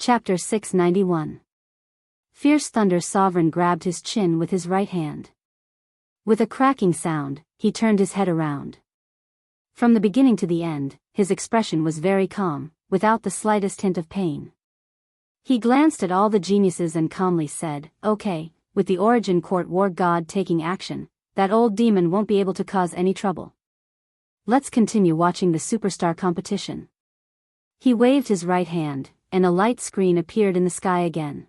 Chapter 691. Fierce Thunder Sovereign grabbed his chin with his right hand. With a cracking sound, he turned his head around. From the beginning to the end, his expression was very calm, without the slightest hint of pain. He glanced at all the geniuses and calmly said, "Okay, with the Origin Court War God taking action, that old demon won't be able to cause any trouble. Let's continue watching the superstar competition." He waved his right hand, and a light screen appeared in the sky again.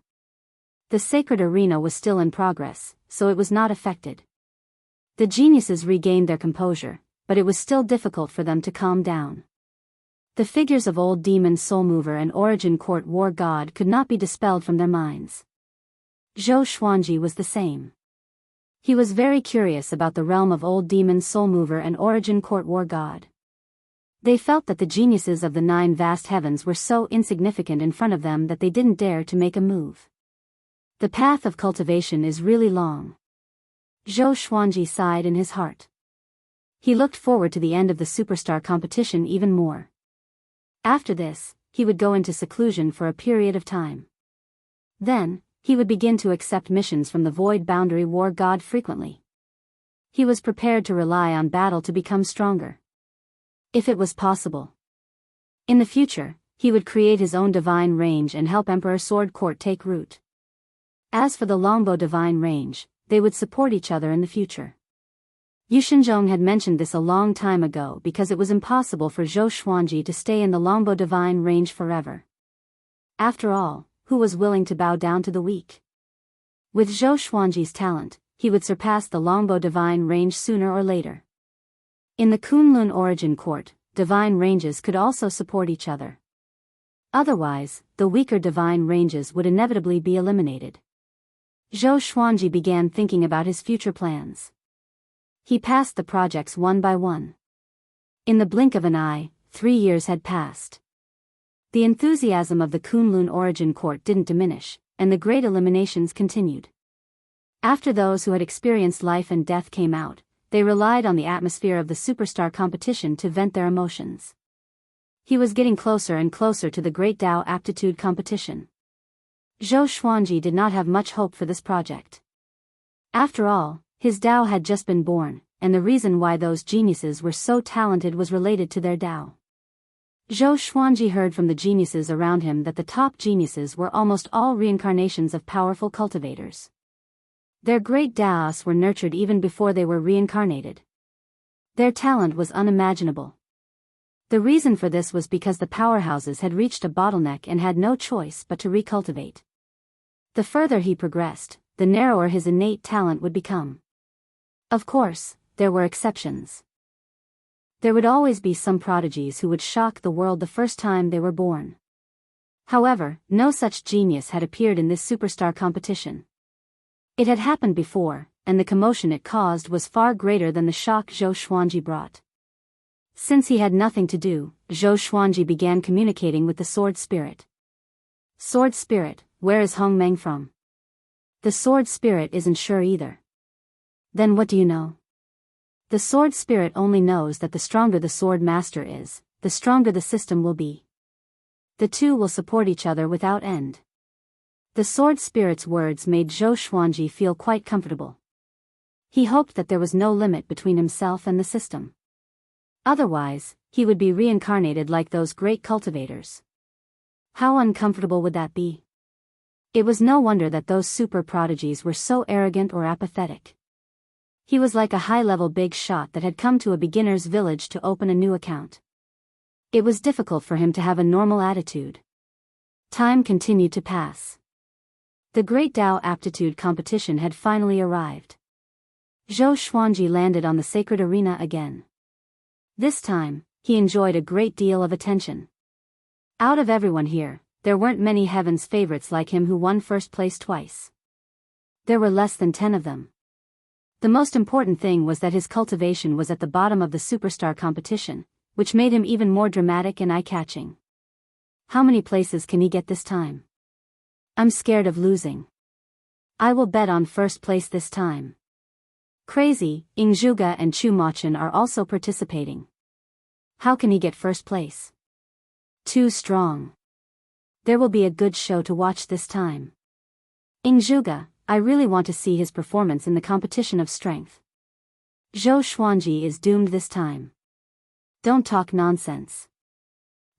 The sacred arena was still in progress, so it was not affected. The geniuses regained their composure, but it was still difficult for them to calm down. The figures of Old Demon Soulmover and Origin Court War God could not be dispelled from their minds. Zhou Xuanji was the same. He was very curious about the realm of Old Demon Soulmover and Origin Court War God. They felt that the geniuses of the 9 vast heavens were so insignificant in front of them that they didn't dare to make a move. The path of cultivation is really long. Zhou Xuanji sighed in his heart. He looked forward to the end of the superstar competition even more. After this, he would go into seclusion for a period of time. Then, he would begin to accept missions from the Void Boundary War God frequently. He was prepared to rely on battle to become stronger. If it was possible. In the future, he would create his own divine range and help Emperor Sword Court take root. As for the Longbow Divine Range, they would support each other in the future. Yu Shinzhong had mentioned this a long time ago because it was impossible for Zhou Xuanji to stay in the Longbow Divine Range forever. After all, who was willing to bow down to the weak? With Zhou Xuanji's talent, he would surpass the Longbow Divine Range sooner or later. In the Kunlun Origin Court, divine ranges could also support each other. Otherwise, the weaker divine ranges would inevitably be eliminated. Zhou Xuanji began thinking about his future plans. He passed the projects one by one. In the blink of an eye, 3 years had passed. The enthusiasm of the Kunlun Origin Court didn't diminish, and the great eliminations continued. After those who had experienced life and death came out, they relied on the atmosphere of the superstar competition to vent their emotions. He was getting closer and closer to the Great Tao Aptitude Competition. Zhou Xuanji did not have much hope for this project. After all, his Tao had just been born, and the reason why those geniuses were so talented was related to their Tao. Zhou Xuanji heard from the geniuses around him that the top geniuses were almost all reincarnations of powerful cultivators. Their great Taos were nurtured even before they were reincarnated. Their talent was unimaginable. The reason for this was because the powerhouses had reached a bottleneck and had no choice but to recultivate. The further he progressed, the narrower his innate talent would become. Of course, there were exceptions. There would always be some prodigies who would shock the world the first time they were born. However, no such genius had appeared in this superstar competition. It had happened before, and the commotion it caused was far greater than the shock Zhou Xuanji brought. Since he had nothing to do, Zhou Xuanji began communicating with the Sword Spirit. "Sword Spirit, where is Hong Meng from?" The Sword Spirit isn't sure either. "Then what do you know?" The Sword Spirit only knows that the stronger the Sword Master is, the stronger the system will be. The two will support each other without end. The Sword Spirit's words made Zhou Xuanji feel quite comfortable. He hoped that there was no limit between himself and the system. Otherwise, he would be reincarnated like those great cultivators. How uncomfortable would that be? It was no wonder that those super prodigies were so arrogant or apathetic. He was like a high-level big shot that had come to a beginner's village to open a new account. It was difficult for him to have a normal attitude. Time continued to pass. The Great Tao Aptitude Competition had finally arrived. Zhou Xuanji landed on the sacred arena again. This time, he enjoyed a great deal of attention. Out of everyone here, there weren't many heaven's favorites like him who won first place twice. There were less than 10 of them. The most important thing was that his cultivation was at the bottom of the superstar competition, which made him even more dramatic and eye-catching. How many places can he get this time? I'm scared of losing. I will bet on first place this time. Crazy, Ingzhuge and Chu Machin are also participating. How can he get first place? Too strong. There will be a good show to watch this time. Ingzhuge, I really want to see his performance in the competition of strength. Zhou Xuanji is doomed this time. Don't talk nonsense.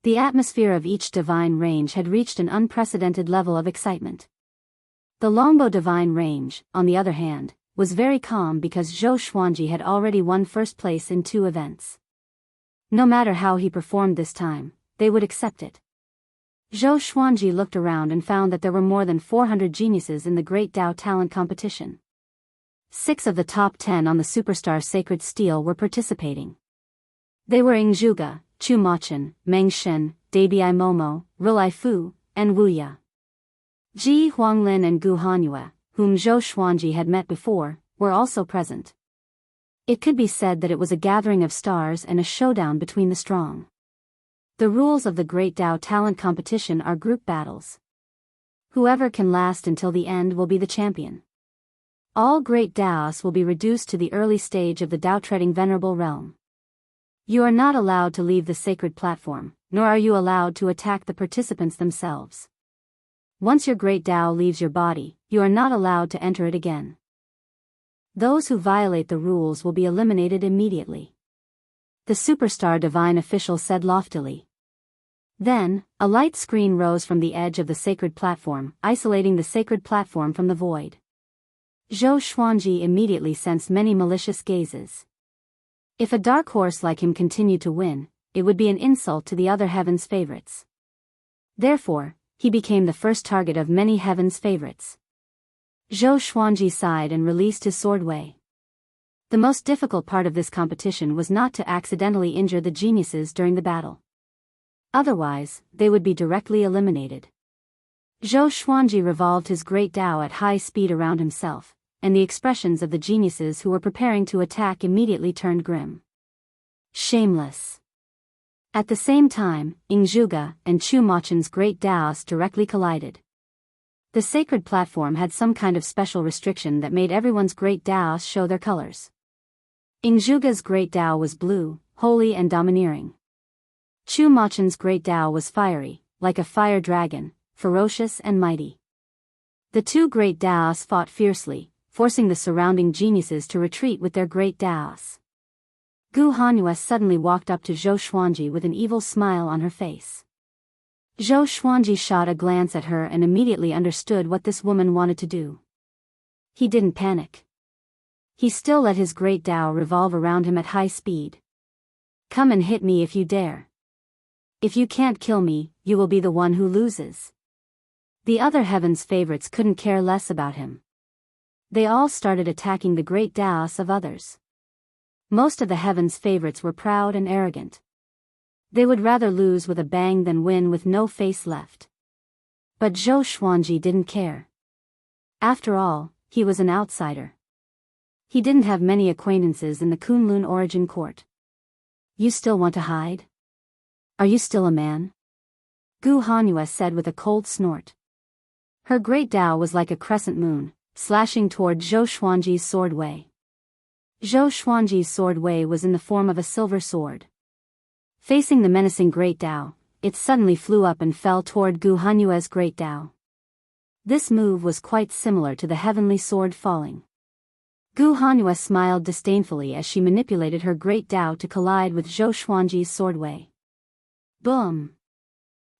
The atmosphere of each divine range had reached an unprecedented level of excitement. The longbow divine range, on the other hand, was very calm because Zhou Xuanji had already won first place in 2 events. No matter how he performed this time, they would accept it. Zhou Xuanji looked around and found that there were more than 400 geniuses in the Great Tao Talent Competition. 6 of the top 10 on the Superstar Sacred Steel were participating. They were Ingzhuge, Chu Machen, Meng Shen, Dabii Momo, Rilai Fu, and Wu Ya. Ji Huanglin and Gu Hanyue, whom Zhou Xuanji had met before, were also present. It could be said that it was a gathering of stars and a showdown between the strong. The rules of the Great Tao Talent Competition are group battles. Whoever can last until the end will be the champion. All great Taoists will be reduced to the early stage of the Tao-treading Venerable Realm. You are not allowed to leave the sacred platform, nor are you allowed to attack the participants themselves. Once your great Tao leaves your body, you are not allowed to enter it again. Those who violate the rules will be eliminated immediately. The superstar divine official said loftily. Then, a light screen rose from the edge of the sacred platform, isolating the sacred platform from the void. Zhou Xuanji immediately sensed many malicious gazes. If a dark horse like him continued to win, it would be an insult to the other heaven's favorites. Therefore, he became the first target of many heaven's favorites. Zhou Xuanji sighed and released his sword Wei. The most difficult part of this competition was not to accidentally injure the geniuses during the battle. Otherwise, they would be directly eliminated. Zhou Xuanji revolved his great Tao at high speed around himself, and the expressions of the geniuses who were preparing to attack immediately turned grim. Shameless. At the same time, Ingzhuge and Chu Machen's great Taos directly collided. The sacred platform had some kind of special restriction that made everyone's great Taos show their colors. Ingzhuge's great Tao was blue, holy and domineering. Chu Machen's great Tao was fiery, like a fire dragon, ferocious and mighty. The 2 great Taos fought fiercely, forcing the surrounding geniuses to retreat with their great Taos. Gu Hanyue suddenly walked up to Zhou Xuanji with an evil smile on her face. Zhou Xuanji shot a glance at her and immediately understood what this woman wanted to do. He didn't panic. He still let his great Tao revolve around him at high speed. Come and hit me if you dare. If you can't kill me, you will be the one who loses. The other heaven's favorites couldn't care less about him. They all started attacking the great Taos of others. Most of the heaven's favorites were proud and arrogant. They would rather lose with a bang than win with no face left. But Zhou Xuanji didn't care. After all, he was an outsider. He didn't have many acquaintances in the Kunlun origin court. You still want to hide? Are you still a man? Gu Hanyue said with a cold snort. Her great Tao was like a crescent moon, slashing toward Zhou Xuanji's sword Wei. Zhou Xuanji's sword Wei was in the form of a silver sword. Facing the menacing great Tao, it suddenly flew up and fell toward Gu Hanyue's great Tao. This move was quite similar to the heavenly sword falling. Gu Hanyue smiled disdainfully as she manipulated her great Tao to collide with Zhou Xuanji's sword Wei. Boom!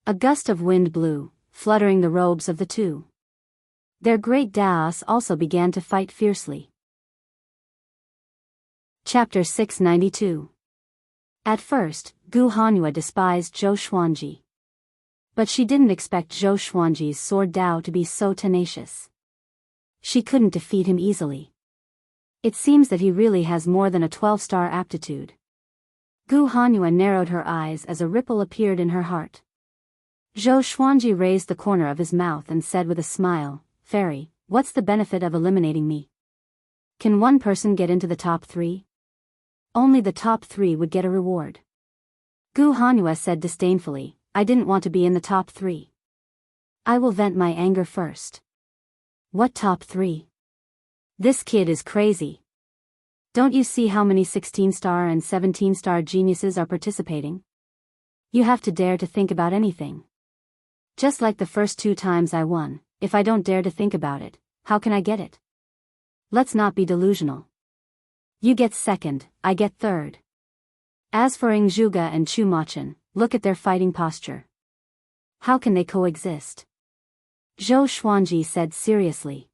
A gust of wind blew, fluttering the robes of the 2. Their great Taos also began to fight fiercely. Chapter 692. At first, Gu Hanyue despised Zhou Xuanji. But she didn't expect Zhou Xuanji's sword Tao to be so tenacious. She couldn't defeat him easily. It seems that he really has more than a 12-star aptitude. Gu Hanyue narrowed her eyes as a ripple appeared in her heart. Zhou Xuanji raised the corner of his mouth and said with a smile, Fairy, what's the benefit of eliminating me? Can one person get into the top 3? Only the top 3 would get a reward. Gu Hanyue said disdainfully, I didn't want to be in the top 3. I will vent my anger first. What top 3? This kid is crazy. Don't you see how many 16-star and 17-star geniuses are participating? You have to dare to think about anything. Just like the first 2 times I won, if I don't dare to think about it, how can I get it? Let's not be delusional. You get second, I get third. As for Zhuge and Chu Machin, look at their fighting posture. How can they coexist? Zhou Xuanji said seriously.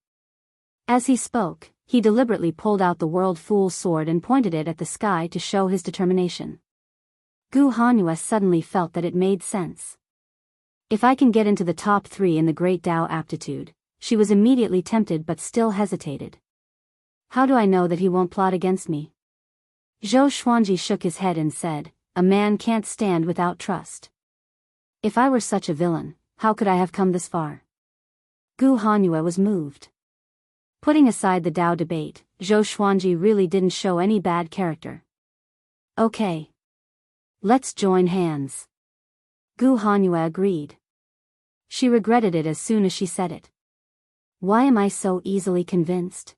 As he spoke, he deliberately pulled out the World Fool's sword and pointed it at the sky to show his determination. Gu Hanyue suddenly felt that it made sense. If I can get into the top 3 in the Great Tao aptitude, she was immediately tempted but still hesitated. How do I know that he won't plot against me? Zhou Xuanji shook his head and said, a man can't stand without trust. If I were such a villain, how could I have come this far? Gu Hanyue was moved. Putting aside the Tao debate, Zhou Xuanji really didn't show any bad character. Okay. Let's join hands. Gu Hanyue agreed. She regretted it as soon as she said it. Why am I so easily convinced?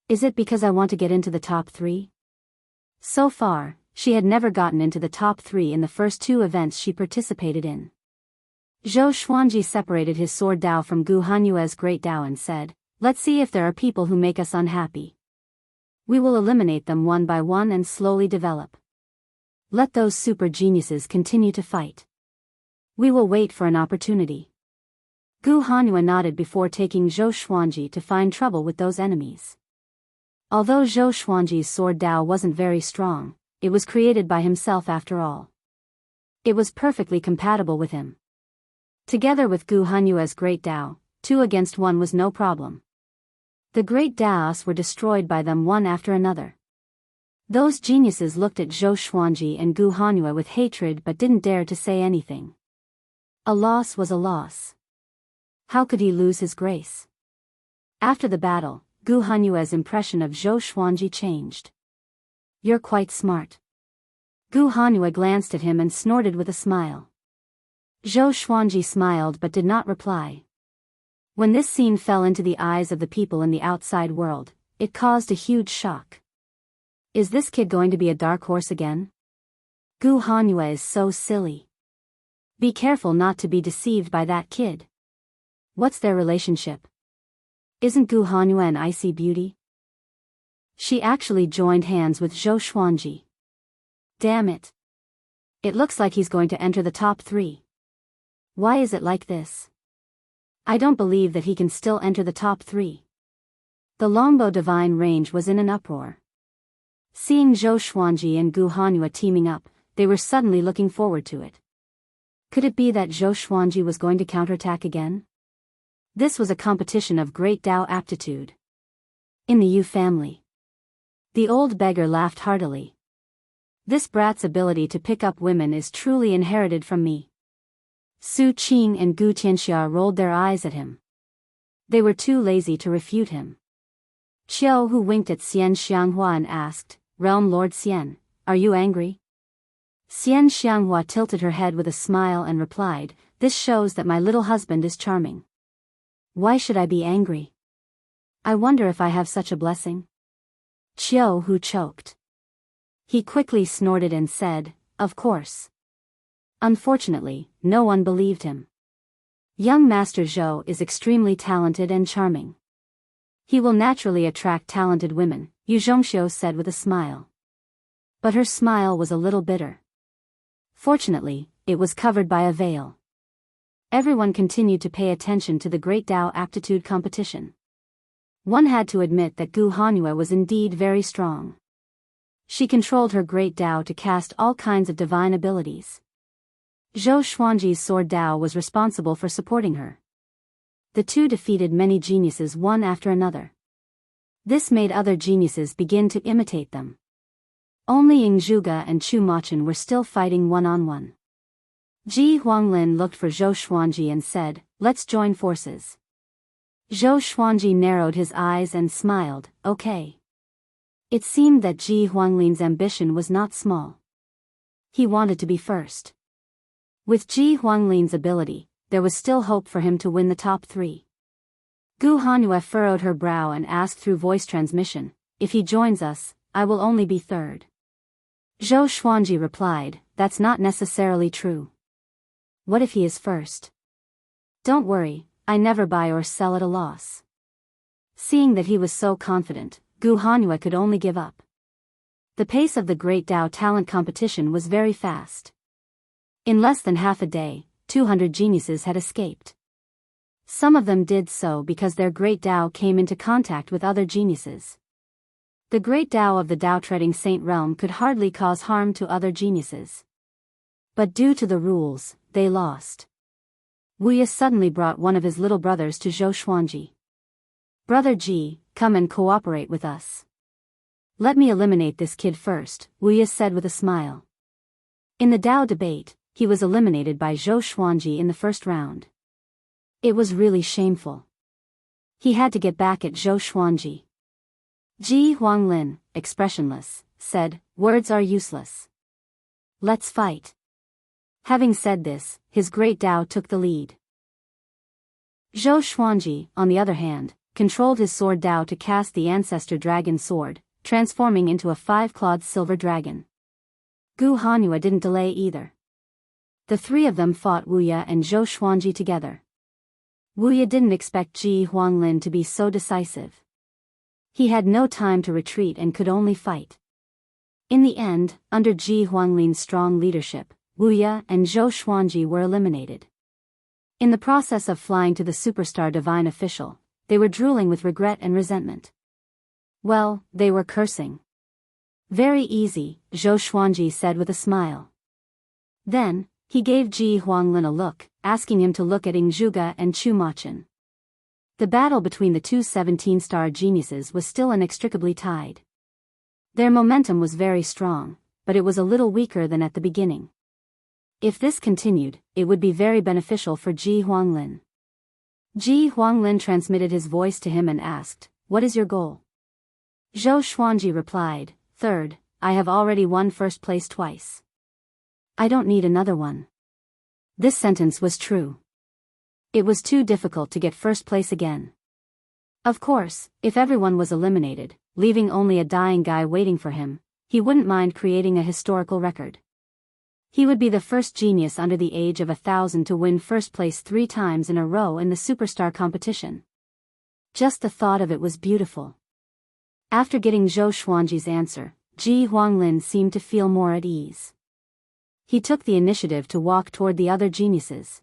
Is it because I want to get into the top 3? So far, she had never gotten into the top 3 in the first 2 events she participated in. Zhou Xuanji separated his sword Tao from Gu Hanyue's great Tao and said, let's see if there are people who make us unhappy. We will eliminate them one by one and slowly develop. Let those super geniuses continue to fight. We will wait for an opportunity. Gu Hanyue nodded before taking Zhou Xuanji to find trouble with those enemies. Although Zhou Xuanji's sword Tao wasn't very strong, it was created by himself after all. It was perfectly compatible with him. Together with Gu Hanyue's great Tao, 2 against 1 was no problem. The great Taos were destroyed by them one after another. Those geniuses looked at Zhou Xuanji and Gu Hanyue with hatred but didn't dare to say anything. A loss was a loss. How could he lose his grace? After the battle, Gu Hanyue's impression of Zhou Xuanji changed. You're quite smart. Gu Hanyue glanced at him and snorted with a smile. Zhou Xuanji smiled but did not reply. When this scene fell into the eyes of the people in the outside world, it caused a huge shock. Is this kid going to be a dark horse again? Gu Hanyue is so silly. Be careful not to be deceived by that kid. What's their relationship? Isn't Gu Hanyue an icy beauty? She actually joined hands with Zhou Xuanji. Damn it. It looks like he's going to enter the top 3. Why is it like this? I don't believe that he can still enter the top 3. The Longbow Divine Range was in an uproar. Seeing Zhou Xuanji and Gu Hanyue teaming up, they were suddenly looking forward to it. Could it be that Zhou Xuanji was going to counterattack again? This was a competition of great Tao aptitude. In the Yu family. The old beggar laughed heartily. This brat's ability to pick up women is truly inherited from me. Su Qing and Gu Tianxia rolled their eyes at him. They were too lazy to refute him. Qiao Hu winked at Xian Xianghua and asked, Realm Lord Xian, are you angry? Xian Xianghua tilted her head with a smile and replied, this shows that my little husband is charming. Why should I be angry? I wonder if I have such a blessing. Qiao Hu choked. He quickly snorted and said, of course. Unfortunately, no one believed him. Young Master Zhou is extremely talented and charming. He will naturally attract talented women, Yu Zhongxiu said with a smile. But her smile was a little bitter. Fortunately, it was covered by a veil. Everyone continued to pay attention to the Great Tao aptitude competition. One had to admit that Gu Hanyue was indeed very strong. She controlled her Great Tao to cast all kinds of divine abilities. Zhou Xuanji's sword Tao was responsible for supporting her. The 2 defeated many geniuses one after another. This made other geniuses begin to imitate them. Only Zhuge and Chu Machin were still fighting one-on-one. Ji Huanglin looked for Zhou Xuanji and said, let's join forces. Zhou Xuanji narrowed his eyes and smiled, okay. It seemed that Ji Huanglin's ambition was not small. He wanted to be first. With Ji Huanglin's ability, there was still hope for him to win the top 3. Gu Hanyue furrowed her brow and asked through voice transmission, if he joins us, I will only be third. Zhou Xuanji replied, that's not necessarily true. What if he is first? Don't worry, I never buy or sell at a loss. Seeing that he was so confident, Gu Hanyue could only give up. The pace of the Great Tao talent competition was very fast. In less than half a day, 200 geniuses had escaped. Some of them did so because their Great Tao came into contact with other geniuses. The Great Tao of the Tao-treading Saint realm could hardly cause harm to other geniuses. But due to the rules, they lost. Wuya suddenly brought one of his little brothers to Zhou Xuanji. Brother Ji, come and cooperate with us. Let me eliminate this kid first, Wuya said with a smile. In the Tao debate, he was eliminated by Zhou Xuanji in the first round. It was really shameful. He had to get back at Zhou Xuanji. Ji Huanglin, expressionless, said, "Words are useless. Let's fight." Having said this, his Great Tao took the lead. Zhou Xuanji, on the other hand, controlled his sword Tao to cast the ancestor dragon sword, transforming into a 5-clawed silver dragon. Gu Hanyue didn't delay either. The three of them fought Wuya and Zhou Xuanji together. Wuya didn't expect Ji Huanglin to be so decisive. He had no time to retreat and could only fight. In the end, under Ji Huanglin's strong leadership, Wuya and Zhou Xuanji were eliminated. In the process of flying to the superstar divine official, they were drooling with regret and resentment. Well, they were cursing. Very easy, Zhou Xuanji said with a smile. Then, he gave Ji Huanglin a look, asking him to look at Ingzhuge and Chu Machin. The battle between the two 17-star geniuses was still inextricably tied. Their momentum was very strong, but it was a little weaker than at the beginning. If this continued, it would be very beneficial for Ji Huanglin. Ji Huanglin transmitted his voice to him and asked, "What is your goal?" Zhou Xuanji replied, "Third, I have already won first place twice. I don't need another one." This sentence was true. It was too difficult to get first place again. Of course, if everyone was eliminated, leaving only a dying guy waiting for him, he wouldn't mind creating a historical record. He would be the first genius under the age of 1,000 to win first place 3 times in a row in the superstar competition. Just the thought of it was beautiful. After getting Zhou Xuanji's answer, Ji Huanglin seemed to feel more at ease. He took the initiative to walk toward the other geniuses.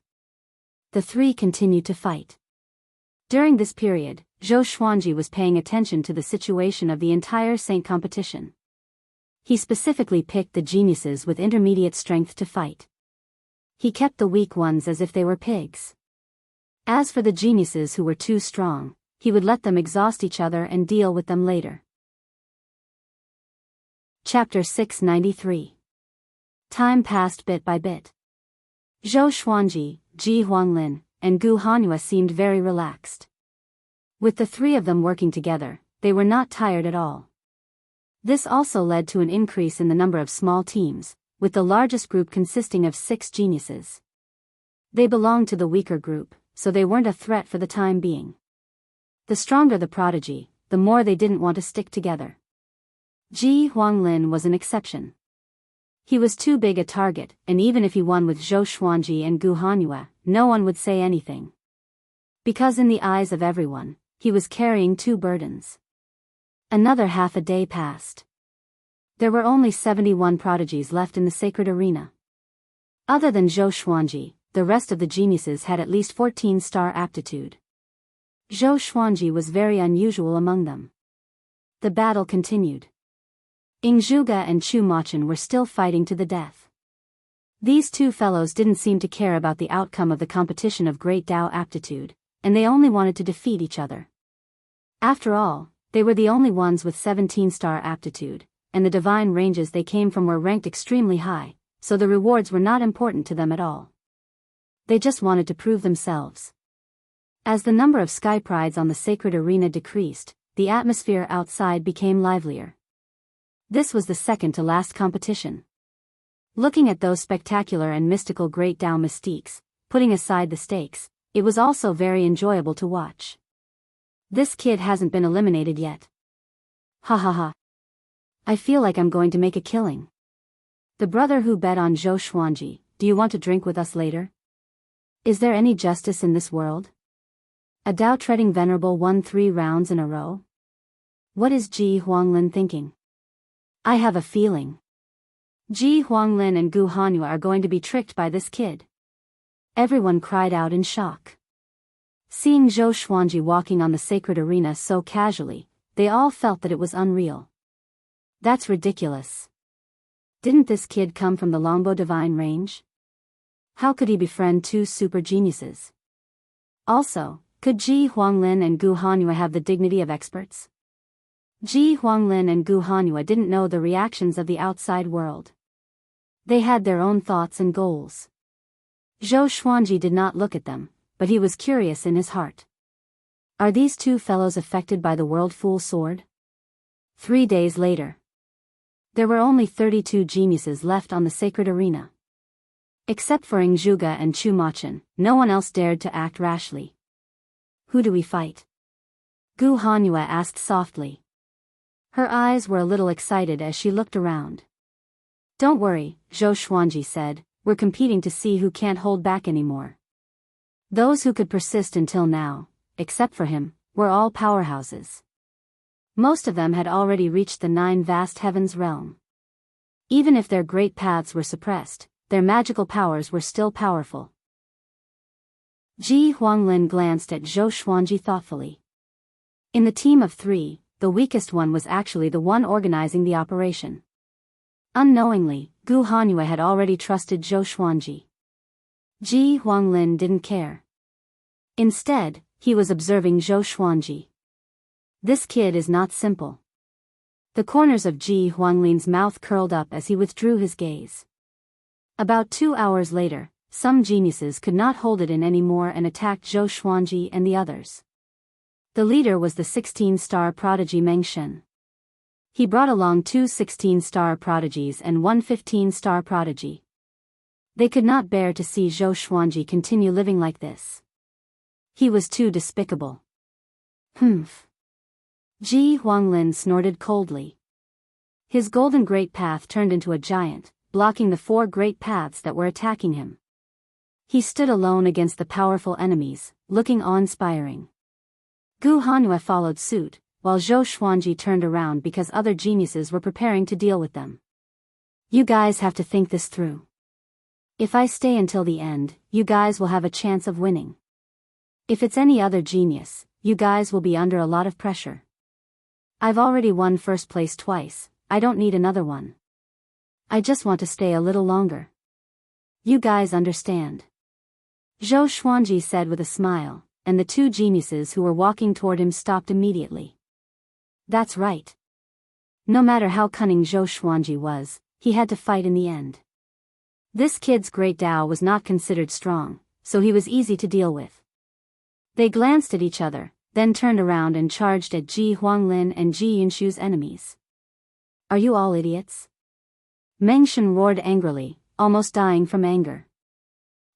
The three continued to fight. During this period, Zhou Xuanji was paying attention to the situation of the entire Saint competition. He specifically picked the geniuses with intermediate strength to fight. He kept the weak ones as if they were pigs. As for the geniuses who were too strong, he would let them exhaust each other and deal with them later. Chapter 693. Time passed bit by bit. Zhou Xuanji, Ji Huanglin, and Gu Hanyue seemed very relaxed. With the three of them working together, they were not tired at all. This also led to an increase in the number of small teams, with the largest group consisting of 6 geniuses. They belonged to the weaker group, so they weren't a threat for the time being. The stronger the prodigy, the more they didn't want to stick together. Ji Huanglin was an exception. He was too big a target, and even if he won with Zhou Xuanji and Gu Hanyue, no one would say anything. Because in the eyes of everyone, he was carrying 2 burdens. Another half a day passed. There were only 71 prodigies left in the sacred arena. Other than Zhou Xuanji, the rest of the geniuses had at least 14-star aptitude. Zhou Xuanji was very unusual among them. The battle continued. Ingzhuge and Chu Machin were still fighting to the death. These two fellows didn't seem to care about the outcome of the competition of Great Tao aptitude, and they only wanted to defeat each other. After all, they were the only ones with 17-star aptitude, and the divine ranges they came from were ranked extremely high, so the rewards were not important to them at all. They just wanted to prove themselves. As the number of sky prides on the sacred arena decreased, the atmosphere outside became livelier. This was the second to last competition. Looking at those spectacular and mystical Great Tao mystiques, putting aside the stakes, it was also very enjoyable to watch. This kid hasn't been eliminated yet. Ha ha ha. I feel like I'm going to make a killing. The brother who bet on Zhou Xuanji, do you want to drink with us later? Is there any justice in this world? A Dao treading venerable won 3 rounds in a row? What is Ji Huanglin thinking? I have a feeling. Ji Huanglin and Gu Hanyu are going to be tricked by this kid. Everyone cried out in shock. Seeing Zhou Xuanji walking on the sacred arena so casually, they all felt that it was unreal. That's ridiculous. Didn't this kid come from the Longbo divine range? How could he befriend 2 super geniuses? Also, could Ji Huanglin and Gu Hanyu have the dignity of experts? Ji Huanglin and Gu Hanyu didn't know the reactions of the outside world. They had their own thoughts and goals. Zhou Xuanji did not look at them, but he was curious in his heart. Are these 2 fellows affected by the World Fool Sword? 3 days later. There were only 32 geniuses left on the sacred arena. Except for Ing Zhuge and Chu Machen, no one else dared to act rashly. Who do we fight? Gu Hanyu asked softly. Her eyes were a little excited as she looked around. Don't worry, Zhou Xuanji said, we're competing to see who can't hold back anymore. Those who could persist until now, except for him, were all powerhouses. Most of them had already reached the 9 vast heavens realm. Even if their great paths were suppressed, their magical powers were still powerful. Ji Huanglin glanced at Zhou Xuanji thoughtfully. In the team of 3, the weakest one was actually the one organizing the operation. Unknowingly, Gu Hanyu had already trusted Zhou Xuanji. Ji Huanglin didn't care. Instead, he was observing Zhou Xuanji. This kid is not simple. The corners of Ji Huanglin's mouth curled up as he withdrew his gaze. About 2 hours later, some geniuses could not hold it in anymore and attacked Zhou Xuanji and the others. The leader was the 16-star prodigy Meng Shen. He brought along 2 16-star prodigies and 1 15-star prodigy. They could not bear to see Zhou Xuanji continue living like this. He was too despicable. Humph. Ji Huanglin snorted coldly. His golden great path turned into a giant, blocking the 4 great paths that were attacking him. He stood alone against the powerful enemies, looking awe-inspiring. Gu Hanyu followed suit, while Zhou Xuanji turned around because other geniuses were preparing to deal with them. You guys have to think this through. If I stay until the end, you guys will have a chance of winning. If it's any other genius, you guys will be under a lot of pressure. I've already won first place twice, I don't need another one. I just want to stay a little longer. You guys understand? Zhou Xuanji said with a smile, and the 2 geniuses who were walking toward him stopped immediately. That's right. No matter how cunning Zhou Xuanji was, he had to fight in the end. This kid's great Dao was not considered strong, so he was easy to deal with. They glanced at each other, then turned around and charged at Ji Huanglin and Ji Yunshu's enemies. Are you all idiots? Meng Shen roared angrily, almost dying from anger.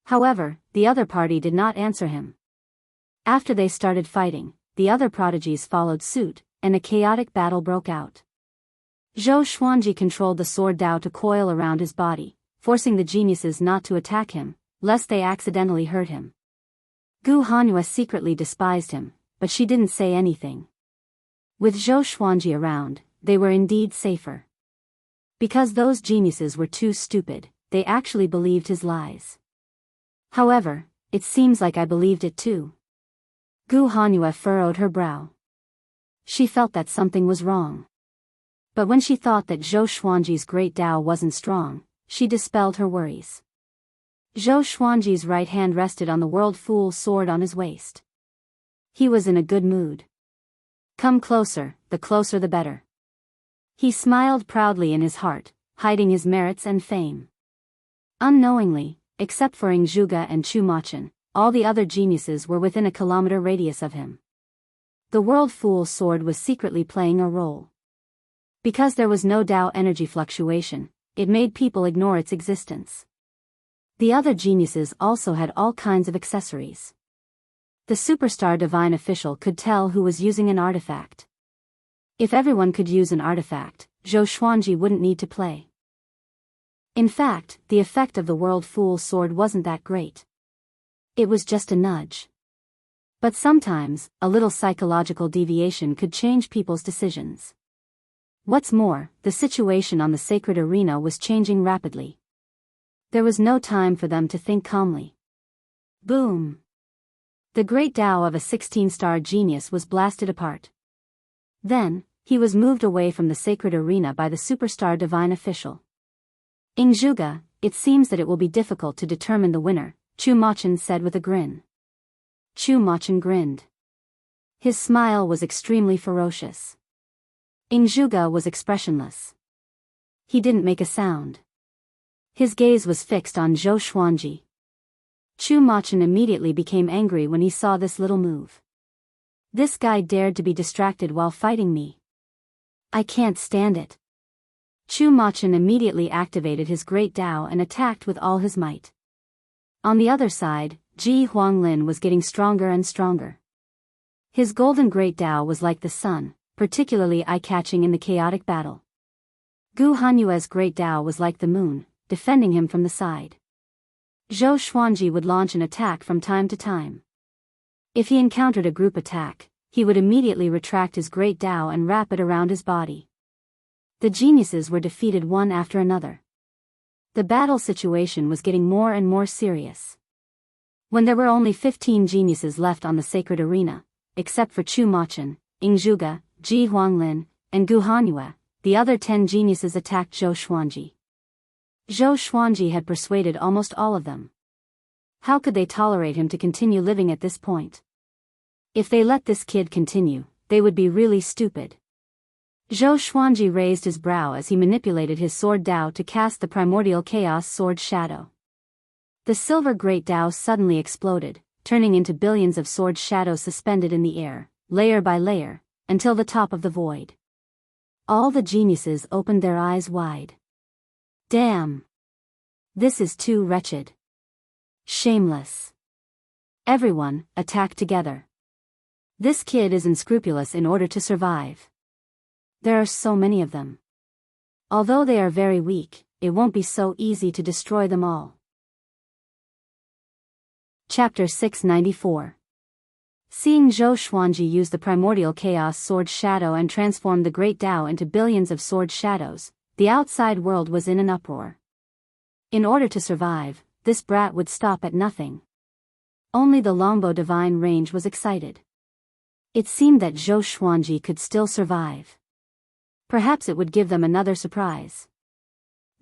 However, the other party did not answer him. After they started fighting, the other prodigies followed suit, and a chaotic battle broke out. Zhou Xuanji controlled the sword Dao to coil around his body, forcing the geniuses not to attack him, lest they accidentally hurt him. Gu Hanyu secretly despised him, but she didn't say anything. With Zhou Xuanji around, they were indeed safer. Because those geniuses were too stupid, they actually believed his lies. However, it seems like I believed it too. Gu Hanyu furrowed her brow. She felt that something was wrong. But when she thought that Zhou Xuanji's great Dao wasn't strong, she dispelled her worries. Zhou Xuanji's right hand rested on the World Fool sword on his waist. He was in a good mood. Come closer, the closer the better. He smiled proudly in his heart, hiding his merits and fame. Unknowingly, except for Ing Zhuge and Chu Machen, all the other geniuses were within a kilometer radius of him. The World Fool sword was secretly playing a role. Because there was no Dao energy fluctuation, it made people ignore its existence. The other geniuses also had all kinds of accessories. The superstar divine official could tell who was using an artifact. If everyone could use an artifact, Zhou Xuanji wouldn't need to play. In fact, the effect of the World Fool sword wasn't that great. It was just a nudge. But sometimes, a little psychological deviation could change people's decisions. What's more, the situation on the sacred arena was changing rapidly. There was no time for them to think calmly. Boom! The great Tao of a 16-star genius was blasted apart. Then, he was moved away from the sacred arena by the superstar divine official. Ingzhuge, it seems that it will be difficult to determine the winner, Chu Machin said with a grin. Chu Machin grinned. His smile was extremely ferocious. Ingzhuge was expressionless. He didn't make a sound. His gaze was fixed on Zhou Xuanji. Chu Machin immediately became angry when he saw this little move. This guy dared to be distracted while fighting me. I can't stand it. Chu Machin immediately activated his great Tao and attacked with all his might. On the other side, Ji Huanglin was getting stronger and stronger. His golden great Tao was like the sun, particularly eye-catching in the chaotic battle. Gu Hanyue's great Tao was like the moon, defending him from the side. Zhou Xuanji would launch an attack from time to time. If he encountered a group attack, he would immediately retract his great Tao and wrap it around his body. The geniuses were defeated one after another. The battle situation was getting more and more serious. When there were only 15 geniuses left on the sacred arena, except for Chu Machin, Ingzhuge, Ji Huanglin, and Gu Hanyue, the other 10 geniuses attacked Zhou Xuanji. Zhou Xuanji had persuaded almost all of them. How could they tolerate him to continue living at this point? If they let this kid continue, they would be really stupid. Zhou Xuanji raised his brow as he manipulated his sword Tao to cast the primordial chaos sword shadow. The silver great Tao suddenly exploded, turning into billions of sword shadows suspended in the air, layer by layer, until the top of the void. All the geniuses opened their eyes wide. Damn! This is too wretched. Shameless. Everyone, attack together. This kid is unscrupulous in order to survive. There are so many of them. Although they are very weak, it won't be so easy to destroy them all. Chapter 694. Seeing Zhou Xuanji use the primordial chaos sword shadow and transform the great Tao into billions of sword shadows, the outside world was in an uproar. In order to survive, this brat would stop at nothing. Only the longbow divine range was excited. It seemed that Zhou Xuanji could still survive. Perhaps it would give them another surprise.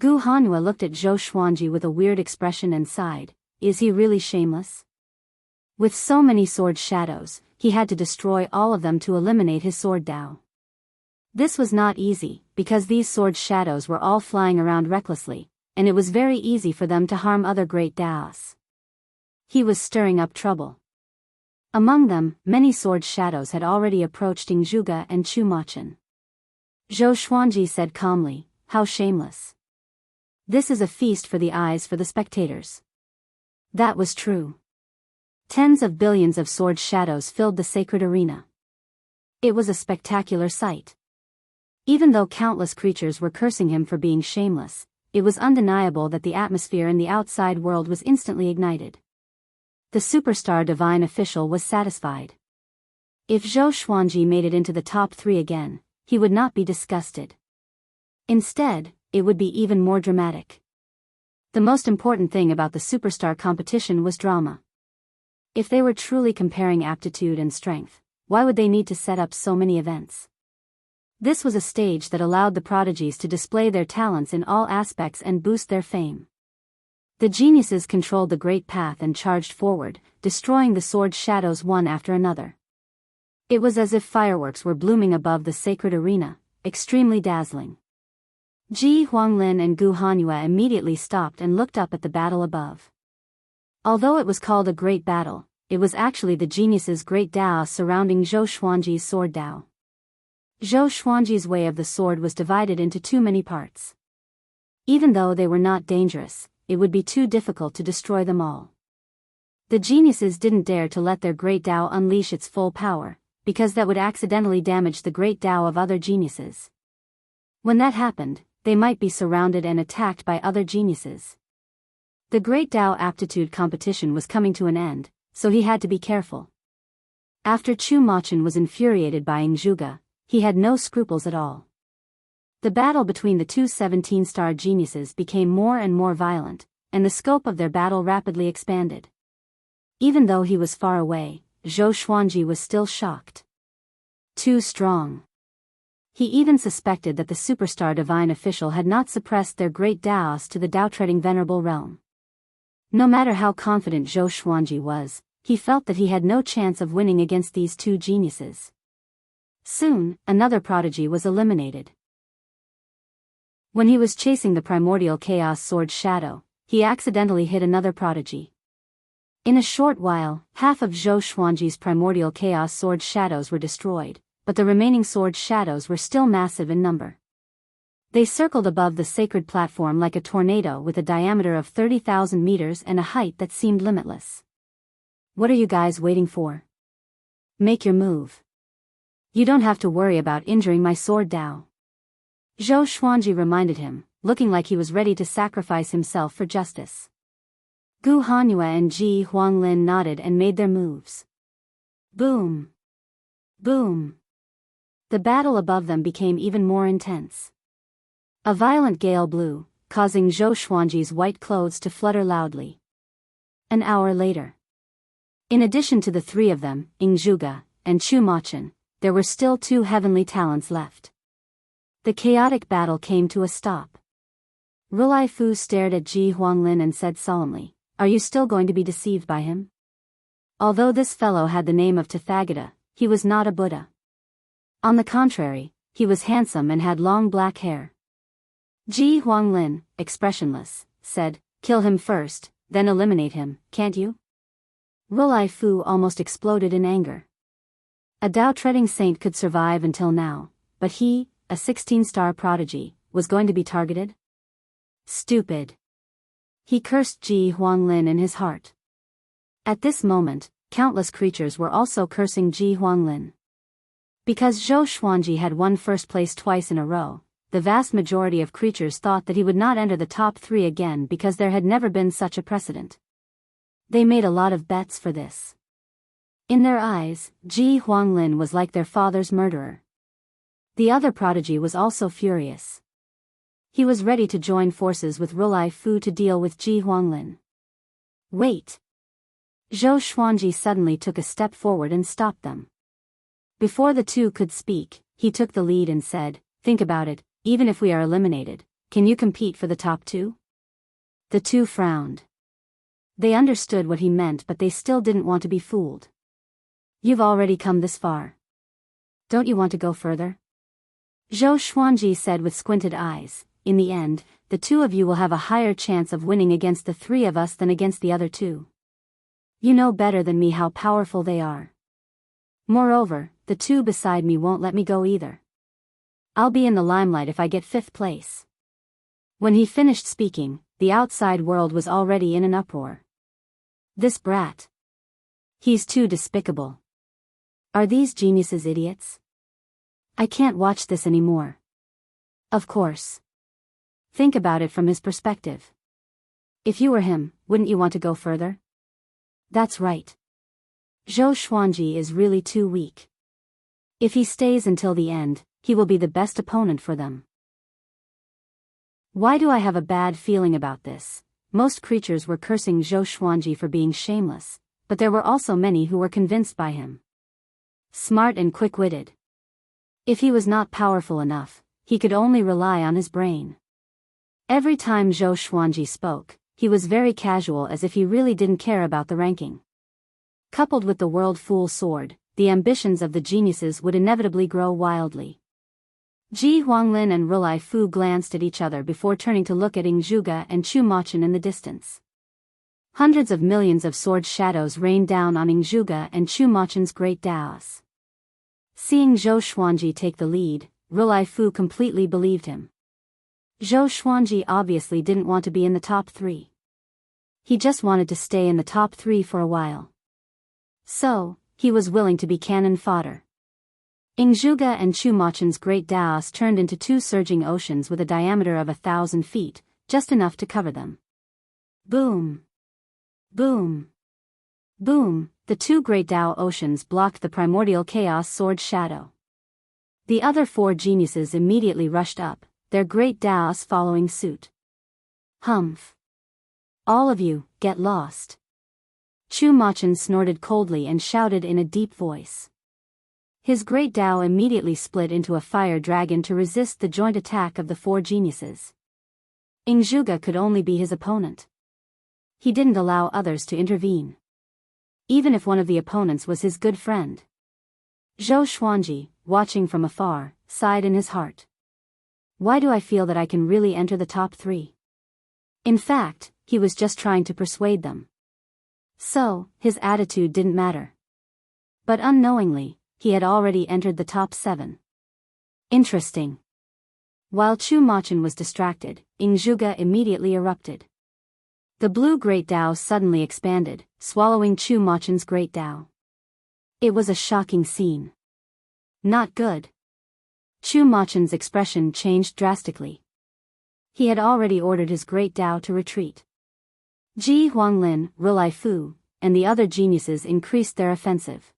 Gu Hanyue looked at Zhou Xuanji with a weird expression and sighed. Is he really shameless? With so many sword shadows, he had to destroy all of them to eliminate his sword Tao. This was not easy, because these sword shadows were all flying around recklessly, and it was very easy for them to harm other great Taos. He was stirring up trouble. Among them, many sword shadows had already approached Ingzhuge and Chu Machin. Zhou Xuanji said calmly, "How shameless. This is a feast for the eyes for the spectators." That was true. Tens of billions of sword shadows filled the sacred arena. It was a spectacular sight. Even though countless creatures were cursing him for being shameless, it was undeniable that the atmosphere in the outside world was instantly ignited. The superstar divine official was satisfied. If Zhou Xuanji made it into the top 3 again, he would not be disgusted. Instead, it would be even more dramatic. The most important thing about the superstar competition was drama. If they were truly comparing aptitude and strength, why would they need to set up so many events? This was a stage that allowed the prodigies to display their talents in all aspects and boost their fame. The geniuses controlled the great path and charged forward, destroying the sword shadows one after another. It was as if fireworks were blooming above the sacred arena, extremely dazzling. Ji Huanglin and Gu Hanyue immediately stopped and looked up at the battle above. Although it was called a great battle, it was actually the geniuses' great Tao surrounding Zhou Xuanji's sword Tao. Zhou Xuanji's way of the sword was divided into too many parts. Even though they were not dangerous, it would be too difficult to destroy them all. The geniuses didn't dare to let their great Tao unleash its full power, because that would accidentally damage the great Tao of other geniuses. When that happened, they might be surrounded and attacked by other geniuses. The Great Tao aptitude competition was coming to an end, so he had to be careful. After Chu Machin was infuriated by Zhuge, he had no scruples at all. The battle between the two 17-star geniuses became more and more violent, and the scope of their battle rapidly expanded. Even though he was far away, Zhou Xuanji was still shocked. Too strong. He even suspected that the superstar divine official had not suppressed their great Daos to the Dao-treading venerable realm. No matter how confident Zhou Xuanji was, he felt that he had no chance of winning against these two geniuses. Soon, another prodigy was eliminated. When he was chasing the primordial chaos sword Shadow, he accidentally hit another prodigy. In a short while, half of Zhou Xuanji's primordial chaos sword shadows were destroyed, but the remaining sword shadows were still massive in number. They circled above the sacred platform like a tornado with a diameter of 30,000 meters and a height that seemed limitless. What are you guys waiting for? Make your move. You don't have to worry about injuring my sword Dao. Zhou Xuanji reminded him, looking like he was ready to sacrifice himself for justice. Gu Hanyue and Ji Huanglin nodded and made their moves. Boom! Boom! The battle above them became even more intense. A violent gale blew, causing Zhou Xuanji's white clothes to flutter loudly. An hour later. In addition to the three of them, Zhuge and Chu Machin, there were still two heavenly talents left. The chaotic battle came to a stop. Rulai Fu stared at Ji Huanglin and said solemnly, "Are you still going to be deceived by him?" Although this fellow had the name of Tathagata, he was not a Buddha. On the contrary, he was handsome and had long black hair. Ji Huanglin, expressionless, said, "Kill him first, then eliminate him, can't you?" Rulai Fu almost exploded in anger. A Dao-treading saint could survive until now, but he, a 16-star prodigy, was going to be targeted? Stupid. He cursed Ji Huanglin in his heart. At this moment, countless creatures were also cursing Ji Huanglin. Because Zhou Xuanji had won first place twice in a row, the vast majority of creatures thought that he would not enter the top 3 again because there had never been such a precedent. They made a lot of bets for this. In their eyes, Ji Huanglin was like their father's murderer. The other prodigy was also furious. He was ready to join forces with Rulai Fu to deal with Ji Huanglin. Wait! Zhou Xuanji suddenly took a step forward and stopped them. Before the two could speak, he took the lead and said, "Think about it, even if we are eliminated, can you compete for the top 2? The two frowned. They understood what he meant, but they still didn't want to be fooled. "You've already come this far. Don't you want to go further?" Zhou Xuanji said with squinted eyes, "In the end, the two of you will have a higher chance of winning against the 3 of us than against the other 2. You know better than me how powerful they are. Moreover, the 2 beside me won't let me go either. I'll be in the limelight if I get 5th place." When he finished speaking, the outside world was already in an uproar. This brat. He's too despicable. Are these geniuses idiots? I can't watch this anymore. Of course. Think about it from his perspective. If you were him, wouldn't you want to go further? That's right. Zhou Xuanji is really too weak. If he stays until the end, he will be the best opponent for them. Why do I have a bad feeling about this? Most creatures were cursing Zhou Xuanji for being shameless, but there were also many who were convinced by him. Smart and quick-witted. If he was not powerful enough, he could only rely on his brain. Every time Zhou Xuanji spoke, he was very casual, as if he really didn't care about the ranking. Coupled with the World Fool Sword, the ambitions of the geniuses would inevitably grow wildly. Ji Huanglin and Rulai Fu glanced at each other before turning to look at Zhuge and Chu Machin in the distance. Hundreds of millions of sword shadows rained down on Zhuge and Chu Machin's great Daos. Seeing Zhou Xuanji take the lead, Rulai Fu completely believed him. Zhou Xuanji obviously didn't want to be in the top 3. He just wanted to stay in the top 3 for a while. So, he was willing to be cannon fodder. Zhuge and Chu Machin's great Daos turned into 2 surging oceans with a diameter of 1,000 feet, just enough to cover them. Boom! Boom! Boom! The two great Tao oceans blocked the primordial chaos sword shadow. The other four geniuses immediately rushed up, their great Taos following suit. Humph! All of you, get lost! Chu Machin snorted coldly and shouted in a deep voice. His great Tao immediately split into a fire dragon to resist the joint attack of the four geniuses. Ingzhuge could only be his opponent. He didn't allow others to intervene, even if one of the opponents was his good friend. Zhou Xuanji, watching from afar, sighed in his heart. Why do I feel that I can really enter the top 3? In fact, he was just trying to persuade them. So, his attitude didn't matter. But unknowingly, he had already entered the top 7. Interesting. While Chu Machin was distracted, Ingzhuge immediately erupted. The blue Great Tao suddenly expanded, swallowing Chu Machin's Great Tao. It was a shocking scene. Not good. Chu Machin's expression changed drastically. He had already ordered his Great Tao to retreat. Ji Huanglin, Rulai Fu, and the other geniuses increased their offensive.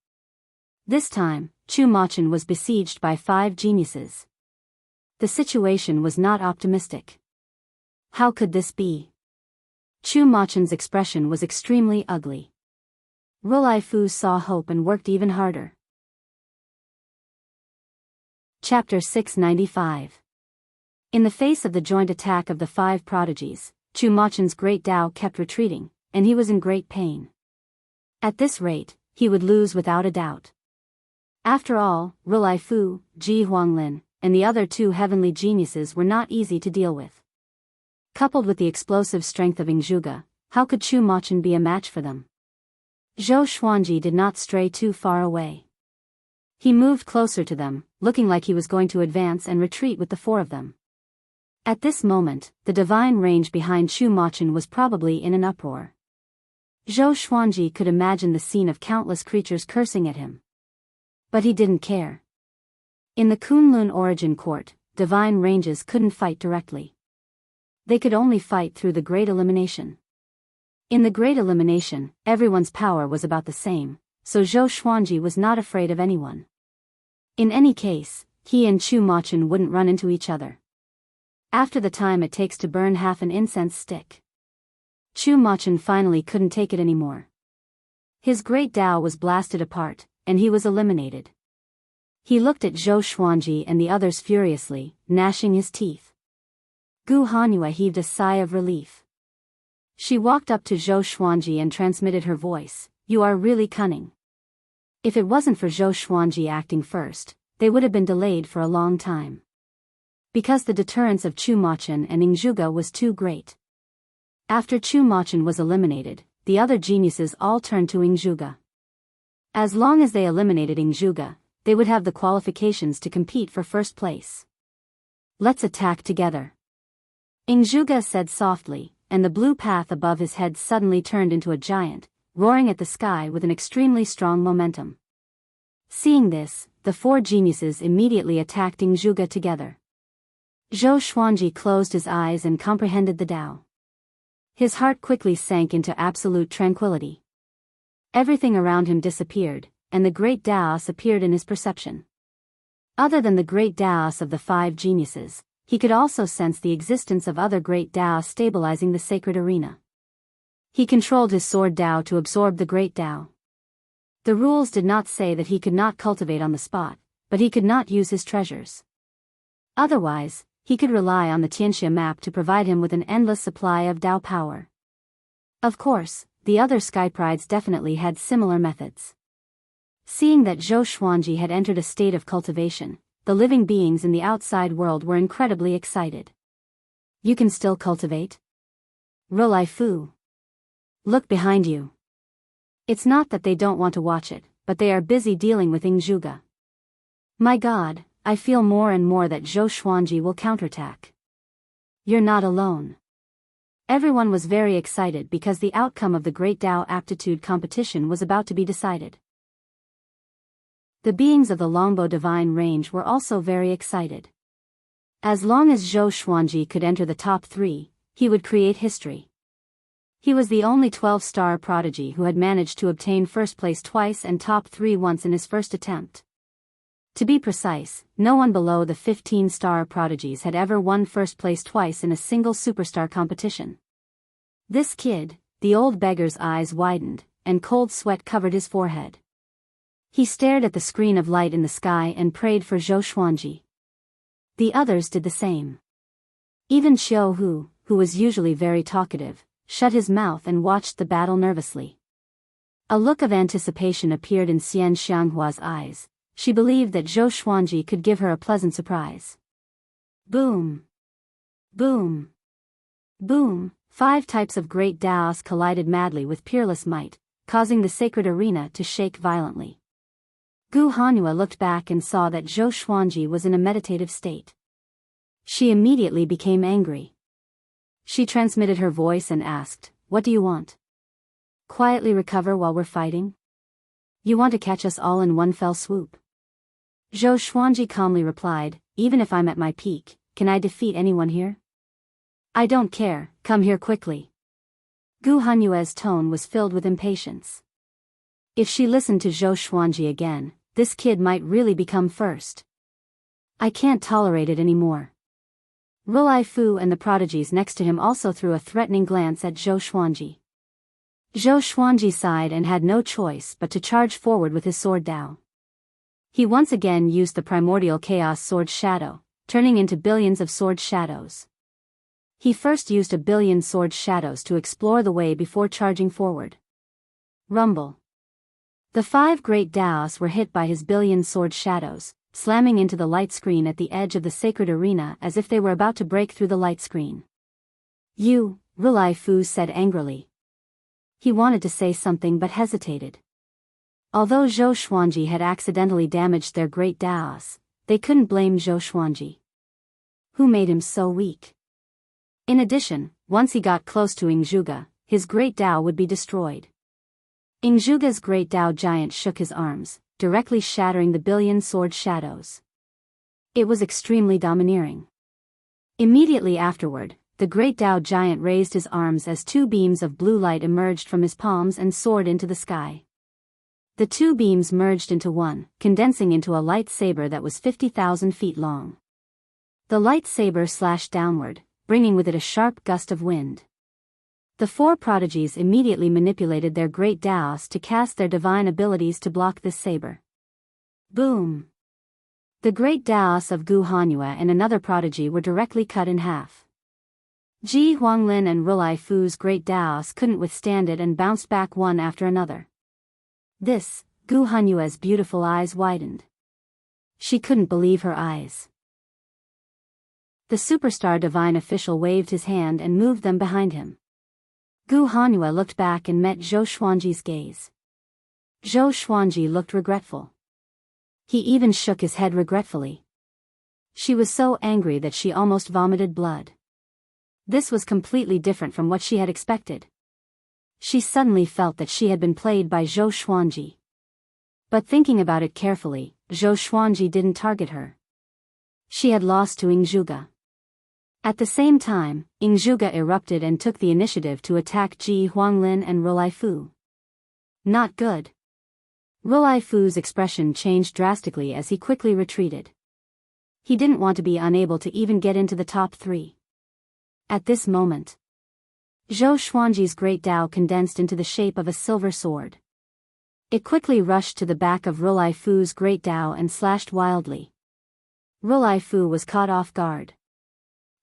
This time, Chu Machin was besieged by 5 geniuses. The situation was not optimistic. How could this be? Chu Machin's expression was extremely ugly. Rulai Fu saw hope and worked even harder. Chapter 695. In the face of the joint attack of the 5 prodigies, Chu Machin's Great Tao kept retreating, and he was in great pain. At this rate, he would lose without a doubt. After all, Rulai Fu, Ji Huanglin, and the other 2 heavenly geniuses were not easy to deal with. Coupled with the explosive strength of Ingzhuge, how could Chu Machin be a match for them? Zhou Xuanji did not stray too far away. He moved closer to them, looking like he was going to advance and retreat with the 4 of them. At this moment, the divine range behind Chu Machin was probably in an uproar. Zhou Xuanji could imagine the scene of countless creatures cursing at him. But he didn't care. In the Kunlun Origin Court, divine ranges couldn't fight directly. They could only fight through the Great Elimination. In the Great Elimination, everyone's power was about the same, so Zhou Xuanji was not afraid of anyone. In any case, he and Chu Machin wouldn't run into each other. After the time it takes to burn half an incense stick. Chu Machin finally couldn't take it anymore. His Great Tao was blasted apart, and he was eliminated. He looked at Zhou Xuanji and the others furiously, gnashing his teeth. Gu Hanyue heaved a sigh of relief. She walked up to Zhou Xuanji and transmitted her voice, "You are really cunning." If it wasn't for Zhou Xuanji acting first, they would have been delayed for a long time. Because the deterrence of Chu Machin and Ingzhuge was too great. After Chu Machin was eliminated, the other geniuses all turned to Ingzhuge. As long as they eliminated Ingzhuge, they would have the qualifications to compete for first place. Let's attack together. Ingzhuge said softly, and the blue path above his head suddenly turned into a giant, roaring at the sky with an extremely strong momentum. Seeing this, the 4 geniuses immediately attacked Ingzhuge together. Zhou Xuanji closed his eyes and comprehended the Tao. His heart quickly sank into absolute tranquility. Everything around him disappeared, and the great Taos appeared in his perception. Other than the great Taos of the 5 geniuses, he could also sense the existence of other great Taos stabilizing the sacred arena. He controlled his sword Tao to absorb the great Tao. The rules did not say that he could not cultivate on the spot, but he could not use his treasures. Otherwise, he could rely on the Tianxia map to provide him with an endless supply of Tao power. Of course, the other sky prides definitely had similar methods. Seeing that Zhou Xuanji had entered a state of cultivation, the living beings in the outside world were incredibly excited. You can still cultivate? Rulai Fu. Look behind you. It's not that they don't want to watch it, but they are busy dealing with Ingzhuge. My God, I feel more and more that Zhou Xuanji will counterattack. You're not alone. Everyone was very excited because the outcome of the Great Tao Aptitude competition was about to be decided. The beings of the Longbo Divine Range were also very excited. As long as Zhou Xuanji could enter the top 3, he would create history. He was the only 12-star prodigy who had managed to obtain first place twice and top 3 once in his first attempt. To be precise, no one below the 15-star prodigies had ever won first place twice in a single superstar competition. This kid, the old beggar's eyes widened, and cold sweat covered his forehead. He stared at the screen of light in the sky and prayed for Zhou Xuanji. The others did the same. Even Xiao Hu, who was usually very talkative, shut his mouth and watched the battle nervously. A look of anticipation appeared in Xian Xianghua's eyes. She believed that Zhou Xuanji could give her a pleasant surprise. Boom! Boom! Boom! 5 types of great Daos collided madly with peerless might, causing the sacred arena to shake violently. Gu Hanyu looked back and saw that Zhou Xuanji was in a meditative state. She immediately became angry. She transmitted her voice and asked, "What do you want? Quietly recover while we're fighting? You want to catch us all in one fell swoop?" Zhou Xuanji calmly replied, "Even if I'm at my peak, can I defeat anyone here? I don't care, come here quickly." Gu Hanyue's tone was filled with impatience. If she listened to Zhou Xuanji again, this kid might really become first. "I can't tolerate it anymore." Ruai Fu and the prodigies next to him also threw a threatening glance at Zhou Xuanji. Zhou Xuanji sighed and had no choice but to charge forward with his sword Dao. He once again used the primordial chaos sword shadow, turning into billions of sword shadows. He first used a billion sword shadows to explore the way before charging forward. Rumble. The 5 great Daos were hit by his billion sword shadows, slamming into the light screen at the edge of the sacred arena as if they were about to break through the light screen. "You," Ruai Fu said angrily. He wanted to say something but hesitated. Although Zhou Xuanji had accidentally damaged their great Daos, they couldn't blame Zhou Xuanji. Who made him so weak? In addition, once he got close to Ingzhuge, his great Dao would be destroyed. Ingzhuge's great Dao giant shook his arms, directly shattering the billion sword shadows. It was extremely domineering. Immediately afterward, the great Dao giant raised his arms as 2 beams of blue light emerged from his palms and soared into the sky. The 2 beams merged into one, condensing into a light saber that was 50,000 feet long. The light saber slashed downward, bringing with it a sharp gust of wind. The 4 prodigies immediately manipulated their great Daos to cast their divine abilities to block this saber. Boom! The great Daos of Gu Hanyue and another prodigy were directly cut in half. Ji Huanglin and Ruai Fu's great Daos couldn't withstand it and bounced back one after another. This, Gu Hanyue's beautiful eyes widened. She couldn't believe her eyes. The superstar divine official waved his hand and moved them behind him. Gu Hanyue looked back and met Zhou Xuanji's gaze. Zhou Xuanji looked regretful. He even shook his head regretfully. She was so angry that she almost vomited blood. This was completely different from what she had expected. She suddenly felt that she had been played by Zhou Xuanji. But thinking about it carefully, Zhou Xuanji didn't target her. She had lost to Ingzhuge. At the same time, Ingzhuge erupted and took the initiative to attack Ji Huanglin and Ruai Fu. Not good. Ruai Fu's expression changed drastically as he quickly retreated. He didn't want to be unable to even get into the top 3. At this moment, Zhou Xuanji's great Dao condensed into the shape of a silver sword. It quickly rushed to the back of Ruai Fu's great Dao and slashed wildly. Ruai Fu was caught off guard.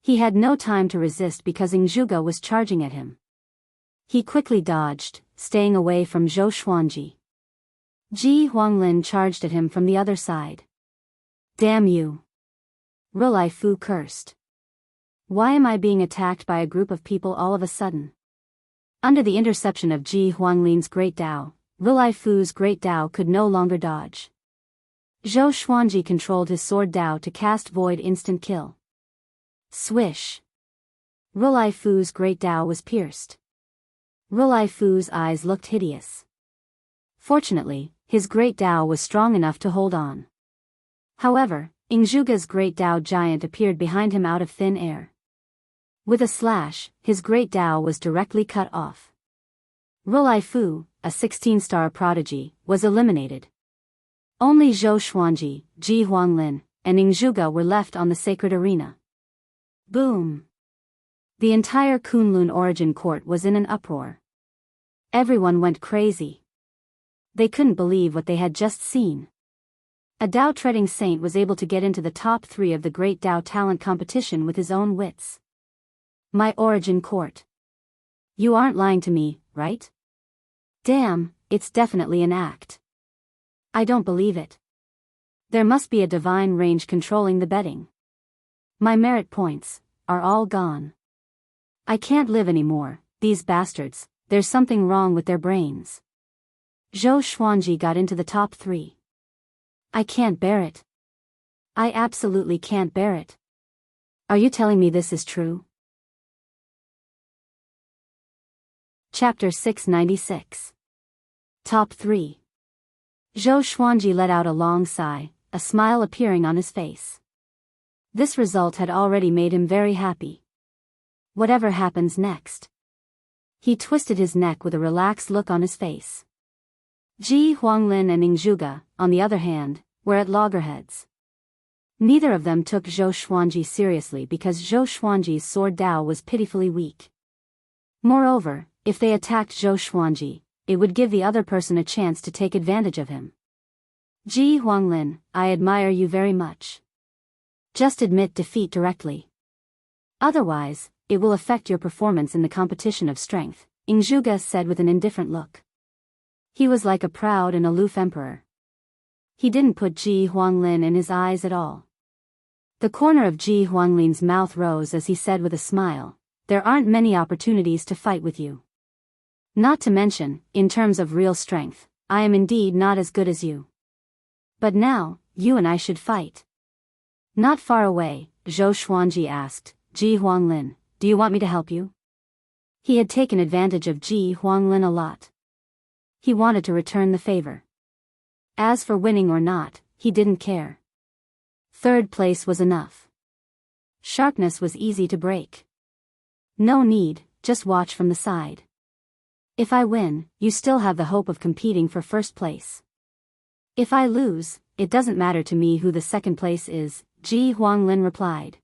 He had no time to resist because Ingzhuge was charging at him. He quickly dodged, staying away from Zhou Xuanji. Ji Huanglin charged at him from the other side. "Damn you!" Ruai Fu cursed. "Why am I being attacked by a group of people all of a sudden?" Under the interception of Ji Huanglin's great Dao, Ruai Fu's great Dao could no longer dodge. Zhou Xuanji controlled his sword Dao to cast Void Instant Kill. Swish! Ruai Fu's great Dao was pierced. Ruai Fu's eyes looked hideous. Fortunately, his great Dao was strong enough to hold on. However, Ingzhuge's great Dao giant appeared behind him out of thin air. With a slash, his great Dao was directly cut off. Rulai Fu, a 16-star prodigy, was eliminated. Only Zhou Xuanji, Ji Huanglin, and Ning Zhuge were left on the sacred arena. Boom! The entire Kunlun Origin Court was in an uproar. Everyone went crazy. They couldn't believe what they had just seen. A Dao-treading saint was able to get into the top 3 of the Great Dao Talent Competition with his own wits. My Origin Court. You aren't lying to me, right? Damn, it's definitely an act. I don't believe it. There must be a divine range controlling the betting. My merit points are all gone. I can't live anymore, these bastards, there's something wrong with their brains. Zhou Xuanji got into the top 3. I can't bear it. I absolutely can't bear it. Are you telling me this is true? Chapter 696. Top 3. Zhou Xuanji let out a long sigh, a smile appearing on his face. This result had already made him very happy. Whatever happens next. He twisted his neck with a relaxed look on his face. Ji Huanglin and Ning Zhuge, on the other hand, were at loggerheads. Neither of them took Zhou Xuanji seriously because Zhou Xuanji's sword Dao was pitifully weak. Moreover, if they attacked Zhou Xuanji, it would give the other person a chance to take advantage of him. Ji Huanglin, I admire you very much. Just admit defeat directly. Otherwise, it will affect your performance in the competition of strength, Ning Zhuge said with an indifferent look. He was like a proud and aloof emperor. He didn't put Ji Huanglin in his eyes at all. The corner of Ji Huanglin's mouth rose as he said with a smile, there aren't many opportunities to fight with you. Not to mention, in terms of real strength, I am indeed not as good as you. But now, you and I should fight. Not far away, Zhou Xuanji asked, Ji Huanglin, do you want me to help you? He had taken advantage of Ji Huanglin a lot. He wanted to return the favor. As for winning or not, he didn't care. 3rd place was enough. Sharpness was easy to break. No need, just watch from the side. If I win, you still have the hope of competing for 1st place. If I lose, it doesn't matter to me who the 2nd place is, Ji Huanglin replied.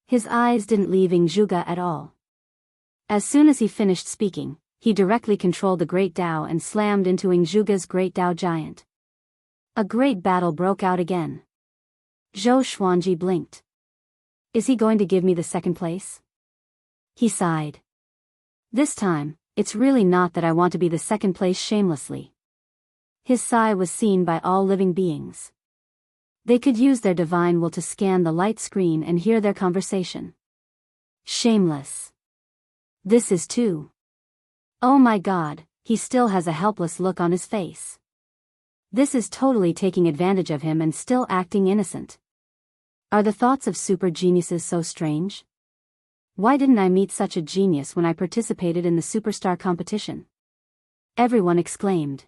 His eyes didn't leave Ning Zhuge at all. As soon as he finished speaking, he directly controlled the Great Dao and slammed into Ning Zhuge's Great Dao giant. A great battle broke out again. Zhou Xuanji blinked. Is he going to give me the 2nd place? He sighed. This time, it's really not that I want to be the 2nd place shamelessly. His sigh was seen by all living beings. They could use their divine will to scan the light screen and hear their conversation. Shameless. This is too. Oh my God, he still has a helpless look on his face. This is totally taking advantage of him and still acting innocent. Are the thoughts of super geniuses so strange? Why didn't I meet such a genius when I participated in the superstar competition? Everyone exclaimed.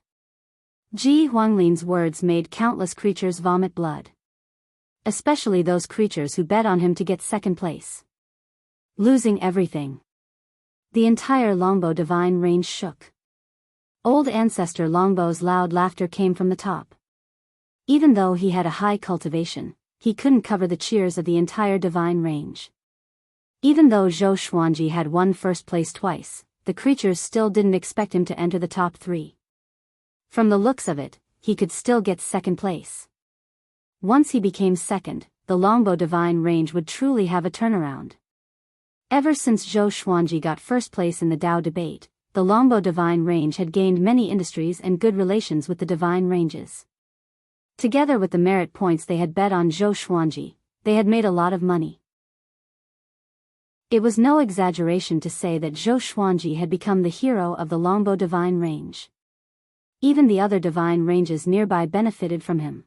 Ji Huanglin's words made countless creatures vomit blood. Especially those creatures who bet on him to get 2nd place. Losing everything. The entire Longbow divine range shook. Old ancestor Longbow's loud laughter came from the top. Even though he had a high cultivation, he couldn't cover the cheers of the entire divine range. Even though Zhou Xuanji had won 1st place twice, the creatures still didn't expect him to enter the top 3. From the looks of it, he could still get 2nd place. Once he became 2nd, the Longbow divine range would truly have a turnaround. Ever since Zhou Xuanji got 1st place in the Dao debate, the Longbow divine range had gained many industries and good relations with the divine ranges. Together with the merit points they had bet on Zhou Xuanji, they had made a lot of money. It was no exaggeration to say that Zhou Xuanji had become the hero of the Longbow divine range. Even the other divine ranges nearby benefited from him.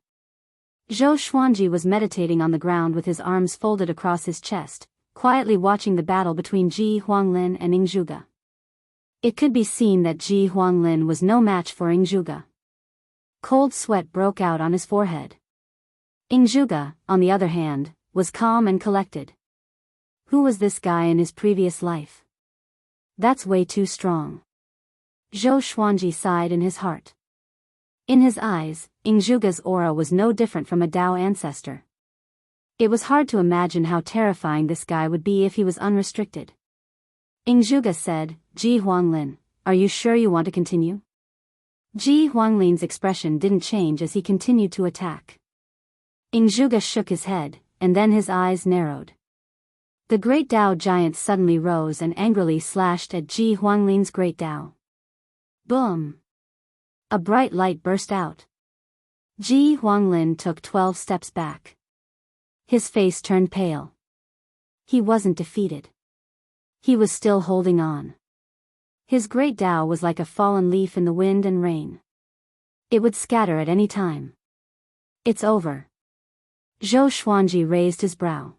Zhou Xuanji was meditating on the ground with his arms folded across his chest, quietly watching the battle between Ji Huanglin and Ning Zhuge. It could be seen that Ji Huanglin was no match for Ning Zhuge. Cold sweat broke out on his forehead. Ning Zhuge, on the other hand, was calm and collected. Who was this guy in his previous life? That's way too strong. Zhou Xuanji sighed in his heart. In his eyes, Ingzhuge's aura was no different from a Dao ancestor. It was hard to imagine how terrifying this guy would be if he was unrestricted. Ingzhuge said, "Ji Huanglin, are you sure you want to continue?" Ji Huanglin's expression didn't change as he continued to attack. Ingzhuge shook his head, and then his eyes narrowed. The great Dao giant suddenly rose and angrily slashed at Ji Huanglin's great Dao. Boom! A bright light burst out. Ji Huanglin took 12 steps back. His face turned pale. He wasn't defeated. He was still holding on. His great Dao was like a fallen leaf in the wind and rain. It would scatter at any time. It's over. Zhou Xuanji raised his brow.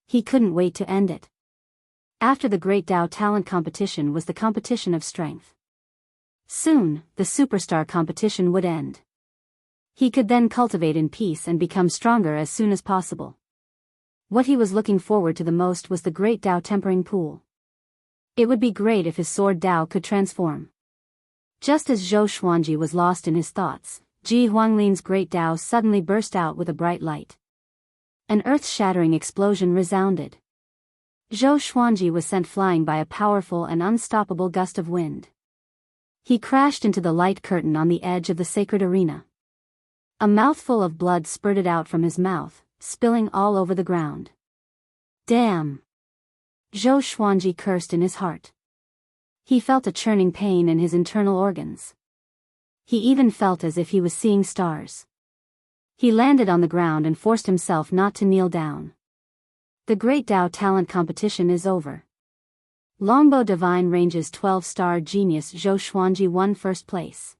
He couldn't wait to end it. After the Great Dao talent competition was the competition of strength. Soon, the superstar competition would end. He could then cultivate in peace and become stronger as soon as possible. What he was looking forward to the most was the Great Dao tempering pool. It would be great if his sword Dao could transform. Just as Zhou Xuanji was lost in his thoughts, Ji Huanglin's Great Dao suddenly burst out with a bright light. An earth-shattering explosion resounded. Zhou Xuanji was sent flying by a powerful and unstoppable gust of wind. He crashed into the light curtain on the edge of the sacred arena. A mouthful of blood spurted out from his mouth, spilling all over the ground. Damn! Zhou Xuanji cursed in his heart. He felt a churning pain in his internal organs. He even felt as if he was seeing stars. He landed on the ground and forced himself not to kneel down. The Great Dao talent competition is over. Longbow Divine Range's 12-star genius Zhou Xuanji won first place.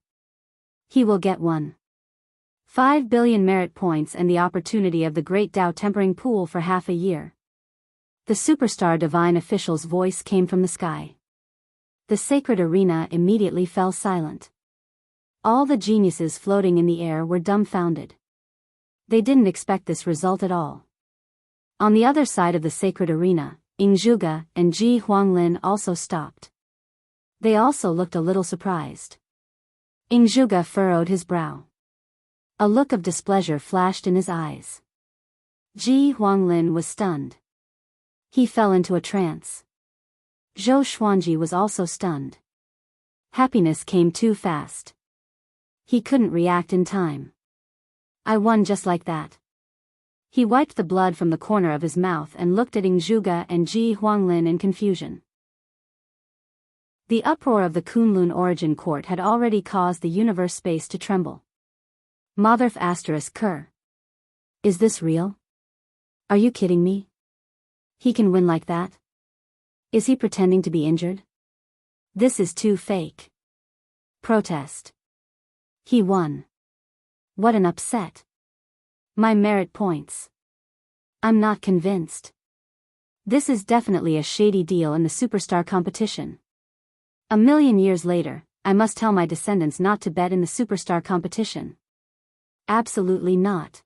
He will get 1.5 billion merit points and the opportunity of the Great Dao tempering pool for half a year. The superstar divine official's voice came from the sky. The sacred arena immediately fell silent. All the geniuses floating in the air were dumbfounded. They didn't expect this result at all. On the other side of the sacred arena, Ingzhuge and Ji Huanglin also stopped. They also looked a little surprised. Ingzhuge furrowed his brow. A look of displeasure flashed in his eyes. Ji Huanglin was stunned. He fell into a trance. Zhou Xuanji was also stunned. Happiness came too fast. He couldn't react in time. I won just like that. He wiped the blood from the corner of his mouth and looked at Ingzhuge and Ji Huanglin in confusion. The uproar of the Kunlun Origin Court had already caused the universe space to tremble. Motherf ****. Is this real? Are you kidding me? He can win like that? Is he pretending to be injured? This is too fake. Protest. He won. What an upset. My merit points. I'm not convinced. This is definitely a shady deal in the superstar competition. 1,000,000 years later, I must tell my descendants not to bet in the superstar competition. Absolutely not.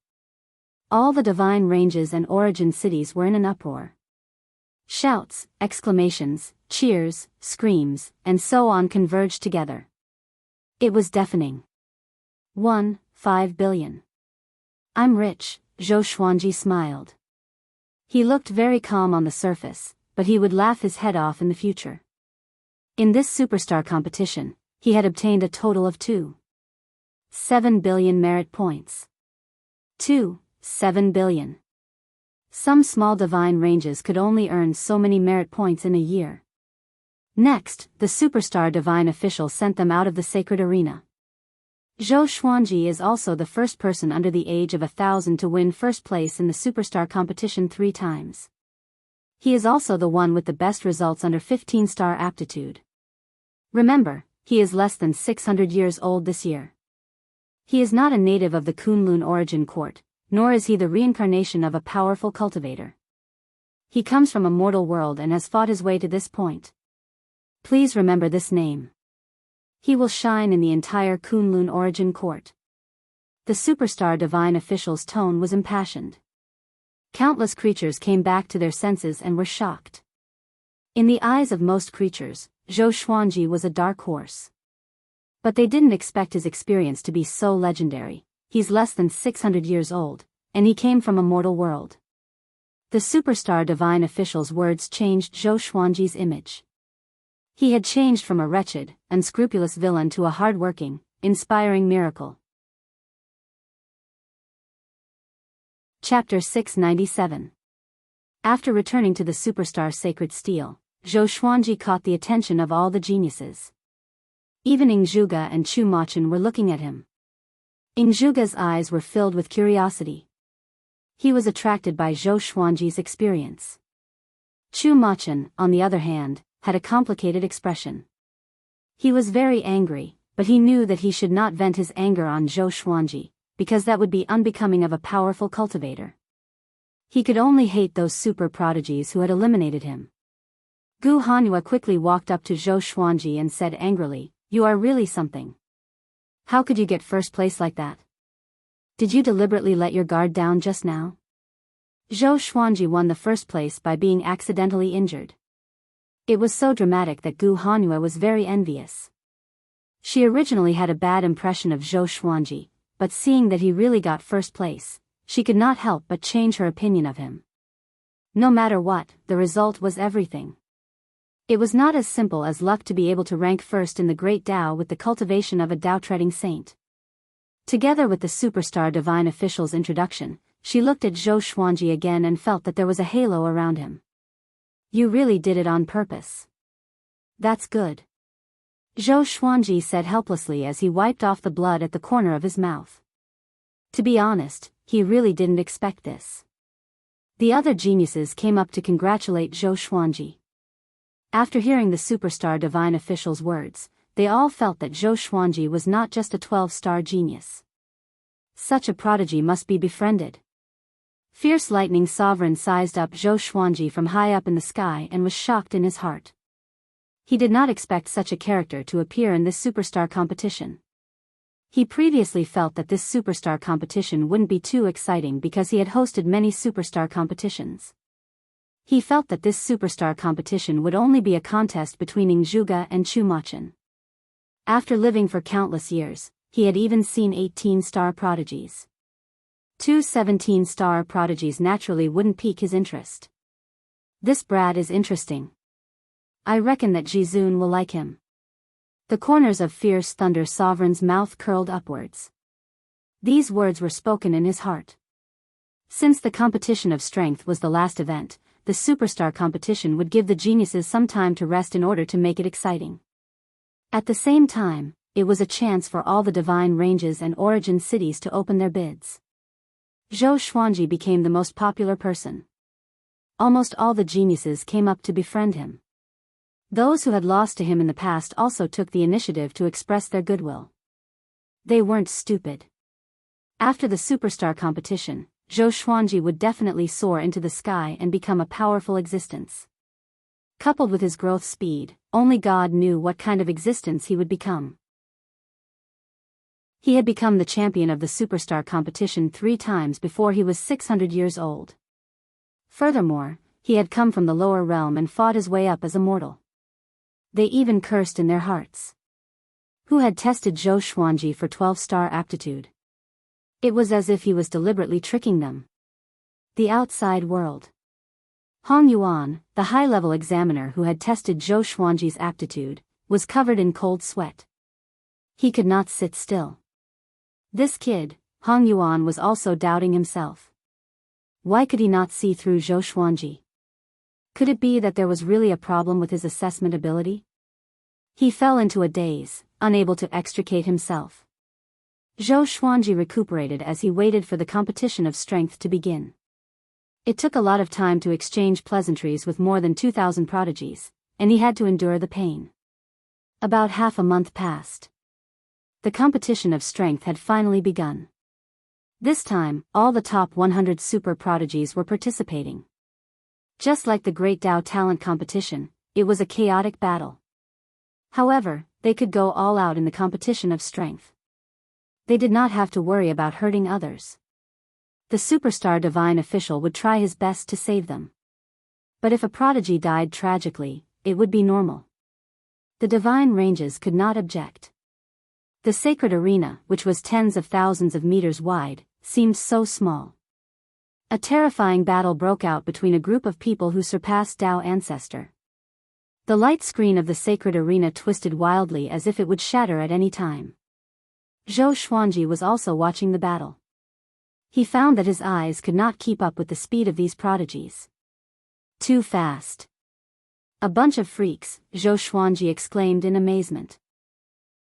All the divine ranges and origin cities were in an uproar. Shouts, exclamations, cheers, screams, and so on converged together. It was deafening. 1.5 billion. I'm rich, Zhou Xuanji smiled. He looked very calm on the surface, but he would laugh his head off in the future. In this superstar competition, he had obtained a total of 2.7 billion merit points. 2.7 billion. Some small divine ranges could only earn so many merit points in a year. Next, the superstar divine official sent them out of the sacred arena. Zhou Xuanji is also the first person under the age of 1,000 to win first place in the superstar competition 3 times. He is also the one with the best results under 15-star aptitude. Remember, he is less than 600 years old this year. He is not a native of the Kunlun Origin Court, nor is he the reincarnation of a powerful cultivator. He comes from a mortal world and has fought his way to this point. Please remember this name. He will shine in the entire Kunlun Origin Court. The superstar divine official's tone was impassioned. Countless creatures came back to their senses and were shocked. In the eyes of most creatures, Zhou Xuanji was a dark horse. But they didn't expect his experience to be so legendary. He's less than 600 years old, and he came from a mortal world. The superstar divine official's words changed Zhou Xuanji's image. He had changed from a wretched, unscrupulous villain to a hard-working, inspiring miracle. Chapter 697. After returning to the superstar sacred steel, Zhou Xuanji caught the attention of all the geniuses. Even Ingzhuge and Chu Machen were looking at him. Ingzhuge's eyes were filled with curiosity. He was attracted by Zhou Xuanji's experience. Chu Machen, on the other hand, had a complicated expression. He was very angry, but he knew that he should not vent his anger on Zhou Xuanji, because that would be unbecoming of a powerful cultivator. He could only hate those super prodigies who had eliminated him. Gu Hanhua quickly walked up to Zhou Xuanji and said angrily, "You are really something. How could you get first place like that? Did you deliberately let your guard down just now?" Zhou Xuanji won the first place by being accidentally injured. It was so dramatic that Gu Hanhua was very envious. She originally had a bad impression of Zhou Xuanji, but seeing that he really got first place, she could not help but change her opinion of him. No matter what, the result was everything. It was not as simple as luck to be able to rank first in the great Tao with the cultivation of a Tao-treading saint. Together with the superstar divine official's introduction, she looked at Zhou Xuanji again and felt that there was a halo around him. "You really did it on purpose. That's good," Zhou Xuanji said helplessly as he wiped off the blood at the corner of his mouth. To be honest, he really didn't expect this. The other geniuses came up to congratulate Zhou Xuanji. After hearing the superstar divine official's words, they all felt that Zhou Xuanji was not just a 12-star genius. Such a prodigy must be befriended. Fierce lightning sovereign sized up Zhou Xuanji from high up in the sky and was shocked in his heart. He did not expect such a character to appear in this superstar competition. He previously felt that this superstar competition wouldn't be too exciting because he had hosted many superstar competitions. He felt that this superstar competition would only be a contest between Ingzhuge and Chu Machen. After living for countless years, he had even seen 18-star prodigies. Two 17-star prodigies naturally wouldn't pique his interest. "This brat is interesting. I reckon that Jizun will like him." The corners of Fierce Thunder Sovereign's mouth curled upwards. These words were spoken in his heart. Since the competition of strength was the last event, the superstar competition would give the geniuses some time to rest in order to make it exciting. At the same time, it was a chance for all the divine ranges and origin cities to open their bids. Zhou Xuanji became the most popular person. Almost all the geniuses came up to befriend him. Those who had lost to him in the past also took the initiative to express their goodwill. They weren't stupid. After the superstar competition, Zhou Xuanji would definitely soar into the sky and become a powerful existence. Coupled with his growth speed, only God knew what kind of existence he would become. He had become the champion of the superstar competition 3 times before he was 600 years old. Furthermore, he had come from the lower realm and fought his way up as a mortal. They even cursed in their hearts. Who had tested Zhou Xuanji for 12-star aptitude? It was as if he was deliberately tricking them. The outside world. Hong Yuan, the high-level examiner who had tested Zhou Xuanji's aptitude, was covered in cold sweat. He could not sit still. This kid, Hong Yuan, was also doubting himself. Why could he not see through Zhou Xuanji? Could it be that there was really a problem with his assessment ability? He fell into a daze, unable to extricate himself. Zhou Xuanji recuperated as he waited for the competition of strength to begin. It took a lot of time to exchange pleasantries with more than 2,000 prodigies, and he had to endure the pain. About half a month passed. The competition of strength had finally begun. This time, all the top 100 super prodigies were participating. Just like the Great Tao Talent Competition, it was a chaotic battle. However, they could go all out in the competition of strength. They did not have to worry about hurting others. The superstar divine official would try his best to save them. But if a prodigy died tragically, it would be normal. The divine ranges could not object. The sacred arena, which was tens of thousands of meters wide, seemed so small. A terrifying battle broke out between a group of people who surpassed Tao ancestor. The light screen of the sacred arena twisted wildly as if it would shatter at any time. Zhou Xuanji was also watching the battle. He found that his eyes could not keep up with the speed of these prodigies. Too fast. A bunch of freaks, Zhou Xuanji exclaimed in amazement.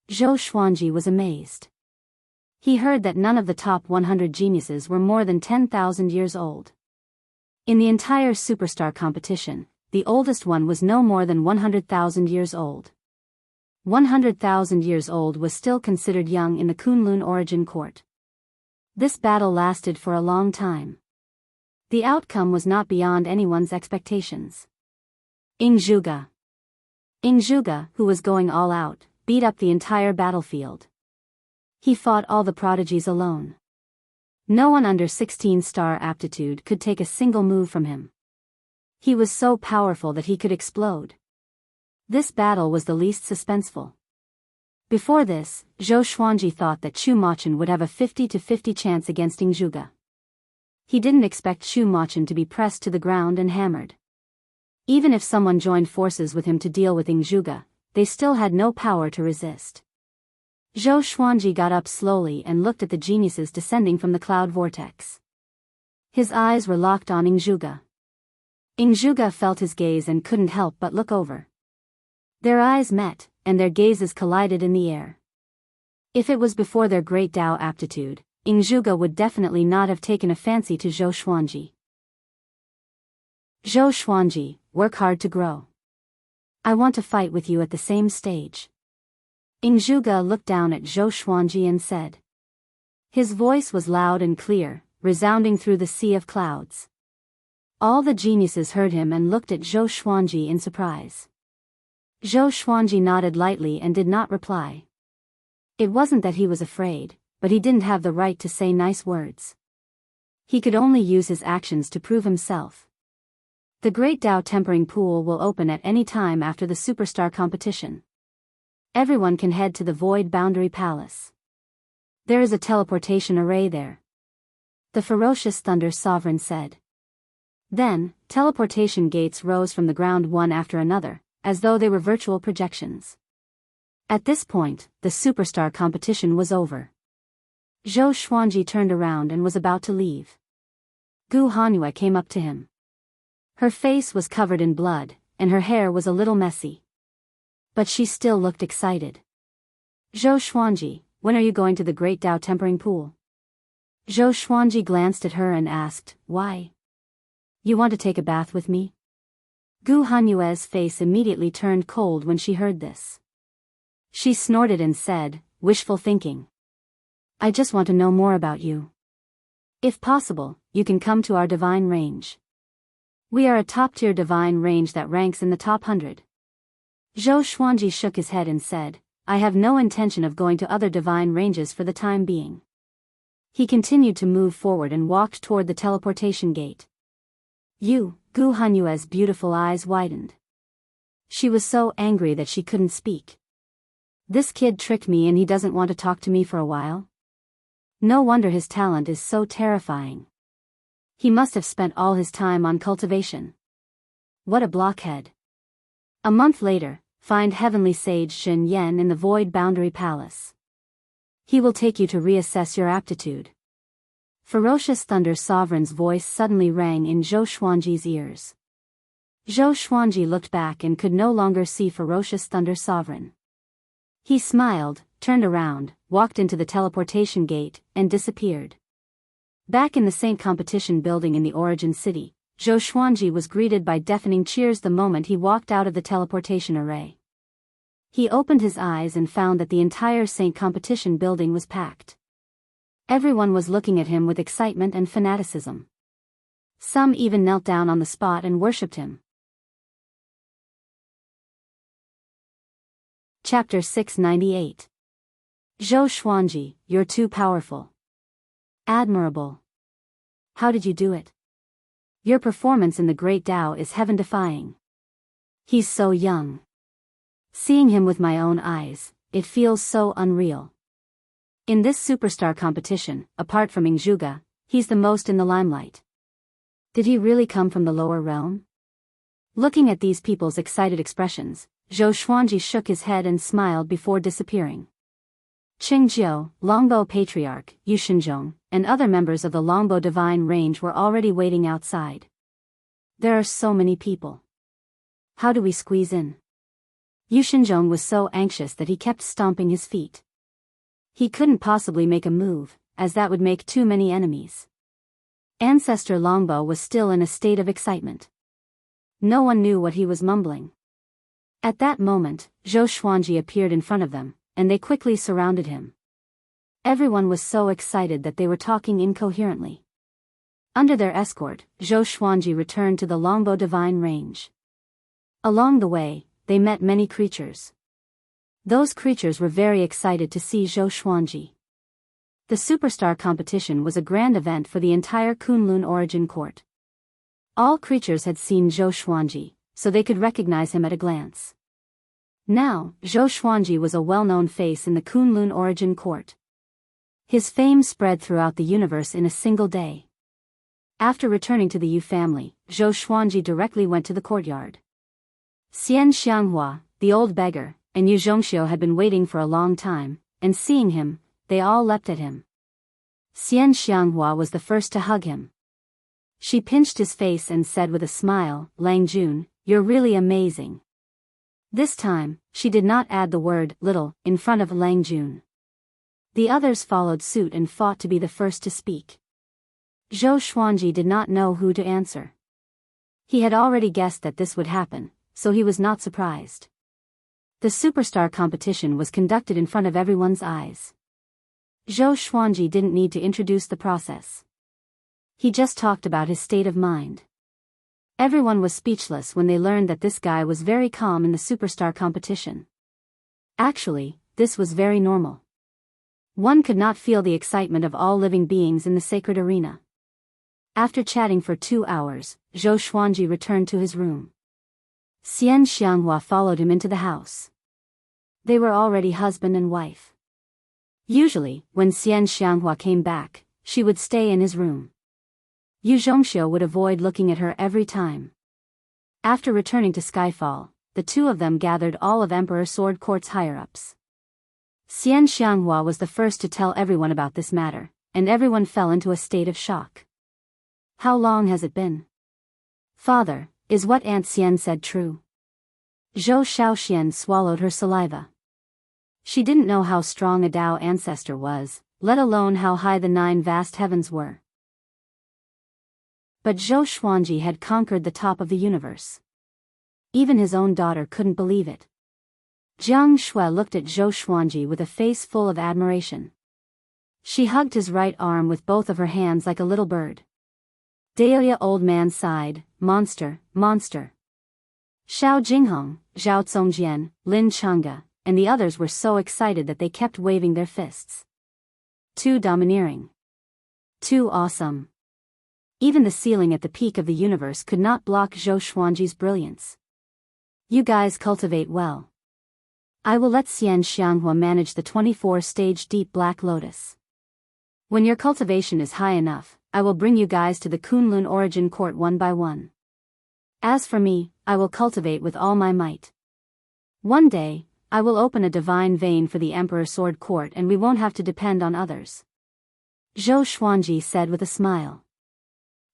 Zhou Xuanji was amazed. He heard that none of the top 100 geniuses were more than 10,000 years old. In the entire superstar competition, the oldest one was no more than 100,000 years old. 100,000 years old was still considered young in the Kunlun origin court. This battle lasted for a long time. The outcome was not beyond anyone's expectations. Ingzhuge, who was going all out, beat up the entire battlefield. He fought all the prodigies alone. No one under 16-star aptitude could take a single move from him. He was so powerful that he could explode. This battle was the least suspenseful. Before this, Zhou Xuanji thought that Chu Machun would have a 50-50 chance against Ingzhuge. He didn't expect Chu Machun to be pressed to the ground and hammered. Even if someone joined forces with him to deal with Ingzhuge, they still had no power to resist. Zhou Xuanji got up slowly and looked at the geniuses descending from the cloud vortex. His eyes were locked on Ingzhuge. Ingzhuge felt his gaze and couldn't help but look over. Their eyes met, and their gazes collided in the air. If it was before their great Tao aptitude, Ingzhuge would definitely not have taken a fancy to Zhou Xuanji. Zhou Xuanji, work hard to grow. I want to fight with you at the same stage. Ingzhuge looked down at Zhou Xuanji and said. His voice was loud and clear, resounding through the sea of clouds. All the geniuses heard him and looked at Zhou Xuanji in surprise. Zhou Xuanji nodded lightly and did not reply. It wasn't that he was afraid, but he didn't have the right to say nice words. He could only use his actions to prove himself. The Great Tao Tempering Pool will open at any time after the Superstar competition. Everyone can head to the Void Boundary Palace. There is a teleportation array there. The Ferocious Thunder Sovereign said. Then, teleportation gates rose from the ground one after another, as though they were virtual projections. At this point, the Superstar competition was over. Zhou Xuanji turned around and was about to leave. Gu Hanyue came up to him. Her face was covered in blood, and her hair was a little messy. But she still looked excited. Zhou Xuanji, when are you going to the Great Tao Tempering Pool? Zhou Xuanji glanced at her and asked, why? You want to take a bath with me? Gu Hanyue's face immediately turned cold when she heard this. She snorted and said, wishful thinking. I just want to know more about you. If possible, you can come to our divine range. We are a top-tier divine range that ranks in the top 100. Zhou Xuanji shook his head and said, I have no intention of going to other divine ranges for the time being. He continued to move forward and walked toward the teleportation gate. Gu Hanyue's beautiful eyes widened. She was so angry that she couldn't speak. This kid tricked me and he doesn't want to talk to me for a while? No wonder his talent is so terrifying. He must have spent all his time on cultivation. What a blockhead. A month later, find Heavenly Sage Xin Yan in the Void Boundary Palace. He will take you to reassess your aptitude. Ferocious Thunder Sovereign's voice suddenly rang in Zhou Xuanji's ears. Zhou Xuanji looked back and could no longer see Ferocious Thunder Sovereign. He smiled, turned around, walked into the teleportation gate, and disappeared. Back in the Saint Competition building in the Origin City, Zhou Xuanji was greeted by deafening cheers the moment he walked out of the teleportation array. He opened his eyes and found that the entire Saint Competition building was packed. Everyone was looking at him with excitement and fanaticism. Some even knelt down on the spot and worshipped him. Chapter 698. Zhou Xuanji, you're too powerful. Admirable. How did you do it? Your performance in the Great Tao is heaven-defying. He's so young. Seeing him with my own eyes, it feels so unreal. In this superstar competition, apart from Ingzhuge, he's the most in the limelight. Did he really come from the lower realm? Looking at these people's excited expressions, Zhou Xuanji shook his head and smiled before disappearing. Qingjiu, Longbo Patriarch, Yu Shinzhong, and other members of the Longbo Divine Range were already waiting outside. There are so many people. How do we squeeze in? Yu Shinzhong was so anxious that he kept stomping his feet. He couldn't possibly make a move, as that would make too many enemies. Ancestor Longbo was still in a state of excitement. No one knew what he was mumbling. At that moment, Zhou Xuanji appeared in front of them, and they quickly surrounded him. Everyone was so excited that they were talking incoherently. Under their escort, Zhou Xuanji returned to the Longbo Divine Range. Along the way, they met many creatures. Those creatures were very excited to see Zhou Xuanji. The superstar competition was a grand event for the entire Kunlun Origin Court. All creatures had seen Zhou Xuanji, so they could recognize him at a glance. Now, Zhou Xuanji was a well-known face in the Kunlun Origin Court. His fame spread throughout the universe in a single day. After returning to the Yu family, Zhou Xuanji directly went to the courtyard. Xian Xianghua, the old beggar, and Yu Zhongxiu had been waiting for a long time, and seeing him, they all leapt at him. Xian Xianghua was the first to hug him. She pinched his face and said with a smile, "Lang Jun, you're really amazing." This time, she did not add the word little in front of Lang Jun. The others followed suit and fought to be the first to speak. Zhou Xuanji did not know who to answer. He had already guessed that this would happen, so he was not surprised. The superstar competition was conducted in front of everyone's eyes. Zhou Xuanji didn't need to introduce the process. He just talked about his state of mind. Everyone was speechless when they learned that this guy was very calm in the superstar competition. Actually, this was very normal. One could not feel the excitement of all living beings in the sacred arena. After chatting for 2 hours, Zhou Xuanji returned to his room. Xian Xianghua followed him into the house. They were already husband and wife. Usually, when Xian Xianghua came back, she would stay in his room. Yu Zhongxiu would avoid looking at her every time. After returning to Skyfall, the two of them gathered all of Emperor Sword Court's higher-ups. Xian Xianghua was the first to tell everyone about this matter, and everyone fell into a state of shock. "How long has it been?" "Father, is what Aunt Xian said true?" Zhou Shaoxian swallowed her saliva. She didn't know how strong a Dao ancestor was, let alone how high the 9 vast heavens were. But Zhou Xuanji had conquered the top of the universe. Even his own daughter couldn't believe it. Jiang Shui looked at Zhou Xuanji with a face full of admiration. She hugged his right arm with both of her hands like a little bird. Dahlia old man sighed, "Monster, monster." Xiao Jinghong, Zhao Congjian, Lin Changge, and the others were so excited that they kept waving their fists. Too domineering. Too awesome. Even the ceiling at the peak of the universe could not block Zhou Xuanji's brilliance. "You guys cultivate well. I will let Xian Xianghua manage the 24-stage deep black lotus. When your cultivation is high enough, I will bring you guys to the Kunlun Origin Court one by one. As for me, I will cultivate with all my might. One day, I will open a divine vein for the Emperor Sword Court and we won't have to depend on others," Zhou Xuanji said with a smile.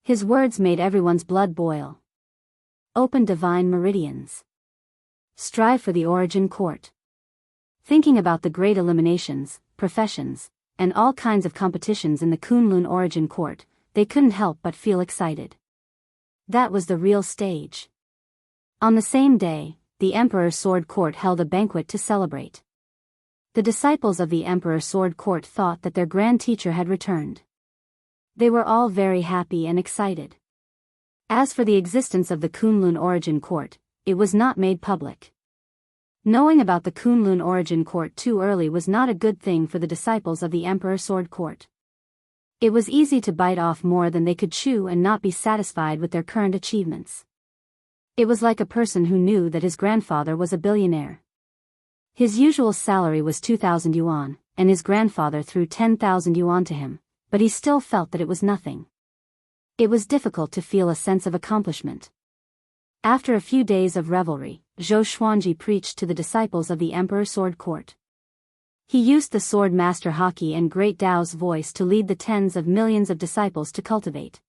His words made everyone's blood boil. Open divine meridians. Strive for the Origin Court. Thinking about the great eliminations, professions, and all kinds of competitions in the Kunlun Origin Court, they couldn't help but feel excited. That was the real stage. On the same day, the Emperor's Sword Court held a banquet to celebrate. The disciples of the Emperor's Sword Court thought that their grand teacher had returned. They were all very happy and excited. As for the existence of the Kunlun Origin Court, it was not made public. Knowing about the Kunlun Origin Court too early was not a good thing for the disciples of the Emperor's Sword Court. It was easy to bite off more than they could chew and not be satisfied with their current achievements. It was like a person who knew that his grandfather was a billionaire. His usual salary was 2,000 yuan, and his grandfather threw 10,000 yuan to him, but he still felt that it was nothing. It was difficult to feel a sense of accomplishment. After a few days of revelry, Zhou Xuanji preached to the disciples of the Emperor's Sword Court. He used the Sword Master Haki and Great Tao's voice to lead the tens of millions of disciples to cultivate.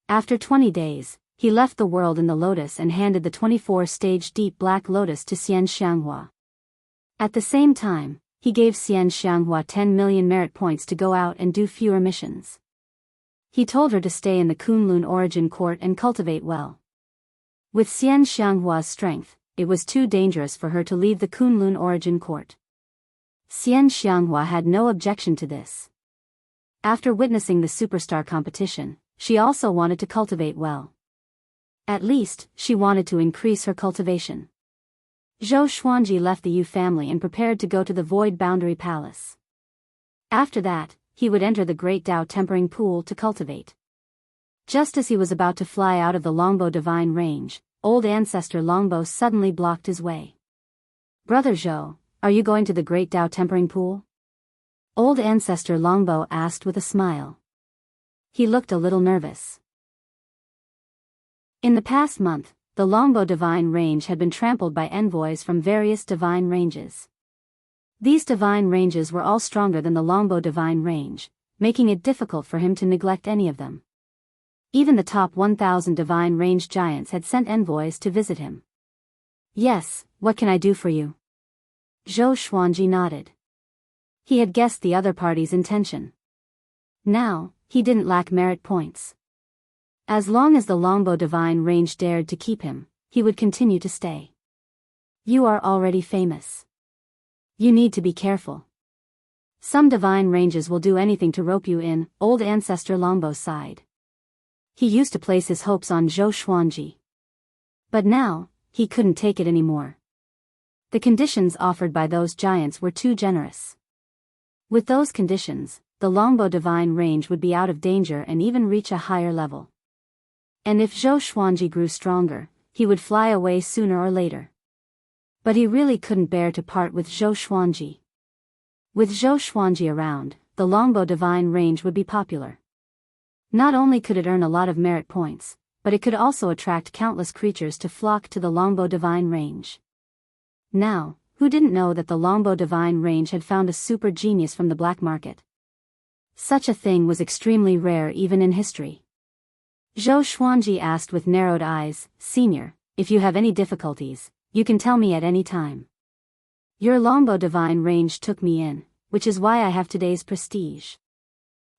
After 20 days, he left the world in the lotus and handed the 24-stage deep black lotus to Xian Xianghua. At the same time, he gave Xian Xianghua 10 million merit points to go out and do fewer missions. He told her to stay in the Kunlun origin court and cultivate well. With Xian Xianghua's strength, it was too dangerous for her to leave the Kunlun origin court. Xian Xianghua had no objection to this. After witnessing the superstar competition, she also wanted to cultivate well. At least, she wanted to increase her cultivation. Zhou Xuanji left the Yu family and prepared to go to the Void Boundary Palace. After that, he would enter the Great Tao Tempering Pool to cultivate. Just as he was about to fly out of the Longbo Divine Range, old ancestor Longbo suddenly blocked his way. "Brother Zhou, are you going to the Great Tao Tempering Pool?" Old ancestor Longbo asked with a smile. He looked a little nervous. In the past month, the Longbo Divine Range had been trampled by envoys from various divine ranges. These divine ranges were all stronger than the Longbo Divine Range, making it difficult for him to neglect any of them. Even the top 1,000 divine range giants had sent envoys to visit him. "Yes, what can I do for you?" Zhou Xuanji nodded. He had guessed the other party's intention. Now, he didn't lack merit points. As long as the Longbo Divine Range dared to keep him, he would continue to stay. "You are already famous. You need to be careful. Some divine ranges will do anything to rope you in," old ancestor Longbo sighed. He used to place his hopes on Zhou Xuanji. But now, he couldn't take it anymore. The conditions offered by those giants were too generous. With those conditions, the Longbo Divine Range would be out of danger and even reach a higher level. And if Zhou Xuanji grew stronger, he would fly away sooner or later. But he really couldn't bear to part with Zhou Xuanji. With Zhou Xuanji around, the Longbo Divine Range would be popular. Not only could it earn a lot of merit points, but it could also attract countless creatures to flock to the Longbo Divine Range. Now, who didn't know that the Longbo Divine Range had found a super genius from the black market? Such a thing was extremely rare even in history. Zhou Xuanji asked with narrowed eyes, "Senior, if you have any difficulties, you can tell me at any time. Your Longbo Divine Range took me in, which is why I have today's prestige.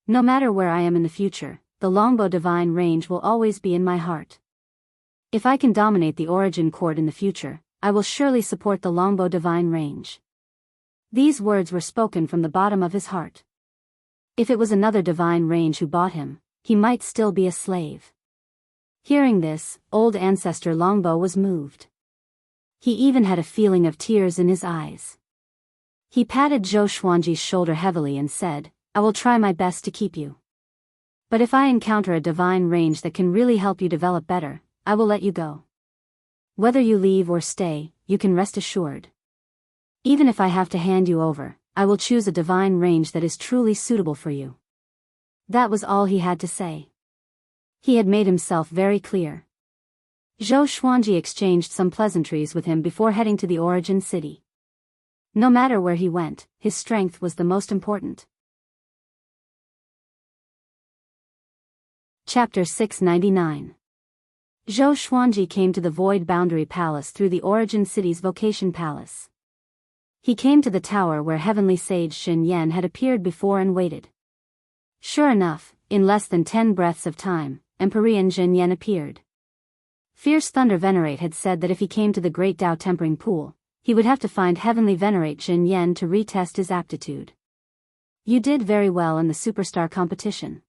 No matter where I am in the future, the Longbo Divine Range will always be in my heart. If I can dominate the Origin Court in the future, I will surely support the Longbo Divine Range." These words were spoken from the bottom of his heart. If it was another divine range who bought him, he might still be a slave. Hearing this, old ancestor Longbo was moved. He even had a feeling of tears in his eyes. He patted Zhou Xuanji's shoulder heavily and said, "I will try my best to keep you. But if I encounter a divine range that can really help you develop better, I will let you go. Whether you leave or stay, you can rest assured. Even if I have to hand you over, I will choose a divine range that is truly suitable for you." That was all he had to say. He had made himself very clear. Zhou Xuanji exchanged some pleasantries with him before heading to the origin city. No matter where he went, his strength was the most important. Chapter 699. Zhou Xuanji came to the Void Boundary Palace through the Origin City's Vocation Palace. He came to the tower where Heavenly Sage Xin Yan had appeared before and waited. Sure enough, in less than 10 breaths of time, Empyrean Xin Yan appeared. Fierce Thunder Venerate had said that if he came to the Great Tao Tempering Pool, he would have to find Heavenly Venerate Xin Yan to retest his aptitude. "You did very well in the superstar competition.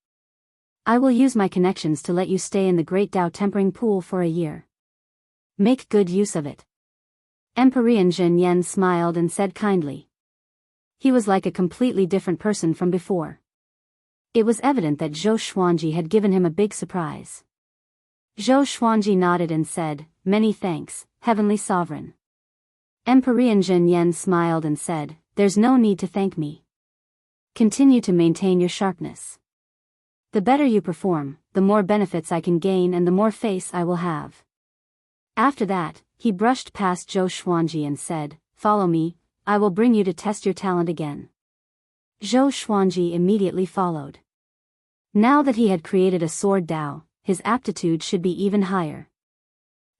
I will use my connections to let you stay in the Great Tao Tempering Pool for a year. Make good use of it." Empyrean Xin Yan smiled and said kindly. He was like a completely different person from before. It was evident that Zhou Xuanji had given him a big surprise. Zhou Xuanji nodded and said, "Many thanks, Heavenly Sovereign." Empyrean Xin Yan smiled and said, "There's no need to thank me. Continue to maintain your sharpness. The better you perform, the more benefits I can gain and the more face I will have. After that, he brushed past Zhou Xuanji and said, "Follow me, I will bring you to test your talent again." Zhou Xuanji immediately followed. Now that he had created a sword Dao, his aptitude should be even higher.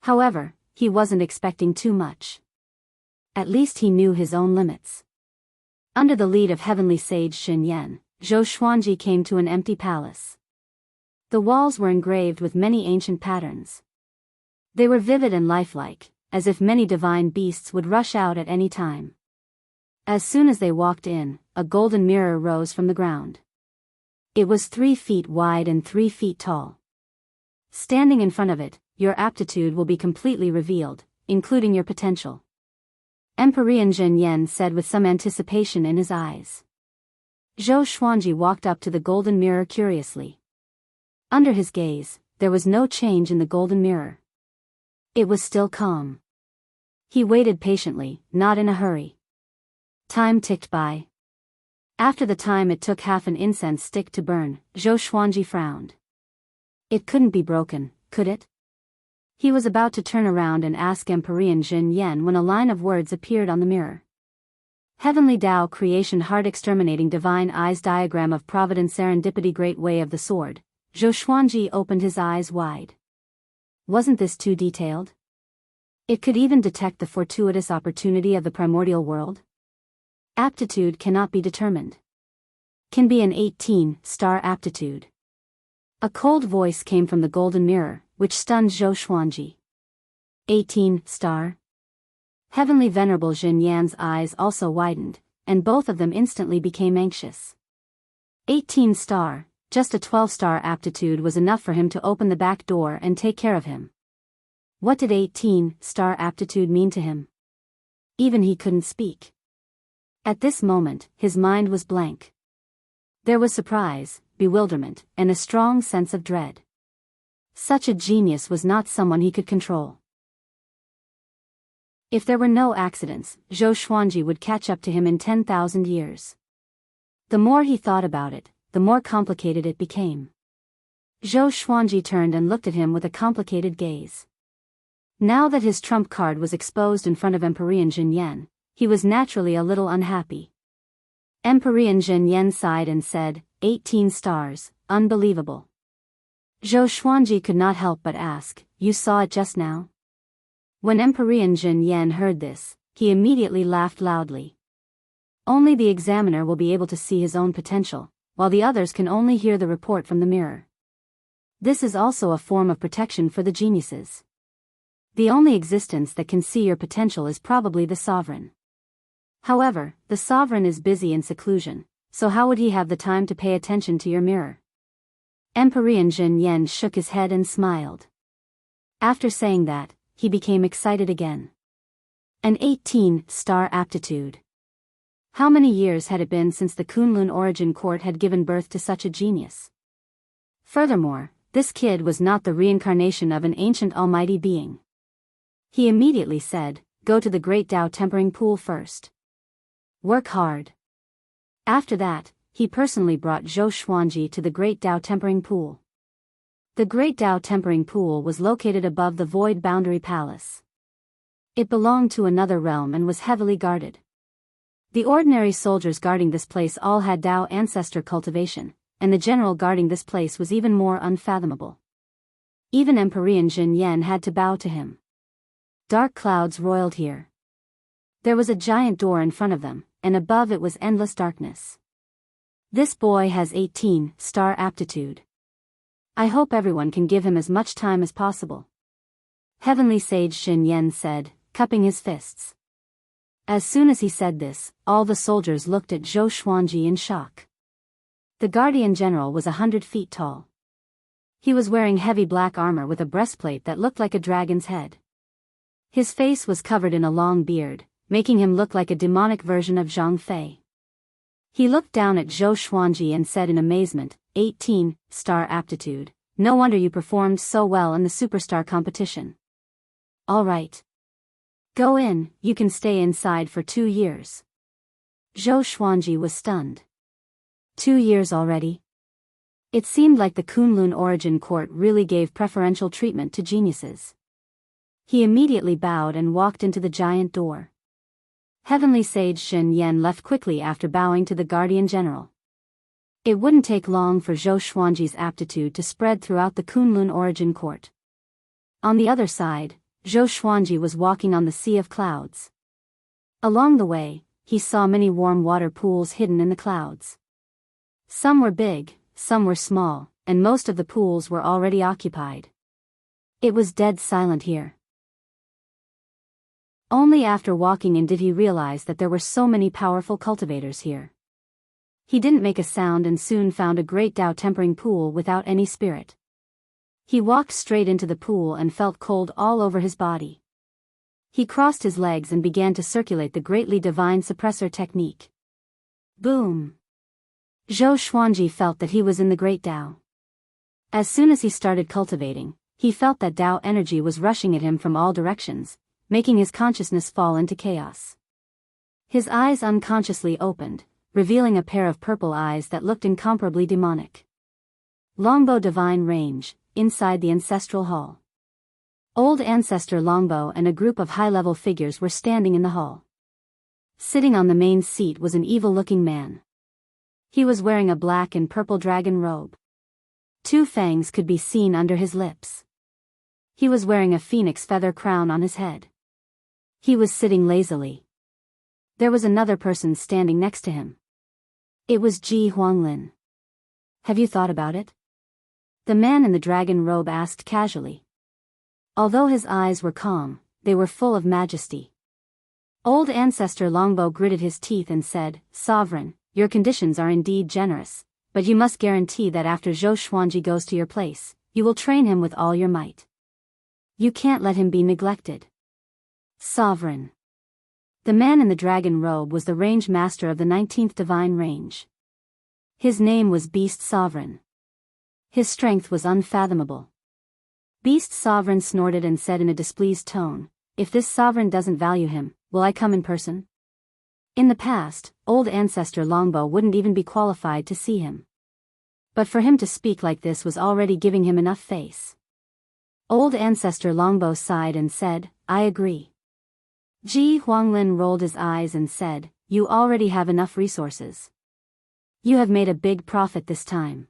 However, he wasn't expecting too much. At least he knew his own limits. Under the lead of heavenly sage Xin Yan, Zhou Xuanji came to an empty palace. The walls were engraved with many ancient patterns. They were vivid and lifelike, as if many divine beasts would rush out at any time. As soon as they walked in, a golden mirror rose from the ground. It was 3 feet wide and 3 feet tall. Standing in front of it, your aptitude will be completely revealed, including your potential. Emperor Zhen Yan said with some anticipation in his eyes. Zhou Xuanji walked up to the golden mirror curiously. Under his gaze, there was no change in the golden mirror. It was still calm. He waited patiently, not in a hurry. Time ticked by. After the time it took half an incense stick to burn, Zhou Xuanji frowned. It couldn't be broken, could it? He was about to turn around and ask Emperor Zhen Yan when a line of words appeared on the mirror. Heavenly Tao Creation Heart Exterminating Divine Eyes Diagram of Providence Serendipity Great Way of the Sword. Zhou Xuanji opened his eyes wide. Wasn't this too detailed? It could even detect the fortuitous opportunity of the primordial world. Aptitude cannot be determined. Can be an 18-star aptitude. A cold voice came from the golden mirror, which stunned Zhou Xuanji. 18-star? Heavenly Venerable Xin Yan's eyes also widened, and both of them instantly became anxious. 18-star, just a 12-star aptitude was enough for him to open the back door and take care of him. What did 18-star aptitude mean to him? Even he couldn't speak. At this moment, his mind was blank. There was surprise, bewilderment, and a strong sense of dread. Such a genius was not someone he could control. If there were no accidents, Zhou Xuanji would catch up to him in 10,000 years. The more he thought about it, the more complicated it became. Zhou Xuanji turned and looked at him with a complicated gaze. Now that his trump card was exposed in front of Emperor Zhen Yan, he was naturally a little unhappy. Emperor Zhen Yan sighed and said, 18 stars, unbelievable. Zhou Xuanji could not help but ask, you saw it just now? When Emperor Zhen Yan heard this, he immediately laughed loudly. Only the examiner will be able to see his own potential, while the others can only hear the report from the mirror. This is also a form of protection for the geniuses. The only existence that can see your potential is probably the sovereign. However, the sovereign is busy in seclusion, so how would he have the time to pay attention to your mirror? Emperor Zhen Yan shook his head and smiled. After saying that, he became excited again. An 18-star aptitude. How many years had it been since the Kunlun Origin Court had given birth to such a genius? Furthermore, this kid was not the reincarnation of an ancient almighty being. He immediately said, go to the Great Tao Tempering Pool first. Work hard. After that, he personally brought Zhou Xuanji to the Great Tao Tempering Pool. The Great Tao Tempering Pool was located above the Void Boundary Palace. It belonged to another realm and was heavily guarded. The ordinary soldiers guarding this place all had Tao ancestor cultivation, and the general guarding this place was even more unfathomable. Even Emperor Zhen Yan had to bow to him. Dark clouds roiled here. There was a giant door in front of them, and above it was endless darkness. This boy has 18-star aptitude. I hope everyone can give him as much time as possible. Heavenly Sage Xin Yan said, cupping his fists. As soon as he said this, all the soldiers looked at Zhou Xuanji in shock. The Guardian General was 100 feet tall. He was wearing heavy black armor with a breastplate that looked like a dragon's head. His face was covered in a long beard, making him look like a demonic version of Zhang Fei. He looked down at Zhou Xuanji and said in amazement, 18-star aptitude, no wonder you performed so well in the superstar competition. All right. Go in, you can stay inside for 2 years. Zhou Xuanji was stunned. 2 years already? It seemed like the Kunlun Origin Court really gave preferential treatment to geniuses. He immediately bowed and walked into the giant door. Heavenly Sage Shen Yan left quickly after bowing to the Guardian General. It wouldn't take long for Zhou Xuanji's aptitude to spread throughout the Kunlun Origin Court. On the other side, Zhou Xuanji was walking on the sea of clouds. Along the way, he saw many warm water pools hidden in the clouds. Some were big, some were small, and most of the pools were already occupied. It was dead silent here. Only after walking in did he realize that there were so many powerful cultivators here. He didn't make a sound and soon found a great Tao tempering pool without any spirit. He walked straight into the pool and felt cold all over his body. He crossed his legs and began to circulate the greatly divine suppressor technique. Boom! Zhou Xuanji felt that he was in the great Tao. As soon as he started cultivating, he felt that Tao energy was rushing at him from all directions, making his consciousness fall into chaos. His eyes unconsciously opened, revealing a pair of purple eyes that looked incomparably demonic. Longbow Divine Range, inside the ancestral hall. Old Ancestor Longbow and a group of high-level figures were standing in the hall. Sitting on the main seat was an evil-looking man. He was wearing a black and purple dragon robe. 2 fangs could be seen under his lips. He was wearing a phoenix feather crown on his head. He was sitting lazily. There was another person standing next to him. It was Ji Huanglin. Have you thought about it? The man in the dragon robe asked casually. Although his eyes were calm, they were full of majesty. Old Ancestor Longbow gritted his teeth and said, "Sovereign, your conditions are indeed generous, but you must guarantee that after Zhou Xuanji goes to your place, you will train him with all your might. You can't let him be neglected." Sovereign. The man in the dragon robe was the range master of the 19th divine range. His name was Beast Sovereign. His strength was unfathomable. Beast Sovereign snorted and said in a displeased tone, "If this sovereign doesn't value him, will I come in person?" In the past, old Ancestor Longbow wouldn't even be qualified to see him. But for him to speak like this was already giving him enough face. Old Ancestor Longbow sighed and said, "I agree." Ji Huanglin rolled his eyes and said, "You already have enough resources. You have made a big profit this time.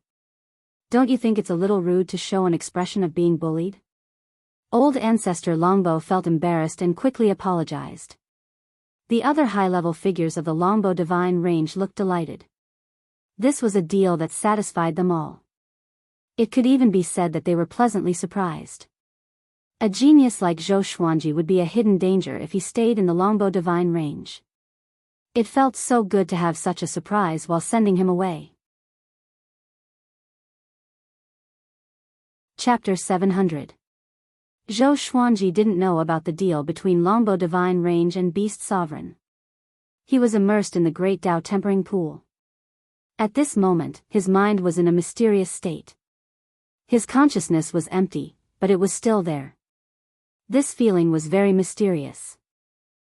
Don't you think it's a little rude to show an expression of being bullied?" Old Ancestor Longbow felt embarrassed and quickly apologized. The other high-level figures of the Longbow Divine Range looked delighted. This was a deal that satisfied them all. It could even be said that they were pleasantly surprised. A genius like Zhou Xuanji would be a hidden danger if he stayed in the Longbow Divine Range. It felt so good to have such a surprise while sending him away. Chapter 700. Zhou Xuanji didn't know about the deal between Longbow Divine Range and Beast Sovereign. He was immersed in the great Tao tempering pool. At this moment, his mind was in a mysterious state. His consciousness was empty, but it was still there. This feeling was very mysterious.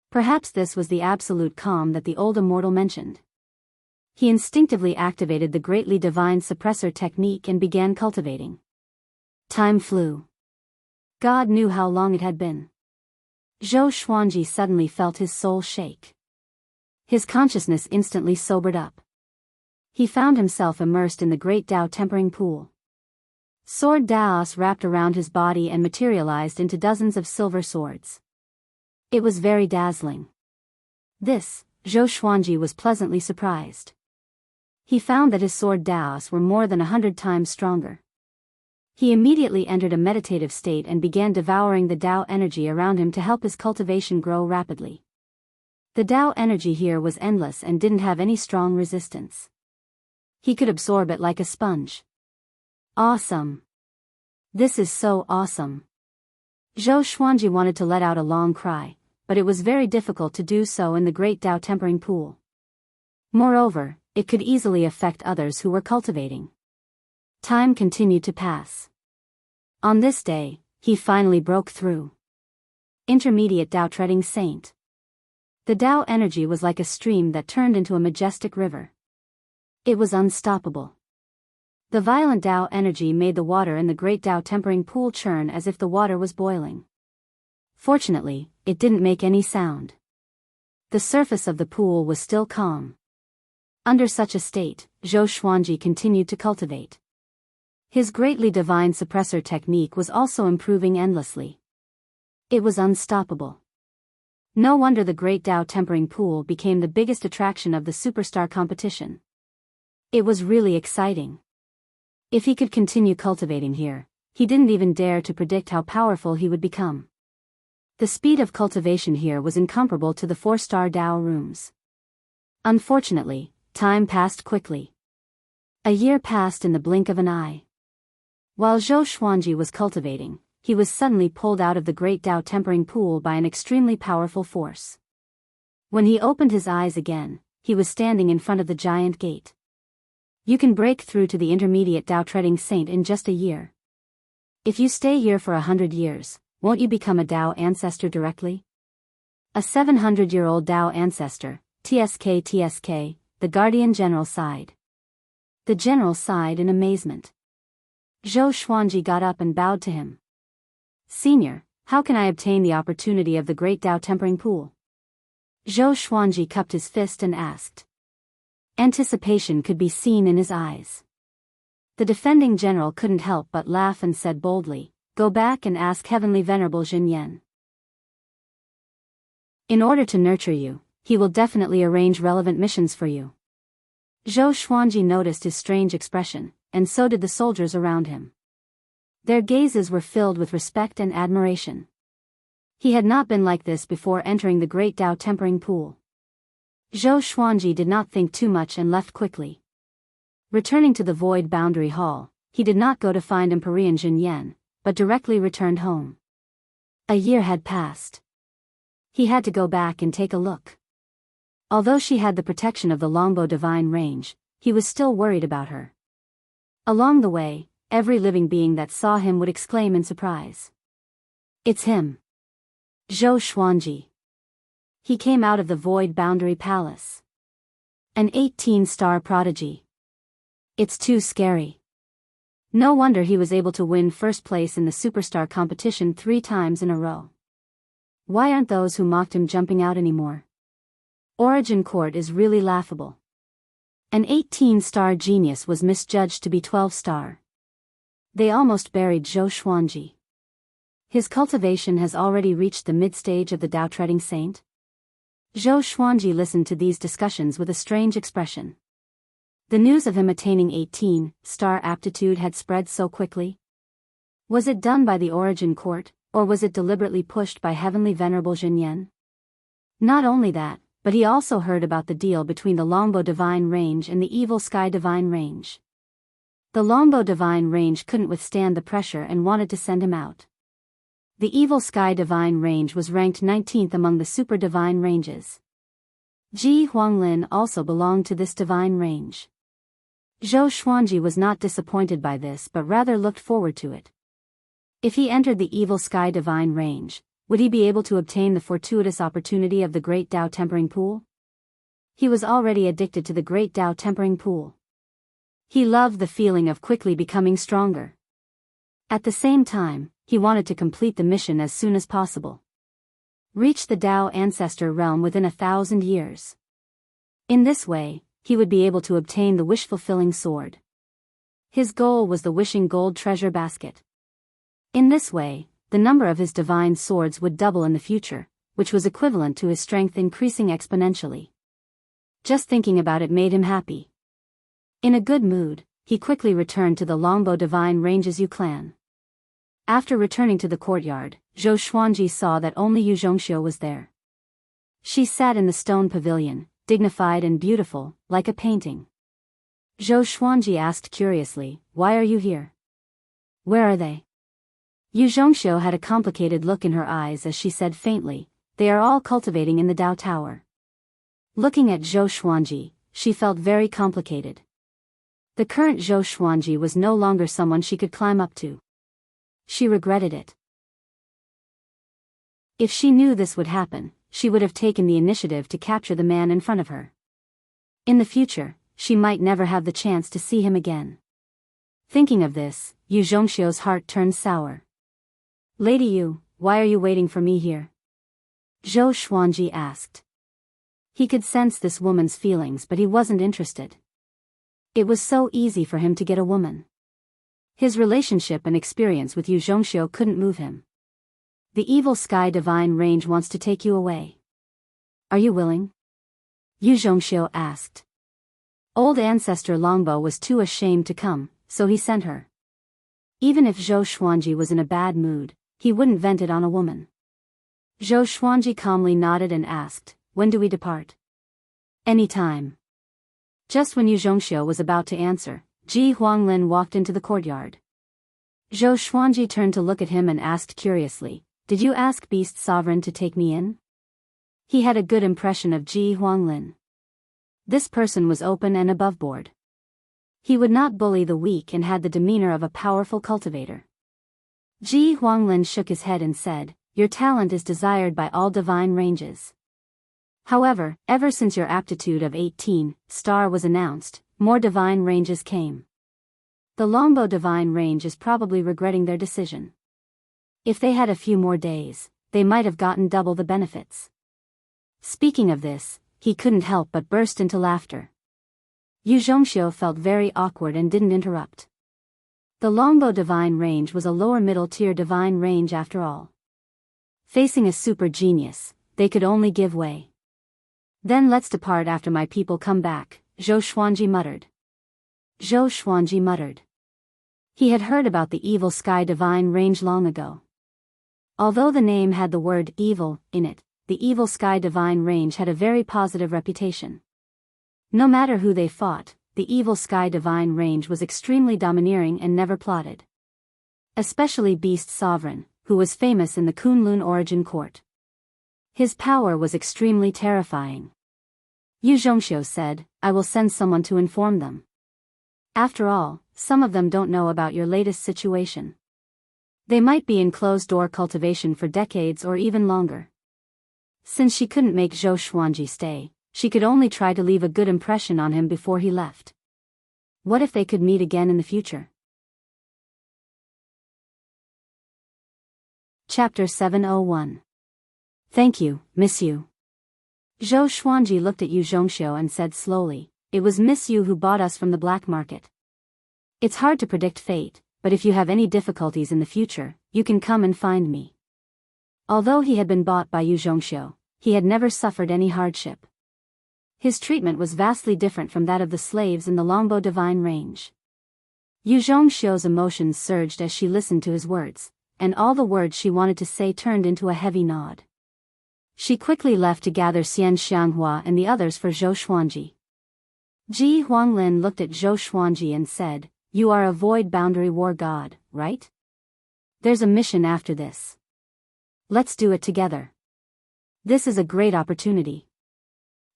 Perhaps this was the absolute calm that the old immortal mentioned. He instinctively activated the greatly divine suppressor technique and began cultivating. Time flew. God knew how long it had been. Zhou Xuanji suddenly felt his soul shake. His consciousness instantly sobered up. He found himself immersed in the great Tao tempering pool. Sword Daos wrapped around his body and materialized into dozens of silver swords. It was very dazzling. This, Zhou Xuanji was pleasantly surprised. He found that his sword Daos were more than 100 times stronger. He immediately entered a meditative state and began devouring the Tao energy around him to help his cultivation grow rapidly. The Tao energy here was endless and didn't have any strong resistance. He could absorb it like a sponge. Awesome! This is so awesome! Zhou Xuanji wanted to let out a long cry, but it was very difficult to do so in the great Tao tempering pool. Moreover, it could easily affect others who were cultivating. Time continued to pass. On this day, he finally broke through. Intermediate Tao treading saint. The Tao energy was like a stream that turned into a majestic river. It was unstoppable. The violent Tao energy made the water in the great Tao tempering pool churn as if the water was boiling. Fortunately, it didn't make any sound. The surface of the pool was still calm. Under such a state, Zhou Xuanji continued to cultivate. His greatly divine suppressor technique was also improving endlessly. It was unstoppable. No wonder the great Tao tempering pool became the biggest attraction of the superstar competition. It was really exciting. If he could continue cultivating here, he didn't even dare to predict how powerful he would become. The speed of cultivation here was incomparable to the 4-star Tao rooms. Unfortunately, time passed quickly. A year passed in the blink of an eye. While Zhou Xuanji was cultivating, he was suddenly pulled out of the great Tao tempering pool by an extremely powerful force. When he opened his eyes again, he was standing in front of the giant gate. You can break through to the intermediate Tao treading saint in just a year. If you stay here for 100 years, won't you become a Tao ancestor directly? A 700-year-old Tao ancestor, TSK, the guardian general sighed. The general sighed in amazement. Zhou Xuanji got up and bowed to him. Senior, how can I obtain the opportunity of the great Tao tempering pool? Zhou Xuanji cupped his fist and asked. Anticipation could be seen in his eyes. The defending general couldn't help but laugh and said boldly, go back and ask Heavenly Venerable Jin Yan. In order to nurture you, he will definitely arrange relevant missions for you. Zhou Xuanji noticed his strange expression, and so did the soldiers around him. Their gazes were filled with respect and admiration. He had not been like this before entering the great Tao tempering pool. Zhou Xuanji did not think too much and left quickly. Returning to the void boundary hall, he did not go to find Emperor Jin Yan, but directly returned home. A year had passed. He had to go back and take a look. Although she had the protection of the Longbow Divine Range, he was still worried about her. Along the way, every living being that saw him would exclaim in surprise. It's him. Zhou Xuanji. He came out of the Void Boundary Palace. An 18-star prodigy. It's too scary. No wonder he was able to win first place in the superstar competition 3 times in a row. Why aren't those who mocked him jumping out anymore? Origin Court is really laughable. An 18-star genius was misjudged to be 12-star. They almost buried Zhou Xuanji. His cultivation has already reached the mid-stage of the Tao treading saint. Zhou Xuanji listened to these discussions with a strange expression. The news of him attaining 18-star aptitude had spread so quickly. Was it done by the Origin Court, or was it deliberately pushed by Heavenly Venerable Jin Yan? Not only that, but he also heard about the deal between the Longbow Divine Range and the Evil Sky Divine Range. The Longbow Divine Range couldn't withstand the pressure and wanted to send him out. The Evil Sky Divine Range was ranked 19th among the Super Divine Ranges. Ji Huanglin also belonged to this divine range. Zhou Xuanji was not disappointed by this but rather looked forward to it. If he entered the Evil Sky Divine Range, would he be able to obtain the fortuitous opportunity of the Great Tao Tempering Pool? He was already addicted to the Great Tao Tempering Pool. He loved the feeling of quickly becoming stronger. At the same time, he wanted to complete the mission as soon as possible. Reach the Tao Ancestor realm within 1,000 years. In this way, he would be able to obtain the wish-fulfilling sword. His goal was the wishing gold treasure basket. In this way, the number of his divine swords would double in the future, which was equivalent to his strength increasing exponentially. Just thinking about it made him happy. In a good mood, he quickly returned to the Longbow Divine Ranges Yu clan. After returning to the courtyard, Zhou Xuanji saw that only Yu Zhongxiu was there. She sat in the stone pavilion, dignified and beautiful, like a painting. Zhou Xuanji asked curiously, "Why are you here? Where are they?" Yu Zhongxiu had a complicated look in her eyes as she said faintly, "They are all cultivating in the Tao Tower." Looking at Zhou Xuanji, she felt very complicated. The current Zhou Xuanji was no longer someone she could climb up to. She regretted it. If she knew this would happen, she would have taken the initiative to capture the man in front of her. In the future, she might never have the chance to see him again. Thinking of this, Yu Zhongxiu's heart turned sour. "Lady Yu, why are you waiting for me here?" Zhou Xuanji asked. He could sense this woman's feelings, but he wasn't interested. It was so easy for him to get a woman. His relationship and experience with Yu Zhongxiu couldn't move him. "The evil sky divine range wants to take you away. Are you willing?" Yu Zhongxiu asked. Old ancestor Longbo was too ashamed to come, so he sent her. Even if Zhou Xuanji was in a bad mood, he wouldn't vent it on a woman. Zhou Xuanji calmly nodded and asked, "When do we depart?" "Any time." Just when Yu Zhongxiu was about to answer, Ji Huanglin walked into the courtyard. Zhou Xuanji turned to look at him and asked curiously, "Did you ask Beast Sovereign to take me in?" He had a good impression of Ji Huanglin. This person was open and aboveboard. He would not bully the weak and had the demeanor of a powerful cultivator. Ji Huanglin shook his head and said, "Your talent is desired by all divine ranges. However, ever since your aptitude of 18 star was announced, more divine ranges came. The Longbo divine range is probably regretting their decision. If they had a few more days, they might have gotten double the benefits." Speaking of this, he couldn't help but burst into laughter. Yu Zhongxiu felt very awkward and didn't interrupt. The Longbo divine range was a lower middle tier divine range after all. Facing a super genius, they could only give way. "Then let's depart after my people come back," Zhou Xuanji muttered. Zhou Xuanji muttered. He had heard about the evil sky divine range long ago. Although the name had the word evil in it, the evil sky divine range had a very positive reputation. No matter who they fought, the evil sky divine range was extremely domineering and never plotted. Especially Beast Sovereign, who was famous in the Kunlun origin court. His power was extremely terrifying. Yu Zhongxiu said, "I will send someone to inform them. After all, some of them don't know about your latest situation. They might be in closed-door cultivation for decades or even longer." Since she couldn't make Zhou Xuanji stay, she could only try to leave a good impression on him before he left. What if they could meet again in the future? Chapter 701. "Thank you, Miss Yu." Zhou Xuanji looked at Yu Zhongxiu and said slowly, "It was Miss Yu who bought us from the black market. It's hard to predict fate, but if you have any difficulties in the future, you can come and find me." Although he had been bought by Yu Zhongxiu, he had never suffered any hardship. His treatment was vastly different from that of the slaves in the Longbo divine range. Yu Zhongxiu's emotions surged as she listened to his words, and all the words she wanted to say turned into a heavy nod. She quickly left to gather Xian Xianghua and the others for Zhou Xuanji. Ji Huanglin looked at Zhou Xuanji and said, "You are a void boundary war god, right? There's a mission after this. Let's do it together. This is a great opportunity.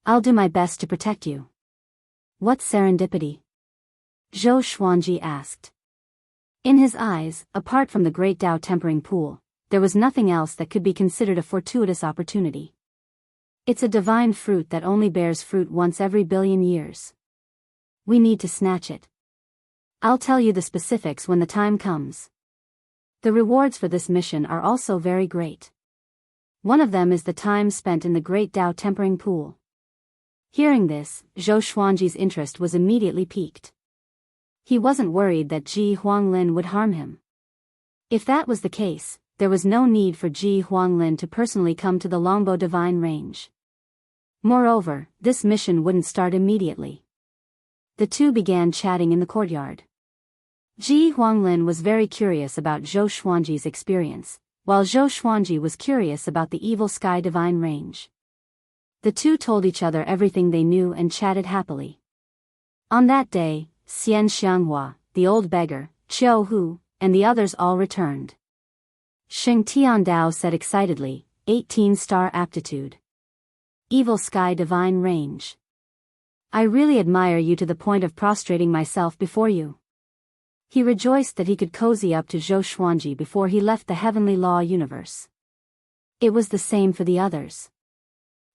I'll do my best to protect you." "What serendipity?" Zhou Xuanji asked. In his eyes, apart from the great Tao tempering pool, there was nothing else that could be considered a fortuitous opportunity. It's a divine fruit that only bears fruit once every billion years. We need to snatch it. I'll tell you the specifics when the time comes. The rewards for this mission are also very great. One of them is the time spent in the great Tao tempering pool. Hearing this, Zhou Xuanji's interest was immediately piqued. He wasn't worried that Ji Huanglin would harm him. If that was the case, there was no need for Ji Huanglin to personally come to the Longbo divine range. Moreover, this mission wouldn't start immediately. The two began chatting in the courtyard. Ji Huanglin was very curious about Zhou Xuanji's experience, while Zhou Xuanji was curious about the evil sky divine range. The two told each other everything they knew and chatted happily. On that day, Xian Xianghua, the old beggar, Qiu Hu, and the others all returned. Sheng Tiandao said excitedly, 18-star aptitude. Evil sky divine range. I really admire you to the point of prostrating myself before you. He rejoiced that he could cozy up to Zhou Xuanji before he left the heavenly law universe. It was the same for the others.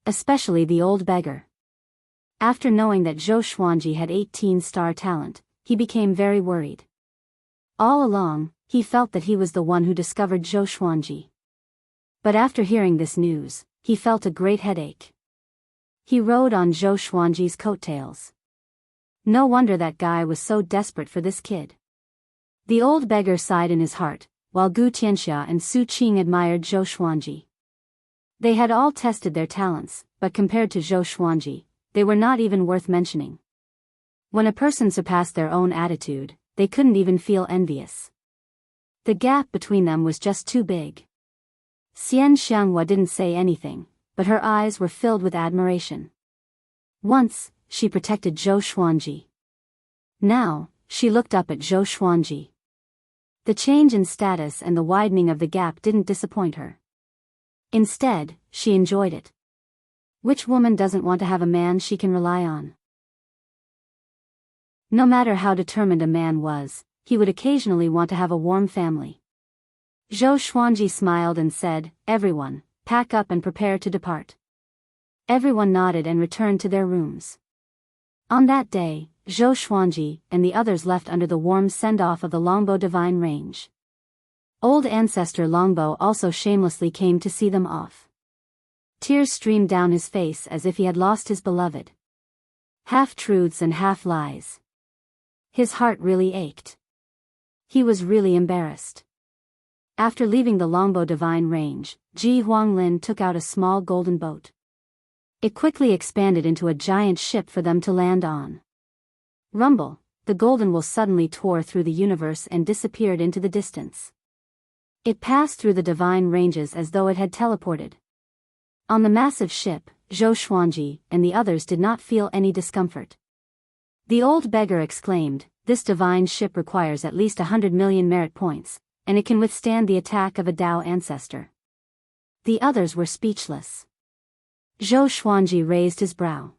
Especially the old beggar. After knowing that Zhou Xuanji had 18-star talent, he became very worried. All along, he felt that he was the one who discovered Zhou Xuanji. But after hearing this news, he felt a great headache. He rode on Zhou Xuanji's coattails. No wonder that guy was so desperate for this kid. The old beggar sighed in his heart, while Gu Tianxia and Su Qing admired Zhou Xuanji. They had all tested their talents, but compared to Zhou Xuanji, they were not even worth mentioning. When a person surpassed their own attitude, they couldn't even feel envious. The gap between them was just too big. Xian Xianghua didn't say anything, but her eyes were filled with admiration. Once, she protected Zhou Xuanji. Now, she looked up at Zhou Xuanji. The change in status and the widening of the gap didn't disappoint her. Instead, she enjoyed it. Which woman doesn't want to have a man she can rely on? No matter how determined a man was, he would occasionally want to have a warm family. Zhou Xuanji smiled and said, "Everyone, pack up and prepare to depart." Everyone nodded and returned to their rooms. On that day, Zhou Xuanji and the others left under the warm send-off of the Longbow Divine Range. Old ancestor Longbow also shamelessly came to see them off. Tears streamed down his face as if he had lost his beloved. Half-truths and half-lies. His heart really ached. He was really embarrassed. After leaving the Longbow Divine Range, Ji Huanglin took out a small golden boat. It quickly expanded into a giant ship for them to land on. Rumble, the golden wool suddenly tore through the universe and disappeared into the distance. It passed through the divine ranges as though it had teleported. On the massive ship, Zhou Xuanji and the others did not feel any discomfort. The old beggar exclaimed, "This divine ship requires at least 100 million merit points, and it can withstand the attack of a Dao ancestor." The others were speechless. Zhou Xuanji raised his brow.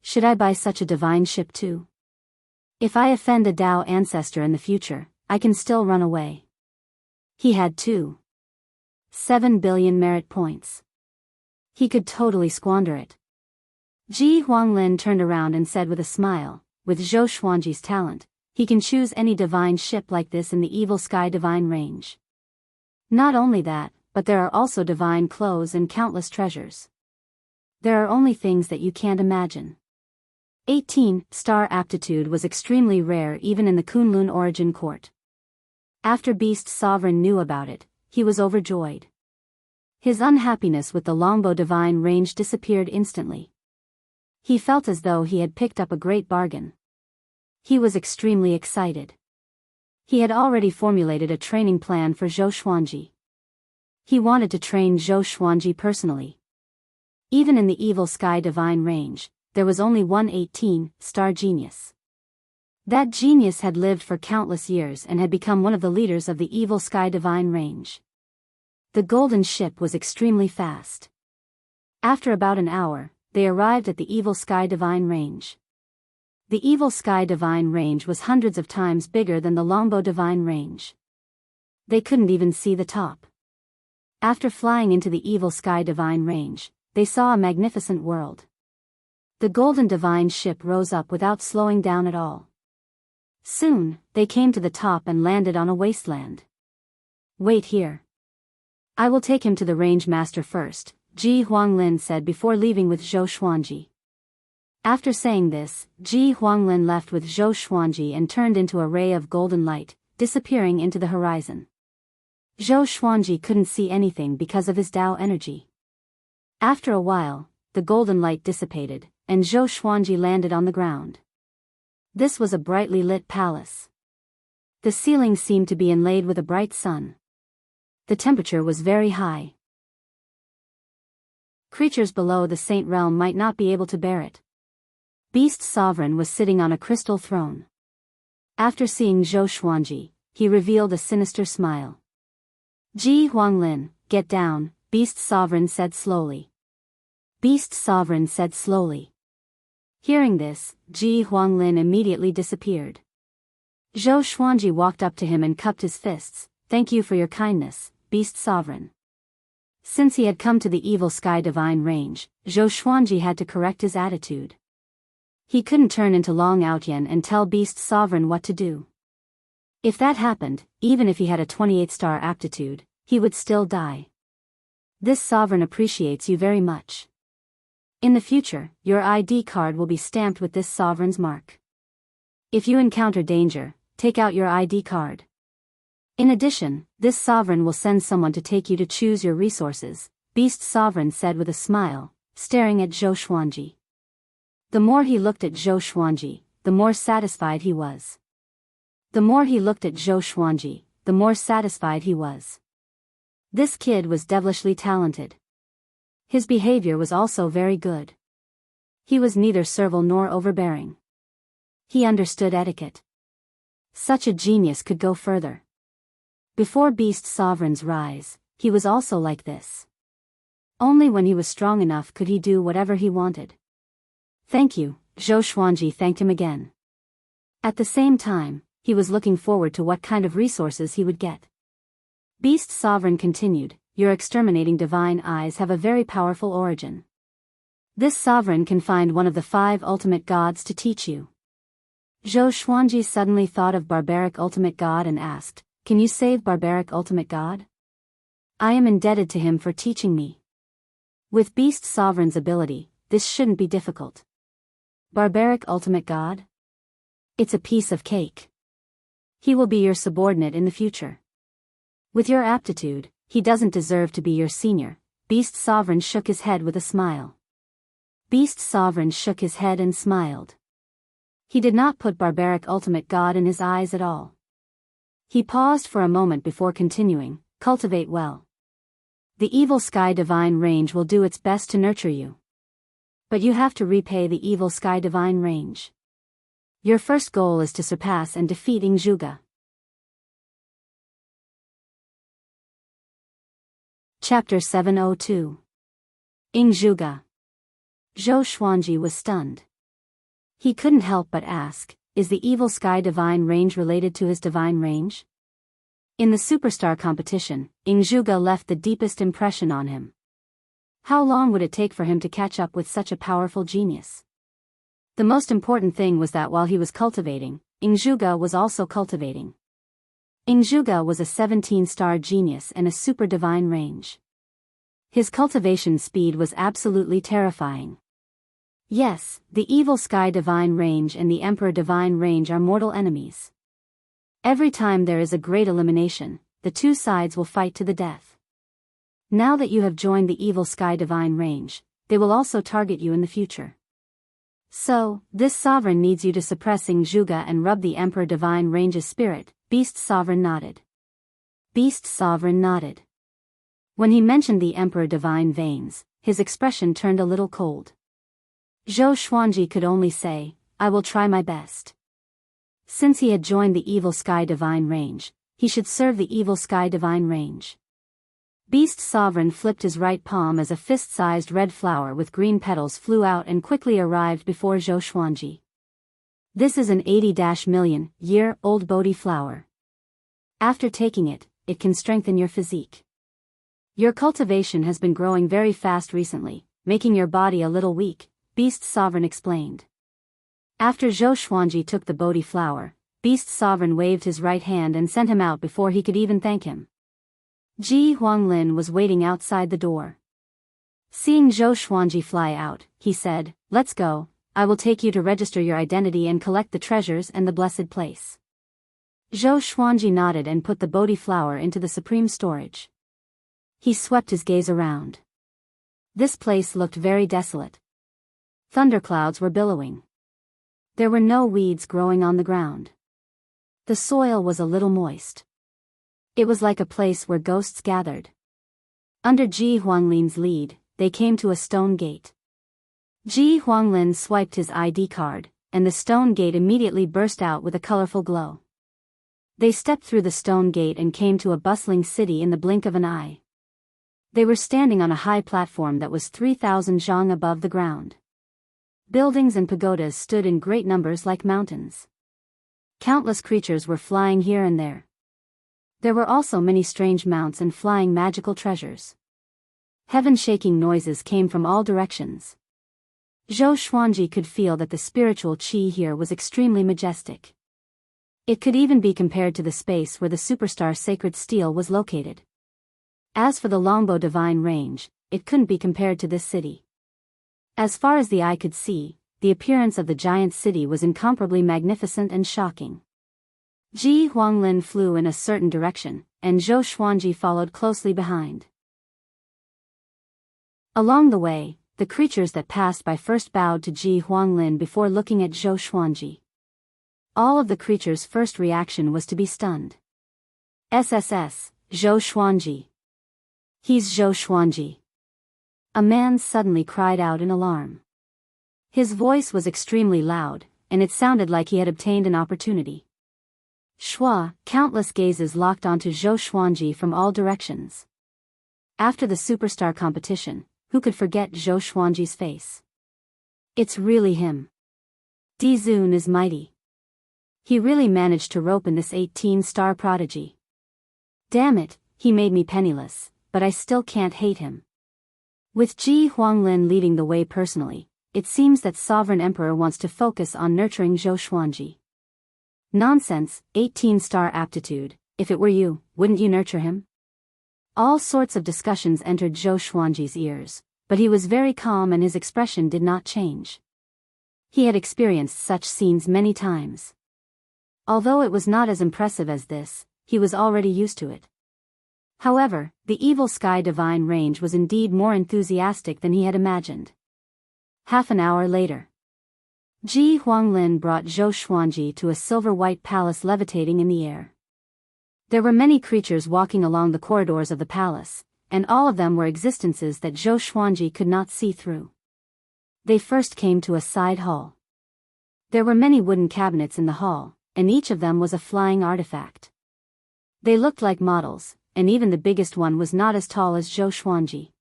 "Should I buy such a divine ship too? If I offend a Dao ancestor in the future, I can still run away." He had 7 billion merit points. He could totally squander it. Ji Huanglin turned around and said with a smile, "With Zhou Xuanji's talent, he can choose any divine ship like this in the Evil Sky Divine Range. Not only that, but there are also divine clothes and countless treasures. There are only things that you can't imagine." 18-star aptitude was extremely rare even in the Kunlun origin court. After Beast Sovereign knew about it, he was overjoyed. His unhappiness with the Longbow Divine Range disappeared instantly. He felt as though he had picked up a great bargain. He was extremely excited. He had already formulated a training plan for Zhou Xuanji. He wanted to train Zhou Xuanji personally. Even in the Evil Sky Divine Range, there was only one 18-star genius. That genius had lived for countless years and had become one of the leaders of the Evil Sky Divine Range. The golden ship was extremely fast. After about an hour, they arrived at the Evil Sky Divine Range. The Evil Sky Divine Range was hundreds of times bigger than the Longbow Divine Range. They couldn't even see the top. After flying into the Evil Sky Divine Range, they saw a magnificent world. The golden divine ship rose up without slowing down at all. Soon, they came to the top and landed on a wasteland. "Wait here. I will take him to the range master first," Ji Huanglin said before leaving with Zhou Xuanji. After saying this, Ji Huanglin left with Zhou Xuanji and turned into a ray of golden light, disappearing into the horizon. Zhou Xuanji couldn't see anything because of his Dao energy. After a while, the golden light dissipated, and Zhou Xuanji landed on the ground. This was a brightly lit palace. The ceiling seemed to be inlaid with a bright sun. The temperature was very high. Creatures below the Saint Realm might not be able to bear it. Beast Sovereign was sitting on a crystal throne. After seeing Zhou Xuanji, he revealed a sinister smile. "Ji Huanglin, get down," Beast Sovereign said slowly. Beast Sovereign said slowly. Hearing this, Ji Huanglin immediately disappeared. Zhou Xuanji walked up to him and cupped his fists. "Thank you for your kindness, Beast Sovereign." Since he had come to the Evil Sky Divine Range, Zhou Xuanji had to correct his attitude. He couldn't turn into Long Outyen and tell Beast Sovereign what to do. If that happened, even if he had a 28-star aptitude, he would still die. This sovereign appreciates you very much. In the future, your ID card will be stamped with this sovereign's mark. If you encounter danger, take out your ID card. In addition, this sovereign will send someone to take you to choose your resources, Beast Sovereign said with a smile, staring at Zhou Xuanji. The more he looked at Zhou Xuanji, the more satisfied he was. The more he looked at Zhou Xuanji, the more satisfied he was. This kid was devilishly talented. His behavior was also very good. He was neither servile nor overbearing. He understood etiquette. Such a genius could go further. Before Beast Sovereign's rise, he was also like this. Only when he was strong enough could he do whatever he wanted. Thank you, Zhou Xuanji thanked him again. At the same time, he was looking forward to what kind of resources he would get. Beast Sovereign continued, your exterminating divine eyes have a very powerful origin. This sovereign can find one of the 5 ultimate gods to teach you. Zhou Xuanji suddenly thought of Barbaric Ultimate God and asked, can you save Barbaric Ultimate God? I am indebted to him for teaching me. With Beast Sovereign's ability, this shouldn't be difficult. Barbaric Ultimate God? It's a piece of cake. He will be your subordinate in the future. With your aptitude, he doesn't deserve to be your senior. Beast Sovereign shook his head with a smile. Beast Sovereign shook his head and smiled. He did not put Barbaric Ultimate God in his eyes at all. He paused for a moment before continuing, cultivate well. The Evil Sky Divine Range will do its best to nurture you. But you have to repay the Evil Sky Divine Range. Your first goal is to surpass and defeat Ingzhuge. Chapter 702. Ingzhuge. Zhou Xuanji was stunned. He couldn't help but ask, is the Evil Sky Divine Range related to his divine range? In the Superstar competition, Ingzhuge left the deepest impression on him. How long would it take for him to catch up with such a powerful genius? The most important thing was that while he was cultivating, Ingzhuge was also cultivating. Ingzhuge was a 17-star genius and a super divine range. His cultivation speed was absolutely terrifying. Yes, the Evil Sky Divine Range and the Emperor Divine Range are mortal enemies. Every time there is a great elimination, the two sides will fight to the death. Now that you have joined the Evil Sky Divine Range, they will also target you in the future. So, this sovereign needs you to suppress Ingzhuge and rub the Emperor Divine Range's spirit. Beast Sovereign nodded. Beast Sovereign nodded. When he mentioned the Emperor Divine Veins, his expression turned a little cold. Zhou Xuanji could only say, I will try my best. Since he had joined the Evil Sky Divine Range, he should serve the Evil Sky Divine Range. Beast Sovereign flipped his right palm as a fist-sized red flower with green petals flew out and quickly arrived before Zhou Xuanji. This is an 80-million-year-old Bodhi flower. After taking it, it can strengthen your physique. Your cultivation has been growing very fast recently, making your body a little weak, Beast Sovereign explained. After Zhou Xuanji took the Bodhi flower, Beast Sovereign waved his right hand and sent him out before he could even thank him. Ji Huanglin was waiting outside the door. Seeing Zhou Xuanji fly out, he said, let's go, I will take you to register your identity and collect the treasures and the blessed place. Zhou Xuanji nodded and put the Bodhi flower into the supreme storage. He swept his gaze around. This place looked very desolate. Thunderclouds were billowing. There were no weeds growing on the ground. The soil was a little moist. It was like a place where ghosts gathered. Under Ji Huanglin's lead, they came to a stone gate. Ji Huanglin swiped his ID card, and the stone gate immediately burst out with a colorful glow. They stepped through the stone gate and came to a bustling city in the blink of an eye. They were standing on a high platform that was 3,000 zhang above the ground. Buildings and pagodas stood in great numbers like mountains. Countless creatures were flying here and there. There were also many strange mounts and flying magical treasures. Heaven-shaking noises came from all directions. Zhou Xuanji could feel that the spiritual qi here was extremely majestic. It could even be compared to the space where the superstar sacred steel was located. As for the longbow divine range, it couldn't be compared to this city. As far as the eye could see, the appearance of the giant city was incomparably magnificent and shocking. Ji Huanglin flew in a certain direction, and Zhou Xuanji followed closely behind. Along the way, the creatures that passed by first bowed to Ji Huanglin before looking at Zhou Xuanji. All of the creatures' first reaction was to be stunned. SSS, Zhou Xuanji. He's Zhou Xuanji. A man suddenly cried out in alarm. His voice was extremely loud, and it sounded like he had obtained an opportunity. Shua, countless gazes locked onto Zhou Xuanji from all directions. After the superstar competition, who could forget Zhou Xuanji's face? It's really him. Di Zun is mighty. He really managed to rope in this 18-star prodigy. Damn it, he made me penniless, but I still can't hate him. With Ji Huanglin leading the way personally, it seems that Sovereign Emperor wants to focus on nurturing Zhou Xuanji. Nonsense, 18-star aptitude, if it were you, wouldn't you nurture him? All sorts of discussions entered Zhou Xuanji's ears, but he was very calm and his expression did not change. He had experienced such scenes many times. Although it was not as impressive as this, he was already used to it. However, the evil sky divine range was indeed more enthusiastic than he had imagined. Half an hour later, Ji Huanglin brought Zhou Xuanji to a silver-white palace levitating in the air. There were many creatures walking along the corridors of the palace, and all of them were existences that Zhou Xuanji could not see through. They first came to a side hall. There were many wooden cabinets in the hall, and each of them was a flying artifact. They looked like models, and even the biggest one was not as tall as Zhou Xuanji.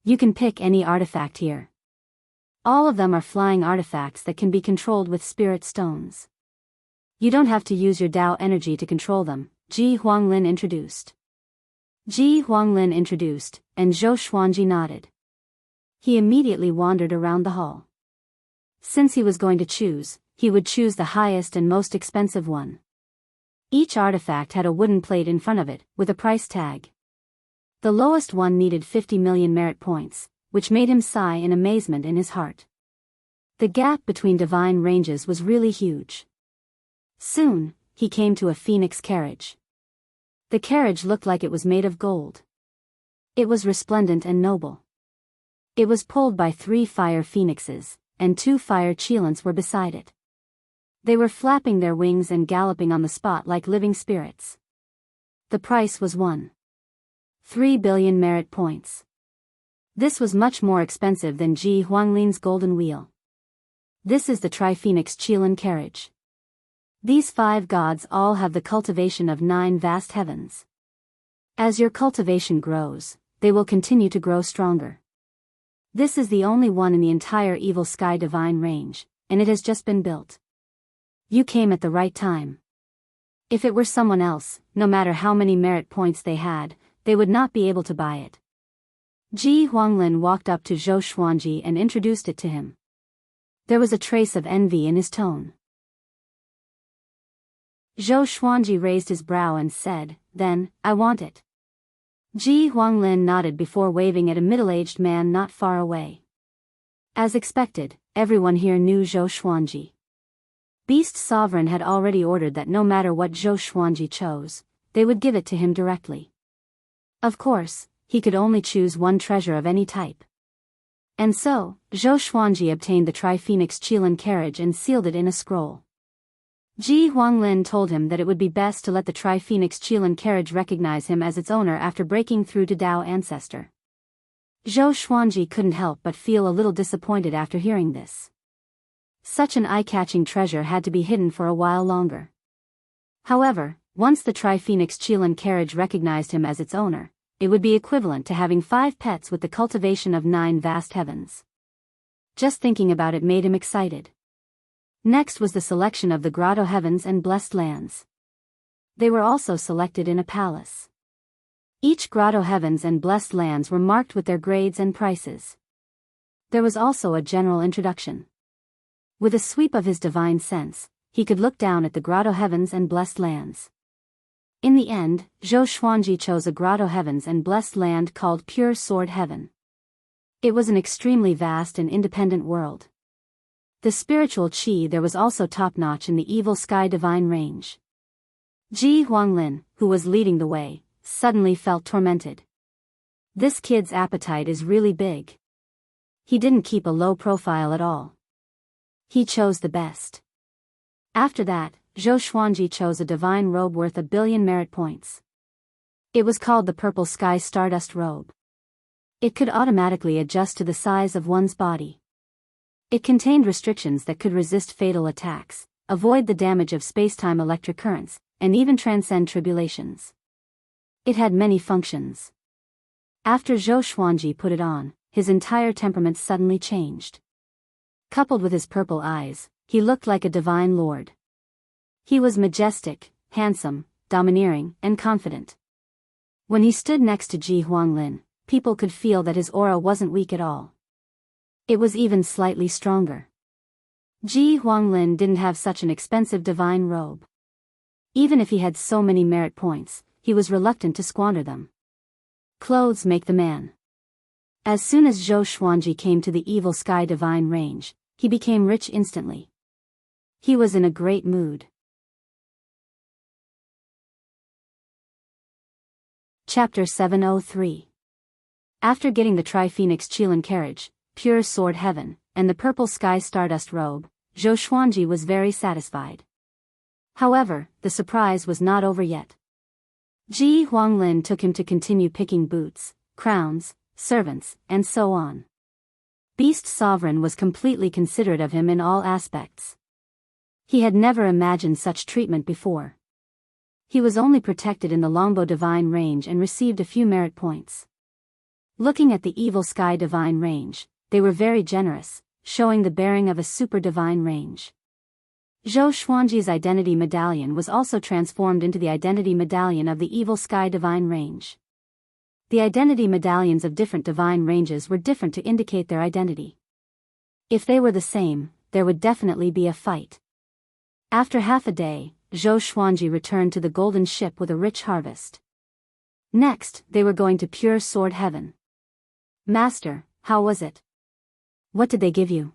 You can pick any artifact here. All of them are flying artifacts that can be controlled with spirit stones. You don't have to use your Tao energy to control them, Ji Huanglin introduced. Ji Huanglin introduced, and Zhou Xuanji nodded. He immediately wandered around the hall. Since he was going to choose, he would choose the highest and most expensive one. Each artifact had a wooden plate in front of it, with a price tag. The lowest one needed 50 million merit points, which made him sigh in amazement in his heart. The gap between divine ranges was really huge. Soon, he came to a phoenix carriage. The carriage looked like it was made of gold. It was resplendent and noble. It was pulled by 3 fire phoenixes, and 2 fire cheelants were beside it. They were flapping their wings and galloping on the spot like living spirits. The price was 3 billion merit points. This was much more expensive than Ji Huanglin's golden wheel. This is the Tri-Phoenix Cheelan carriage. These 5 gods all have the cultivation of 9 vast heavens. As your cultivation grows, they will continue to grow stronger. This is the only one in the entire evil sky divine range, and it has just been built. You came at the right time. If it were someone else, no matter how many merit points they had, they would not be able to buy it. Ji Huanglin walked up to Zhou Xuanji and introduced it to him. There was a trace of envy in his tone. Zhou Xuanji raised his brow and said, "Then, I want it." Ji Huanglin nodded before waving at a middle-aged man not far away. As expected, everyone here knew Zhou Xuanji. Beast Sovereign had already ordered that no matter what Zhou Xuanji chose, they would give it to him directly. Of course, he could only choose one treasure of any type. And so, Zhou Xuanji obtained the Tri-Phoenix Cheelan carriage and sealed it in a scroll. Ji Huanglin told him that it would be best to let the Tri-Phoenix Cheelan carriage recognize him as its owner after breaking through to Tao Ancestor. Zhou Xuanji couldn't help but feel a little disappointed after hearing this. Such an eye-catching treasure had to be hidden for a while longer. However, once the Tri-Phoenix Cheelan carriage recognized him as its owner, it would be equivalent to having 5 pets with the cultivation of 9 vast heavens. Just thinking about it made him excited. Next was the selection of the grotto heavens and blessed lands. They were also selected in a palace. Each grotto heavens and blessed lands were marked with their grades and prices. There was also a general introduction. With a sweep of his divine sense, he could look down at the grotto heavens and blessed lands. In the end, Zhou Xuanji chose a grotto heavens and blessed land called Pure Sword Heaven. It was an extremely vast and independent world. The spiritual qi there was also top-notch in the evil sky divine range. Ji Huanglin, who was leading the way, suddenly felt tormented. This kid's appetite is really big. He didn't keep a low profile at all. He chose the best. After that, Zhou Xuanji chose a divine robe worth 1 billion merit points. It was called the Purple Sky Stardust Robe. It could automatically adjust to the size of one's body. It contained restrictions that could resist fatal attacks, avoid the damage of space-time electric currents, and even transcend tribulations. It had many functions. After Zhou Xuanji put it on, his entire temperament suddenly changed. Coupled with his purple eyes, he looked like a divine lord. He was majestic, handsome, domineering, and confident. When he stood next to Ji Huanglin, people could feel that his aura wasn't weak at all. It was even slightly stronger. Ji Huanglin didn't have such an expensive divine robe. Even if he had so many merit points, he was reluctant to squander them. Clothes make the man. As soon as Zhou Xuanji came to the evil sky divine range, he became rich instantly. He was in a great mood. Chapter 703. After getting the Tri-Phoenix Qilin carriage, Pure Sword Heaven, and the Purple Sky Stardust Robe, Zhou Xuanji was very satisfied. However, the surprise was not over yet. Ji Huanglin took him to continue picking boots, crowns, servants, and so on. Beast Sovereign was completely considerate of him in all aspects. He had never imagined such treatment before. He was only protected in the Longbow Divine Range and received a few merit points. Looking at the Evil Sky Divine Range, they were very generous, showing the bearing of a super divine range. Zhou Xuanji's identity medallion was also transformed into the identity medallion of the Evil Sky Divine Range. The identity medallions of different divine ranges were different to indicate their identity. If they were the same, there would definitely be a fight. After half a day, Zhou Xuanji returned to the golden ship with a rich harvest. Next, they were going to Pure Sword Heaven. Master, how was it? What did they give you?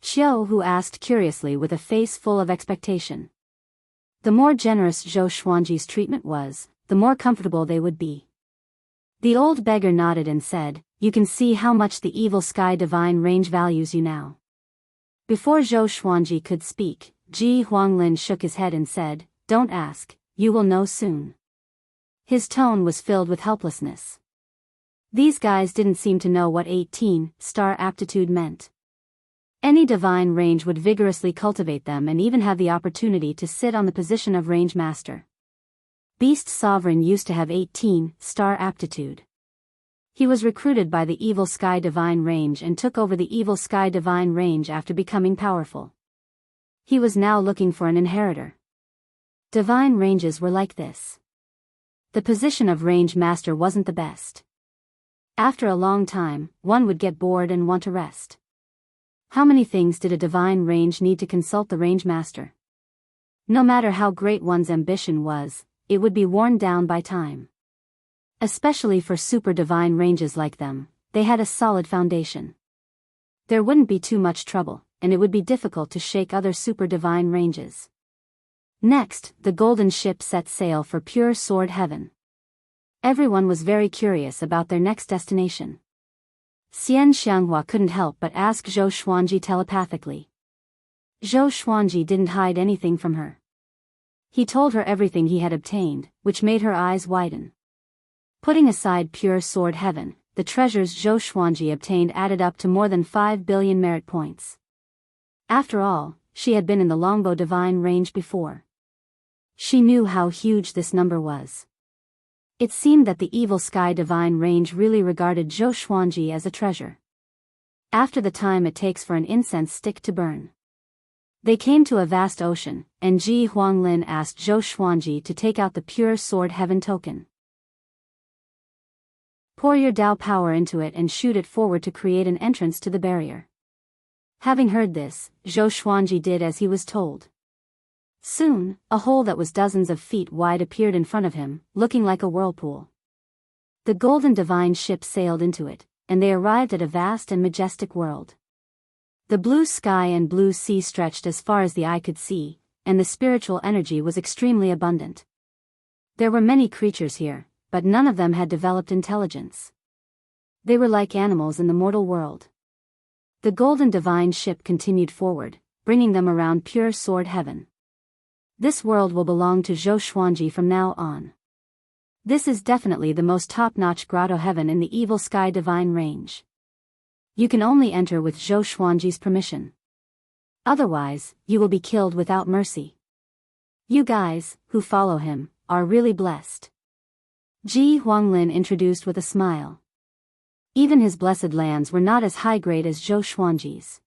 Xiao Hu asked curiously with a face full of expectation. The more generous Zhou Xuanji's treatment was, the more comfortable they would be. The old beggar nodded and said, "You can see how much the Evil Sky Divine Range values you now." Before Zhou Xuanji could speak, Ji Huanglin shook his head and said, "Don't ask, you will know soon." His tone was filled with helplessness. These guys didn't seem to know what 18-star aptitude meant. Any divine range would vigorously cultivate them and even have the opportunity to sit on the position of range master. Beast Sovereign used to have 18-star aptitude. He was recruited by the Evil Sky Divine Range and took over the Evil Sky Divine Range after becoming powerful. He was now looking for an inheritor. Divine ranges were like this. The position of range master wasn't the best. After a long time, one would get bored and want to rest. How many things did a divine range need to consult the range master? No matter how great one's ambition was, it would be worn down by time. Especially for super divine ranges like them, they had a solid foundation. There wouldn't be too much trouble, and it would be difficult to shake other super divine ranges. Next, the golden ship set sail for Pure Sword Heaven. Everyone was very curious about their next destination. Xian Xianghua couldn't help but ask Zhou Xuanji telepathically. Zhou Xuanji didn't hide anything from her. He told her everything he had obtained, which made her eyes widen. Putting aside Pure Sword Heaven, the treasures Zhou Xuanji obtained added up to more than 5 billion merit points. After all, she had been in the Longbow Divine Range before. She knew how huge this number was. It seemed that the Evil Sky Divine Range really regarded Zhou Xuanji as a treasure. After the time it takes for an incense stick to burn. They came to a vast ocean, and Ji Huanglin asked Zhou Xuanji to take out the Pure Sword Heaven token. Pour your Dao power into it and shoot it forward to create an entrance to the barrier. Having heard this, Zhou Xuanji did as he was told. Soon, a hole that was dozens of feet wide appeared in front of him, looking like a whirlpool. The golden divine ship sailed into it, and they arrived at a vast and majestic world. The blue sky and blue sea stretched as far as the eye could see, and the spiritual energy was extremely abundant. There were many creatures here, but none of them had developed intelligence. They were like animals in the mortal world. The golden divine ship continued forward, bringing them around pure sword heaven. This world will belong to Zhou Xuanji from now on. This is definitely the most top-notch grotto heaven in the evil sky divine range. You can only enter with Zhou Xuanji's permission. Otherwise, you will be killed without mercy. You guys, who follow him, are really blessed. Ji Huanglin introduced with a smile. Even his blessed lands were not as high-grade as Zhou Xuanji's.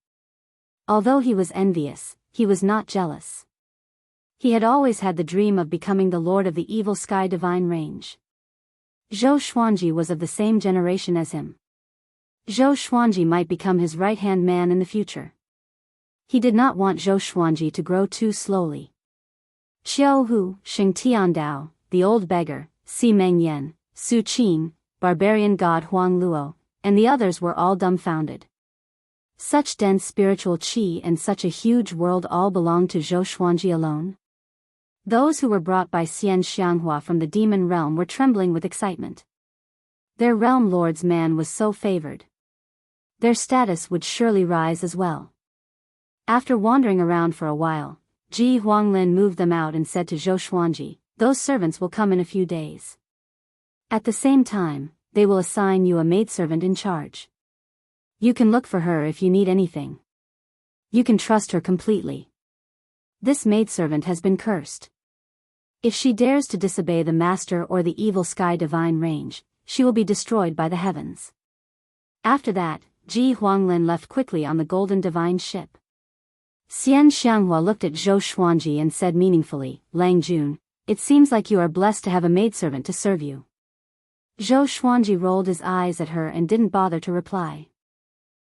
Although he was envious, he was not jealous. He had always had the dream of becoming the lord of the evil sky divine range. Zhou Xuanji was of the same generation as him. Zhou Xuanji might become his right-hand man in the future. He did not want Zhou Xuanji to grow too slowly. Xiao Hu, Xing Tiandao, the old beggar, Si Mengyan, Su Qin, barbarian god Huang Luo, and the others were all dumbfounded. Such dense spiritual qi and such a huge world all belonged to Zhou Xuanji alone? Those who were brought by Xian Xianghua from the demon realm were trembling with excitement. Their realm lord's man was so favored. Their status would surely rise as well. After wandering around for a while, Ji Huanglin moved them out and said to Zhou Xuanji, "Those servants will come in a few days. At the same time, they will assign you a maidservant in charge. You can look for her if you need anything. You can trust her completely. This maidservant has been cursed. If she dares to disobey the master or the evil sky divine range, she will be destroyed by the heavens." After that, Ji Huanglin left quickly on the golden divine ship. Xian Xianghua looked at Zhou Xuanji and said meaningfully, "Lang Jun, it seems like you are blessed to have a maidservant to serve you." Zhou Xuanji rolled his eyes at her and didn't bother to reply.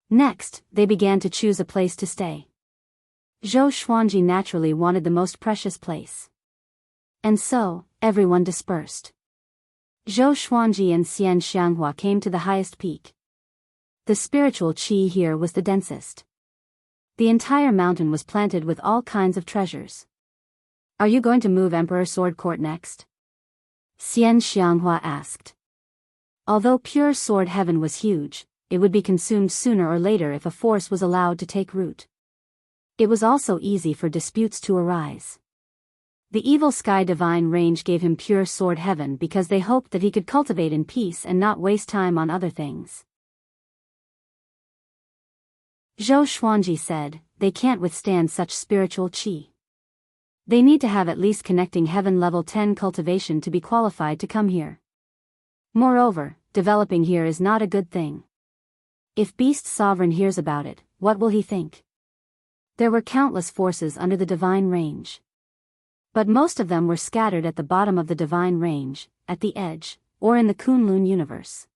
Next, they began to choose a place to stay. Zhou Xuanji naturally wanted the most precious place. And so, everyone dispersed. Zhou Xuanji and Xian Xianghua came to the highest peak. The spiritual qi here was the densest. The entire mountain was planted with all kinds of treasures. "Are you going to move Emperor Sword Court next?" Xian Xianghua asked. Although pure sword heaven was huge, it would be consumed sooner or later if a force was allowed to take root. It was also easy for disputes to arise. The evil sky divine range gave him pure sword heaven because they hoped that he could cultivate in peace and not waste time on other things. Zhou Xuanji said, "They can't withstand such spiritual qi. They need to have at least connecting heaven level 10 cultivation to be qualified to come here. Moreover, developing here is not a good thing. If Beast Sovereign hears about it, what will he think?" There were countless forces under the divine range. But most of them were scattered at the bottom of the divine range, at the edge, or in the Kunlun universe.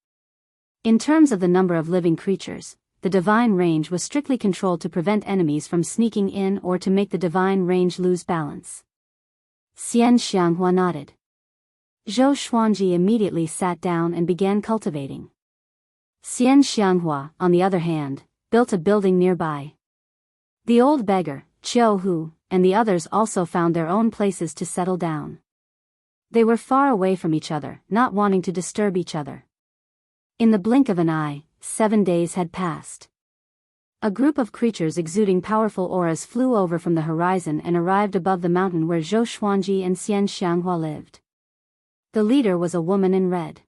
In terms of the number of living creatures, the divine range was strictly controlled to prevent enemies from sneaking in or to make the divine range lose balance. Xian Xianghua nodded. Zhou Xuanji immediately sat down and began cultivating. Xian Xianghua, on the other hand, built a building nearby. The old beggar, Qiu Hu, and the others also found their own places to settle down. They were far away from each other, not wanting to disturb each other. In the blink of an eye, 7 days had passed. A group of creatures exuding powerful auras flew over from the horizon and arrived above the mountain where Zhou Xuanji and Xian Xianghua lived. The leader was a woman in red.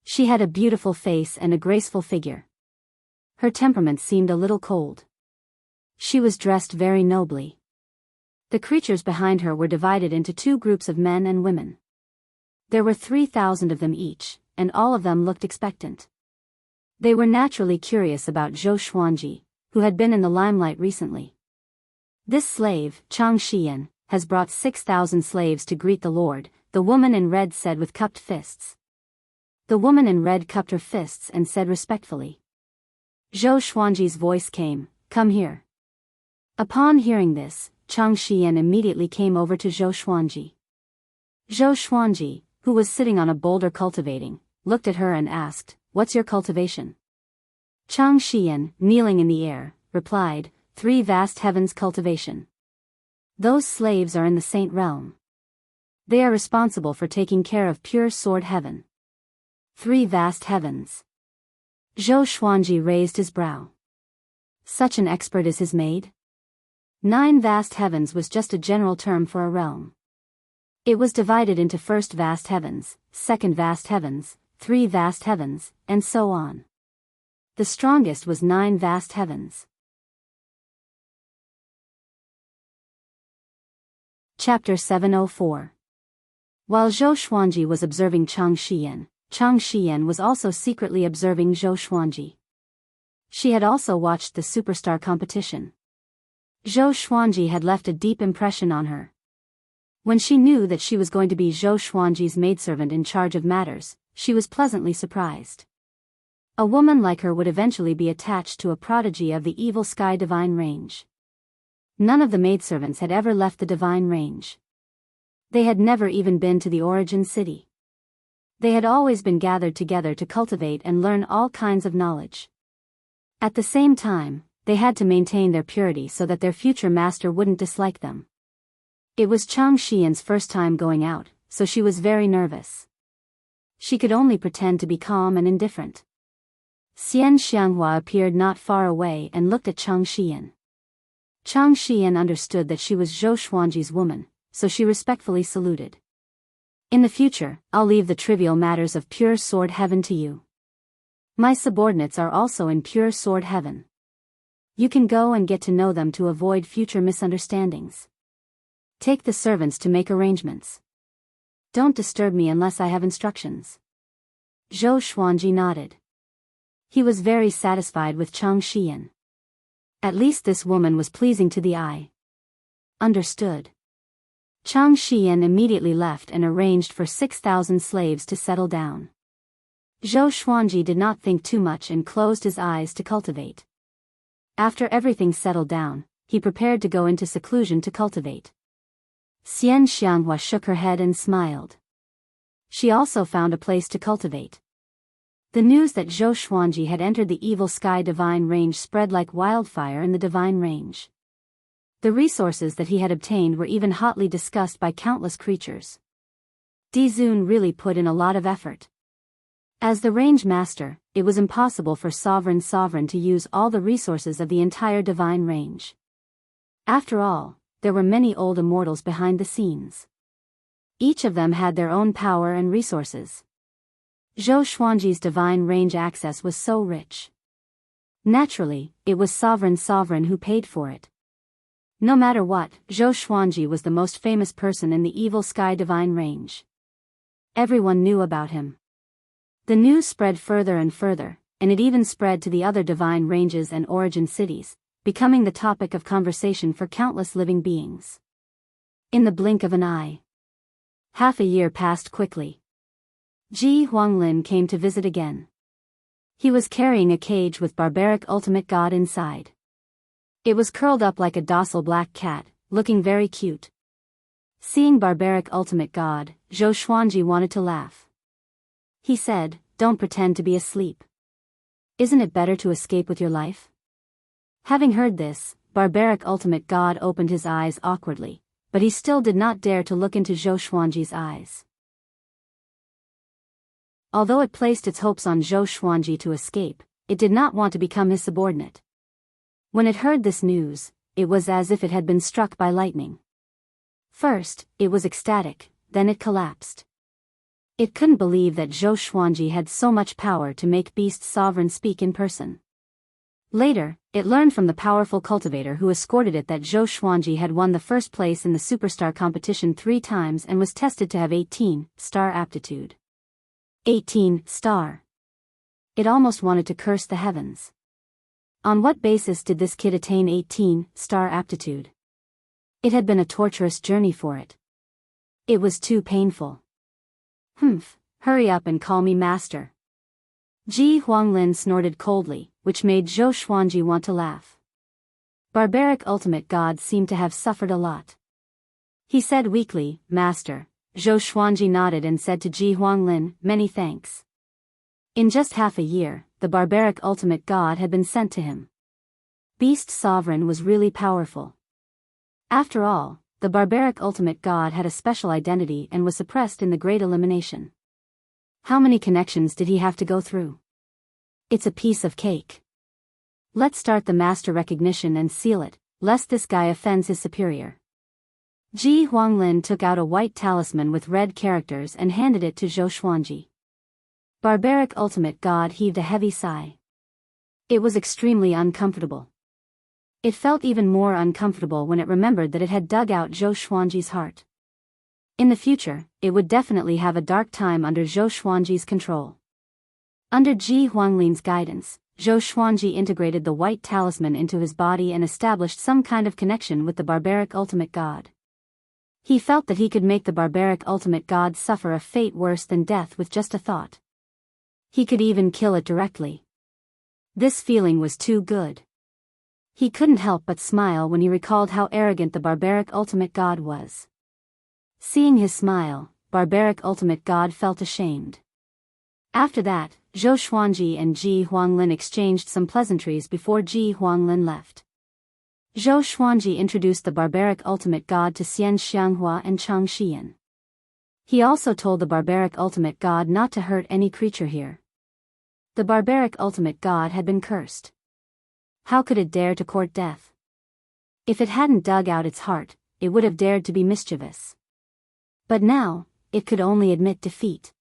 She had a beautiful face and a graceful figure. Her temperament seemed a little cold. She was dressed very nobly. The creatures behind her were divided into 2 groups of men and women. There were 3,000 of them each, and all of them looked expectant. They were naturally curious about Zhou Xuanji, who had been in the limelight recently. "This slave, Chang Xian, has brought 6,000 slaves to greet the Lord," the woman in red said with cupped fists. The woman in red cupped her fists and said respectfully. Zhou Xuanji's voice came, "Come here." Upon hearing this, Chang Xian immediately came over to Zhou Xuanji. Zhou Xuanji, who was sitting on a boulder cultivating, looked at her and asked, "What's your cultivation?" Chang Xian, kneeling in the air, replied, "3 vast heavens cultivation. Those slaves are in the saint realm. They are responsible for taking care of pure sword heaven." 3 vast heavens. Zhou Xuanji raised his brow. Such an expert is his maid? 9 vast heavens was just a general term for a realm. It was divided into first vast heavens, second vast heavens, 3 vast heavens, and so on. The strongest was 9 vast heavens. Chapter 704. While Zhou Xuanji was observing Chang Xian was also secretly observing Zhou Xuanji. She had also watched the superstar competition. Zhou Xuanji had left a deep impression on her. When she knew that she was going to be Zhou Xuanji's maidservant in charge of matters, she was pleasantly surprised. A woman like her would eventually be attached to a prodigy of the evil sky divine range. None of the maidservants had ever left the divine range. They had never even been to the origin city. They had always been gathered together to cultivate and learn all kinds of knowledge. At the same time, they had to maintain their purity so that their future master wouldn't dislike them. It was Chang Xian's first time going out, so she was very nervous. She could only pretend to be calm and indifferent. Xian Xianghua appeared not far away and looked at Chang Xian. Chang Xian understood that she was Zhou Xuanji's woman, so she respectfully saluted. "In the future, I'll leave the trivial matters of pure sword heaven to you. My subordinates are also in pure sword heaven. You can go and get to know them to avoid future misunderstandings. Take the servants to make arrangements. Don't disturb me unless I have instructions." Zhou Xuanji nodded. He was very satisfied with Chang Xian. At least this woman was pleasing to the eye. Understood. Chang Xian immediately left and arranged for 6,000 slaves to settle down. Zhou Xuanji did not think too much and closed his eyes to cultivate. After everything settled down, he prepared to go into seclusion to cultivate. Xian Xianghua shook her head and smiled. She also found a place to cultivate. The news that Zhou Xuanji had entered the evil sky divine range spread like wildfire in the divine range. The resources that he had obtained were even hotly discussed by countless creatures. Dizun really put in a lot of effort. As the range master, it was impossible for Sovereign to use all the resources of the entire divine range. After all, there were many old immortals behind the scenes. Each of them had their own power and resources. Zhou Xuanji's divine range access was so rich. Naturally, it was Sovereign who paid for it. No matter what, Zhou Xuanji was the most famous person in the evil sky divine range. Everyone knew about him. The news spread further and further, and it even spread to the other divine ranges and origin cities, becoming the topic of conversation for countless living beings. In the blink of an eye. Half a year passed quickly. Ji Huanglin came to visit again. He was carrying a cage with barbaric ultimate god inside. It was curled up like a docile black cat, looking very cute. Seeing barbaric ultimate god, Zhou Xuanji wanted to laugh. He said, "Don't pretend to be asleep. Isn't it better to escape with your life?" Having heard this, barbaric ultimate god opened his eyes awkwardly, but he still did not dare to look into Zhou Xuanji's eyes. Although it placed its hopes on Zhou Xuanji to escape, it did not want to become his subordinate. When it heard this news, it was as if it had been struck by lightning. First, it was ecstatic, then it collapsed. It couldn't believe that Zhou Xuanji had so much power to make Beast Sovereign speak in person. Later, it learned from the powerful cultivator who escorted it that Zhou Xuanji had won the first place in the superstar competition 3 times and was tested to have 18-star aptitude. 18-star. It almost wanted to curse the heavens. On what basis did this kid attain 18-star aptitude? It had been a torturous journey for it. It was too painful. Hurry up and call me master. Ji Huanglin snorted coldly, which made Zhou Xuanji want to laugh. Barbaric ultimate god seemed to have suffered a lot. He said weakly, Master. Zhou Xuanji nodded and said to Ji Huanglin, many thanks. In just half a year, the barbaric ultimate god had been sent to him. Beast Sovereign was really powerful. After all, the barbaric ultimate god had a special identity and was suppressed in the Great Elimination. How many connections did he have to go through? It's a piece of cake. Let's start the master recognition and seal it, lest this guy offends his superior. Ji Huanglin took out a white talisman with red characters and handed it to Zhou Xuanji. Barbaric ultimate god heaved a heavy sigh. It was extremely uncomfortable. It felt even more uncomfortable when it remembered that it had dug out Zhou Xuanji's heart. In the future, it would definitely have a dark time under Zhou Xuanji's control. Under Ji Huanglin's guidance, Zhou Xuanji integrated the white talisman into his body and established some kind of connection with the barbaric ultimate god. He felt that he could make the barbaric ultimate god suffer a fate worse than death with just a thought. He could even kill it directly. This feeling was too good. He couldn't help but smile when he recalled how arrogant the barbaric ultimate god was. Seeing his smile, barbaric ultimate god felt ashamed. After that, Zhou Xuanji and Ji Huanglin exchanged some pleasantries before Ji Huanglin left. Zhou Xuanji introduced the barbaric ultimate god to Xian Xianghua and Chang Xian. He also told the barbaric ultimate god not to hurt any creature here. The barbaric ultimate god had been cursed. How could it dare to court death? If it hadn't dug out its heart, it would have dared to be mischievous. But now, it could only admit defeat.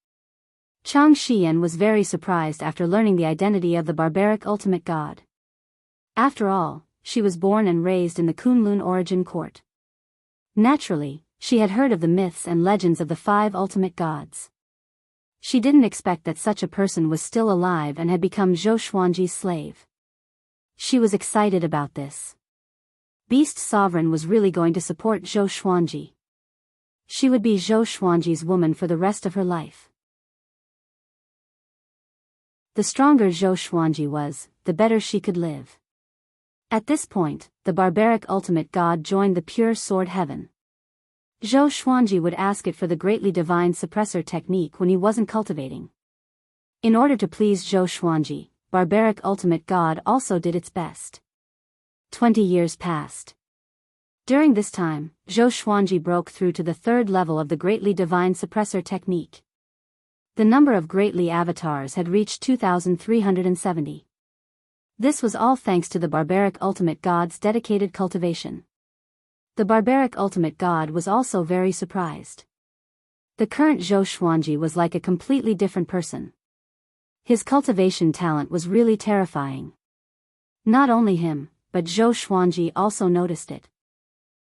Chang Xian was very surprised after learning the identity of the barbaric ultimate god. After all, she was born and raised in the Kunlun origin court. Naturally, she had heard of the myths and legends of the 5 ultimate gods. She didn't expect that such a person was still alive and had become Zhou Xuanji's slave. She was excited about this. Beast Sovereign was really going to support Zhou Xuanji. She would be Zhou Xuanji's woman for the rest of her life. The stronger Zhou Xuanji was, the better she could live. At this point, the barbaric ultimate god joined the pure sword heaven. Zhou Xuanji would ask it for the greatly divine suppressor technique when he wasn't cultivating. In order to please Zhou Xuanji, barbaric ultimate god also did its best. 20 years passed. During this time, Zhou Xuanji broke through to the 3rd level of the greatly divine suppressor technique. The number of greatly avatars had reached 2,370. This was all thanks to the barbaric ultimate god's dedicated cultivation. The barbaric ultimate god was also very surprised. The current Zhou Xuanji was like a completely different person. His cultivation talent was really terrifying. Not only him, but Zhou Xuanji also noticed it.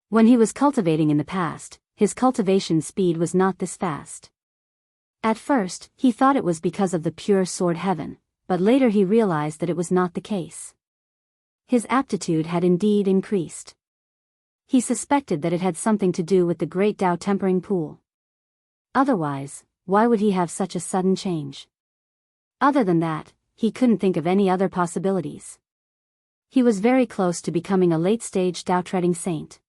When he was cultivating in the past, his cultivation speed was not this fast. At first, he thought it was because of the pure sword heaven, but later he realized that it was not the case. His aptitude had indeed increased. He suspected that it had something to do with the great Tao tempering pool. Otherwise, why would he have such a sudden change? Other than that, he couldn't think of any other possibilities. He was very close to becoming a late-stage Tao-treading saint.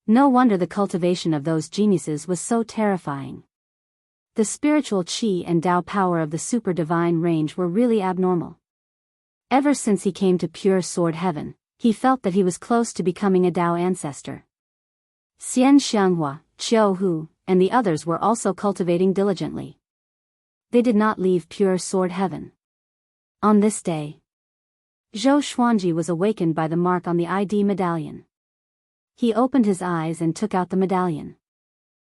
No wonder the cultivation of those geniuses was so terrifying. The spiritual qi and Tao power of the super divine range were really abnormal. Ever since he came to pure sword heaven, he felt that he was close to becoming a Tao ancestor. Xian Xianghua, Qiu Hu, and the others were also cultivating diligently. They did not leave pure sword heaven. On this day, Zhou Xuanji was awakened by the mark on the ID medallion. He opened his eyes and took out the medallion.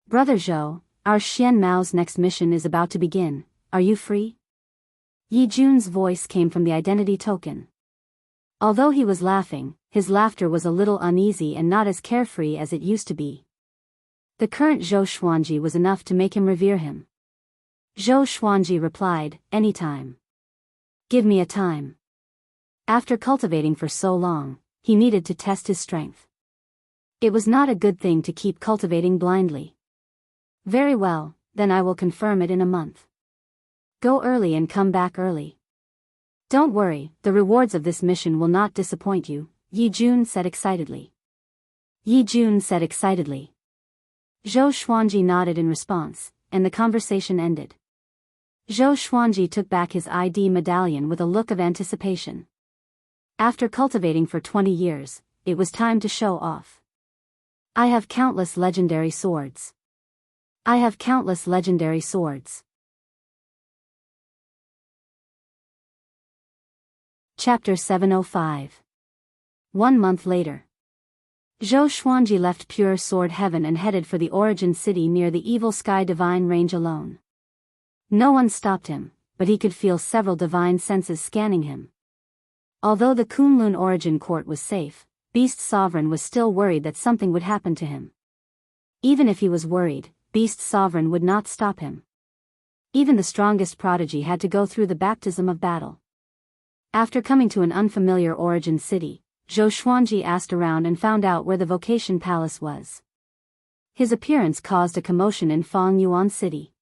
Brother Zhou, our Xian Mao's next mission is about to begin, are you free? Yi Jun's voice came from the identity token. Although he was laughing, his laughter was a little uneasy and not as carefree as it used to be. The current Zhou Xuanji was enough to make him revere him. Zhou Xuanji replied, anytime. Give me a time. After cultivating for so long, he needed to test his strength. It was not a good thing to keep cultivating blindly. Very well, then I will confirm it in a month. Go early and come back early. Don't worry, the rewards of this mission will not disappoint you, Yi Jun said excitedly. Yi Jun said excitedly. Zhou Xuanji nodded in response, and the conversation ended. Zhou Xuanji took back his ID medallion with a look of anticipation. After cultivating for 20 years, it was time to show off. I have countless legendary swords. I have countless legendary swords. Chapter 705. 1 month later. Zhou Xuanji left Pure Sword Heaven and headed for the origin city near the Evil Sky Divine Range alone. No one stopped him, but he could feel several divine senses scanning him. Although the Kunlun Origin Court was safe, Beast Sovereign was still worried that something would happen to him. Even if he was worried, Beast Sovereign would not stop him. Even the strongest prodigy had to go through the baptism of battle. After coming to an unfamiliar origin city, Zhou Xuanji asked around and found out where the Vocation Palace was. His appearance caused a commotion in Fang Yuan City.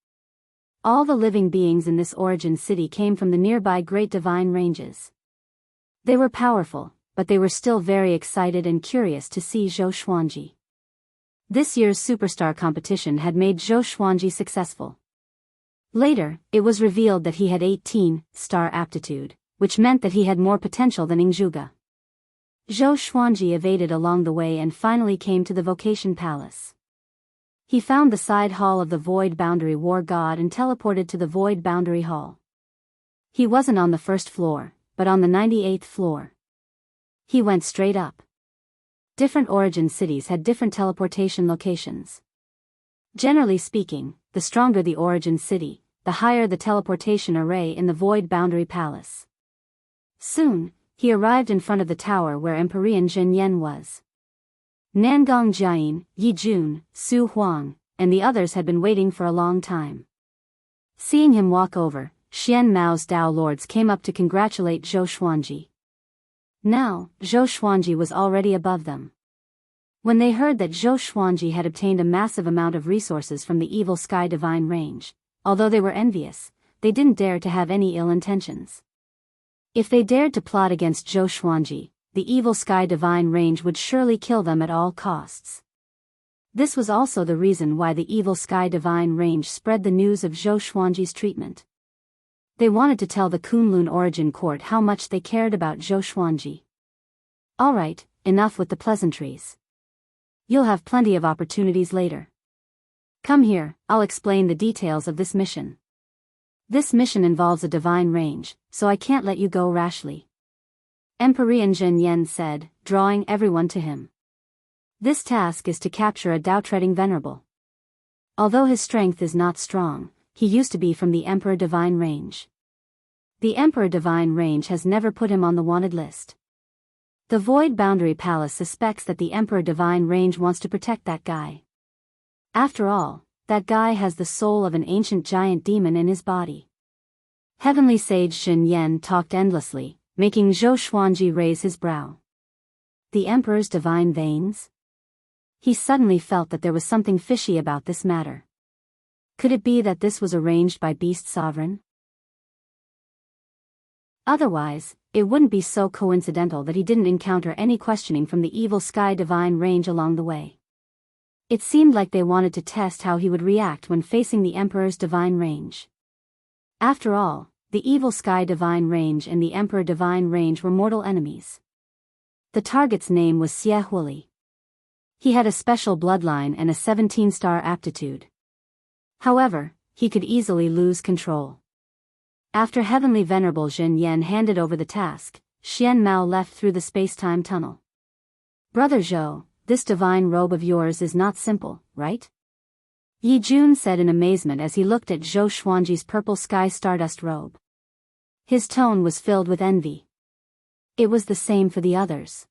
All the living beings in this origin city came from the nearby Great Divine Ranges. They were powerful, but they were still very excited and curious to see Zhou Xuanji. This year's superstar competition had made Zhou Xuanji successful. Later, it was revealed that he had 18-star aptitude, which meant that he had more potential than Ingzhuge. Zhou Xuanji evaded along the way and finally came to the Vocation Palace. He found the side hall of the Void Boundary War God and teleported to the Void Boundary Hall. He wasn't on the first floor, but on the 98th floor. He went straight up. Different origin cities had different teleportation locations. Generally speaking, the stronger the origin city, the higher the teleportation array in the Void Boundary Palace. Soon, he arrived in front of the tower where Emperor Zhen Yan was. Nangong Jiayin, Yi Jun, Su Huang, and the others had been waiting for a long time. Seeing him walk over, Xian Mao's Dao Lords came up to congratulate Zhou Xuanji. Now, Zhou Xuanji was already above them. When they heard that Zhou Xuanji had obtained a massive amount of resources from the Evil Sky Divine Range, although they were envious, they didn't dare to have any ill intentions. If they dared to plot against Zhou Xuanji, the Evil Sky Divine Range would surely kill them at all costs. This was also the reason why the Evil Sky Divine Range spread the news of Zhou Xuanji's treatment. They wanted to tell the Kunlun Origin Court how much they cared about Zhou Xuanji. Alright, enough with the pleasantries. You'll have plenty of opportunities later. Come here, I'll explain the details of this mission. This mission involves a divine range, so I can't let you go rashly. Emperor Zhen Yan said, drawing everyone to him. This task is to capture a Dao-treading venerable. Although his strength is not strong, he used to be from the Emperor Divine Range. The Emperor Divine Range has never put him on the wanted list. The Void Boundary Palace suspects that the Emperor Divine Range wants to protect that guy. After all, that guy has the soul of an ancient giant demon in his body. Heavenly Sage Zhen Yan talked endlessly, making Zhou Xuanji raise his brow. The Emperor's divine veins? He suddenly felt that there was something fishy about this matter. Could it be that this was arranged by Beast Sovereign? Otherwise, it wouldn't be so coincidental that he didn't encounter any questioning from the Evil Sky Divine Range along the way. It seemed like they wanted to test how he would react when facing the Emperor's Divine Range. After all, the Evil Sky Divine Range and the Emperor Divine Range were mortal enemies. The target's name was Xie Huili. He had a special bloodline and a 17-star aptitude. However, he could easily lose control. After Heavenly Venerable Zhen Yan handed over the task, Xian Mao left through the space-time tunnel. Brother Zhou, this divine robe of yours is not simple, right? Yi Jun said in amazement as he looked at Zhou Xuanji's purple sky stardust robe. His tone was filled with envy. It was the same for the others.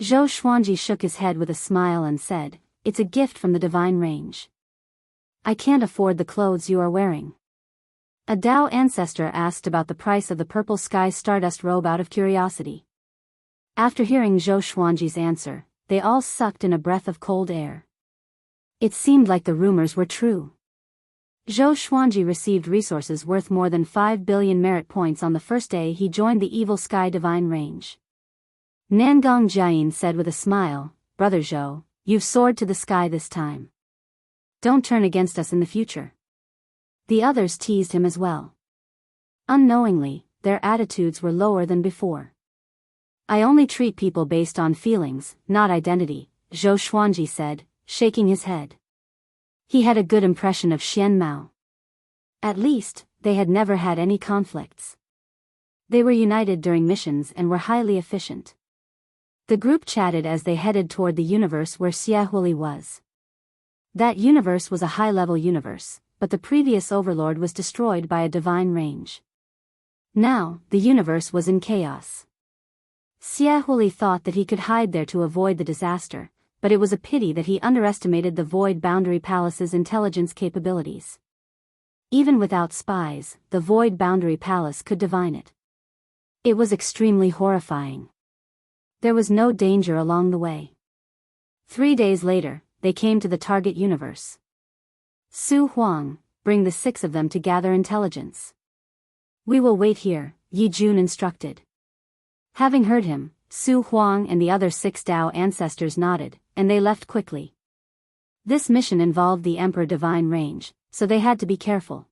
Zhou Xuanji shook his head with a smile and said, "It's a gift from the divine range. I can't afford the clothes you are wearing." A Dao ancestor asked about the price of the purple sky stardust robe out of curiosity. After hearing Zhou Xuanji's answer, they all sucked in a breath of cold air. It seemed like the rumors were true. Zhou Xuanji received resources worth more than 5 billion merit points on the first day he joined the Evil Sky Divine Range. Nangong Jiayin said with a smile, "Brother Zhou, you've soared to the sky this time. Don't turn against us in the future." The others teased him as well. Unknowingly, their attitudes were lower than before. "I only treat people based on feelings, not identity," Zhou Xuanji said, shaking his head. He had a good impression of Xian Mao. At least, they had never had any conflicts. They were united during missions and were highly efficient. The group chatted as they headed toward the universe where Xiaohuli was. That universe was a high-level universe, but the previous overlord was destroyed by a divine range. Now, the universe was in chaos. Xiaohuli thought that he could hide there to avoid the disaster, but it was a pity that he underestimated the Void Boundary Palace's intelligence capabilities. Even without spies, the Void Boundary Palace could divine it. It was extremely horrifying. There was no danger along the way. 3 days later, they came to the target universe. "Su Huang, bring the 6 of them to gather intelligence." "We will wait here," Yi Jun instructed. Having heard him, Su Huang and the other 6 Dao ancestors nodded, and they left quickly. This mission involved the Emperor Divine Range, so they had to be careful.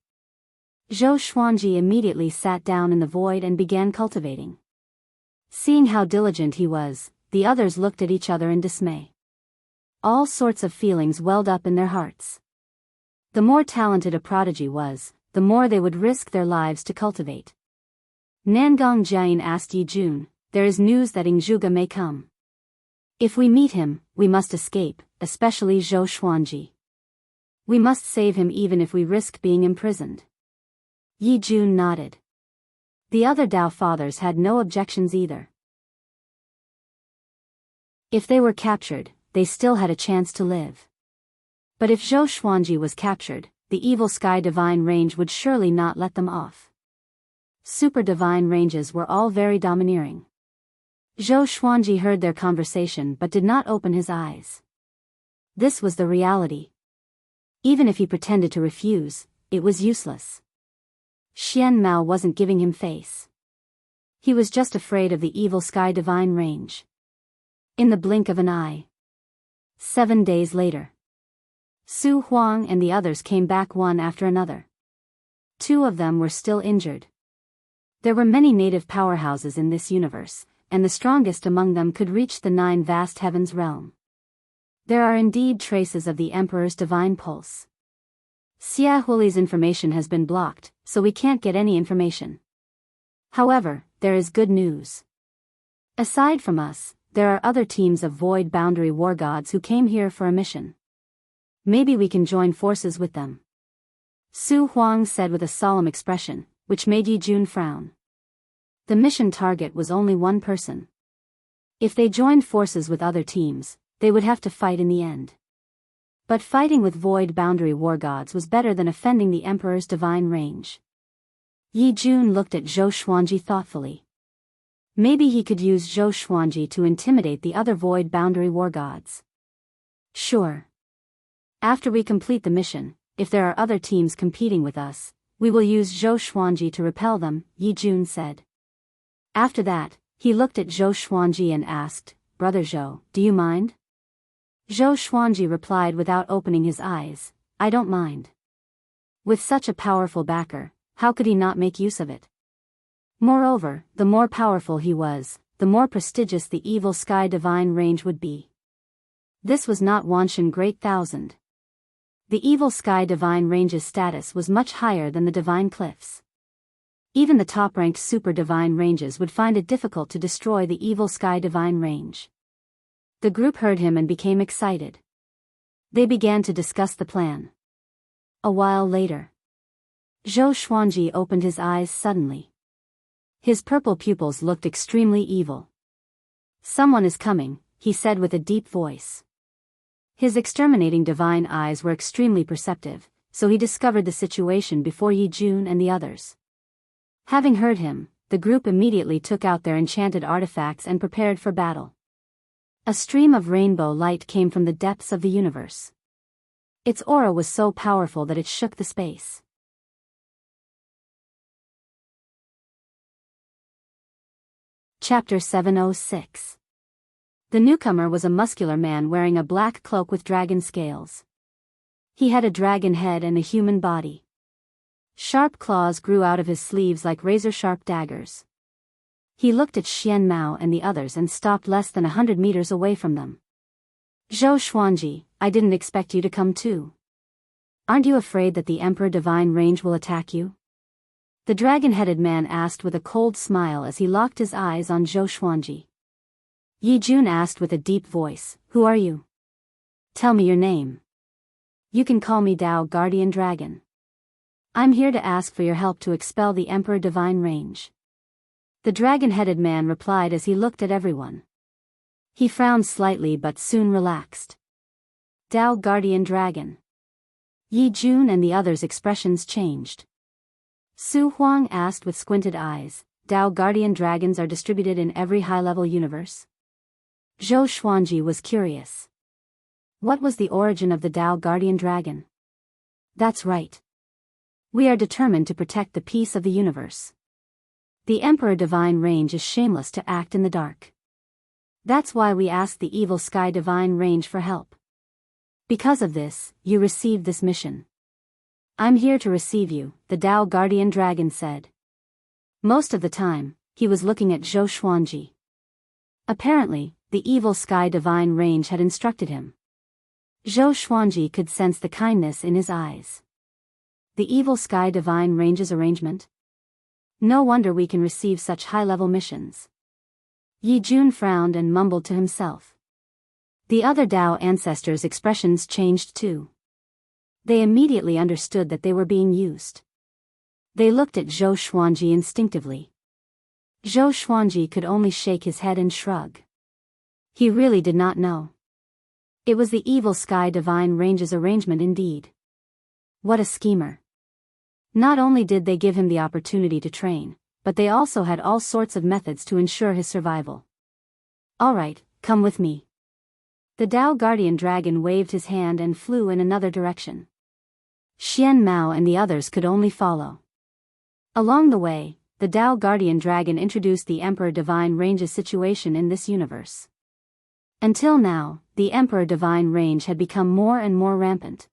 Zhou Xuanji immediately sat down in the void and began cultivating. Seeing how diligent he was, the others looked at each other in dismay. All sorts of feelings welled up in their hearts. The more talented a prodigy was, the more they would risk their lives to cultivate. Nangong Jiayin asked Yi Jun, "There is news that Ingzhuge may come. If we meet him, we must escape, especially Zhou Xuanji. We must save him even if we risk being imprisoned." Yi Jun nodded. The other Dao fathers had no objections either. If they were captured, they still had a chance to live. But if Zhou Xuanji was captured, the Evil Sky Divine Range would surely not let them off. Super Divine Ranges were all very domineering. Zhou Xuanji heard their conversation but did not open his eyes. This was the reality. Even if he pretended to refuse, it was useless. Xian Mao wasn't giving him face. He was just afraid of the Evil Sky Divine Range. In the blink of an eye. 7 days later. Su Huang and the others came back one after another. 2 of them were still injured. There were many native powerhouses in this universe, and the strongest among them could reach the 9 vast heavens realm. There are indeed traces of the Emperor's divine pulse. Xiaohuli's information has been blocked, so we can't get any information. However, there is good news. Aside from us, there are other teams of Void Boundary War Gods who came here for a mission. Maybe we can join forces with them. Su Huang said with a solemn expression, which made Yi Jun frown. The mission target was only 1 person. If they joined forces with other teams, they would have to fight in the end. But fighting with Void Boundary War Gods was better than offending the Emperor's divine range. Yi Jun looked at Zhou Xuanji thoughtfully. Maybe he could use Zhou Xuanji to intimidate the other Void Boundary War Gods. Sure. After we complete the mission, if there are other teams competing with us, we will use Zhou Xuanji to repel them, Yi Jun said. After that, he looked at Zhou Xuanji and asked, "Brother Zhou, do you mind?" Zhou Xuanji replied without opening his eyes, "I don't mind." With such a powerful backer, how could he not make use of it? Moreover, the more powerful he was, the more prestigious the Evil Sky Divine Range would be. This was not Wanshan Great Thousand. The Evil Sky Divine Range's status was much higher than the Divine Cliffs. Even the top-ranked Super Divine Ranges would find it difficult to destroy the Evil Sky Divine Range. The group heard him and became excited. They began to discuss the plan. A while later, Zhou Xuanji opened his eyes suddenly. His purple pupils looked extremely evil. "Someone is coming," he said with a deep voice. His exterminating divine eyes were extremely perceptive, so he discovered the situation before Yi Jun and the others. Having heard him, the group immediately took out their enchanted artifacts and prepared for battle. A stream of rainbow light came from the depths of the universe. Its aura was so powerful that it shook the space. Chapter 706. The newcomer was a muscular man wearing a black cloak with dragon scales. He had a dragon head and a human body. Sharp claws grew out of his sleeves like razor-sharp daggers. He looked at Xian Mao and the others and stopped less than 100 meters away from them. "Zhou Xuanji, I didn't expect you to come too. Aren't you afraid that the Emperor Divine Range will attack you?" The dragon-headed man asked with a cold smile as he locked his eyes on Zhou Xuanji. Yi Jun asked with a deep voice, "Who are you? Tell me your name." "You can call me Dao Guardian Dragon. I'm here to ask for your help to expel the Emperor Divine Range." The dragon-headed man replied as he looked at everyone. He frowned slightly but soon relaxed. "Dao Guardian Dragon." Yi Jun and the others' expressions changed. Su Huang asked with squinted eyes, "Dao Guardian Dragons are distributed in every high-level universe?" Zhou Xuanji was curious. What was the origin of the Dao Guardian Dragon? "That's right. We are determined to protect the peace of the universe. The Emperor Divine Range is shameless to act in the dark. That's why we asked the evil Sky Divine Range for help. Because of this, you received this mission." "I'm here to receive you," the Dao Guardian Dragon said. Most of the time, he was looking at Zhou Xuanji. Apparently, the evil Sky Divine Range had instructed him. Zhou Xuanji could sense the kindness in his eyes. The evil Sky Divine Range's arrangement? No wonder we can receive such high-level missions. Yi Jun frowned and mumbled to himself. The other Dao ancestors' expressions changed too. They immediately understood that they were being used. They looked at Zhou Xuanji instinctively. Zhou Xuanji could only shake his head and shrug. He really did not know. It was the evil Sky Divine Range's arrangement indeed. What a schemer. Not only did they give him the opportunity to train, but they also had all sorts of methods to ensure his survival. "All right, come with me." The Dao Guardian Dragon waved his hand and flew in another direction. Xian Mao and the others could only follow. Along the way, the Dao Guardian Dragon introduced the Emperor Divine Range's situation in this universe. Until now, the Emperor Divine Range had become more and more rampant.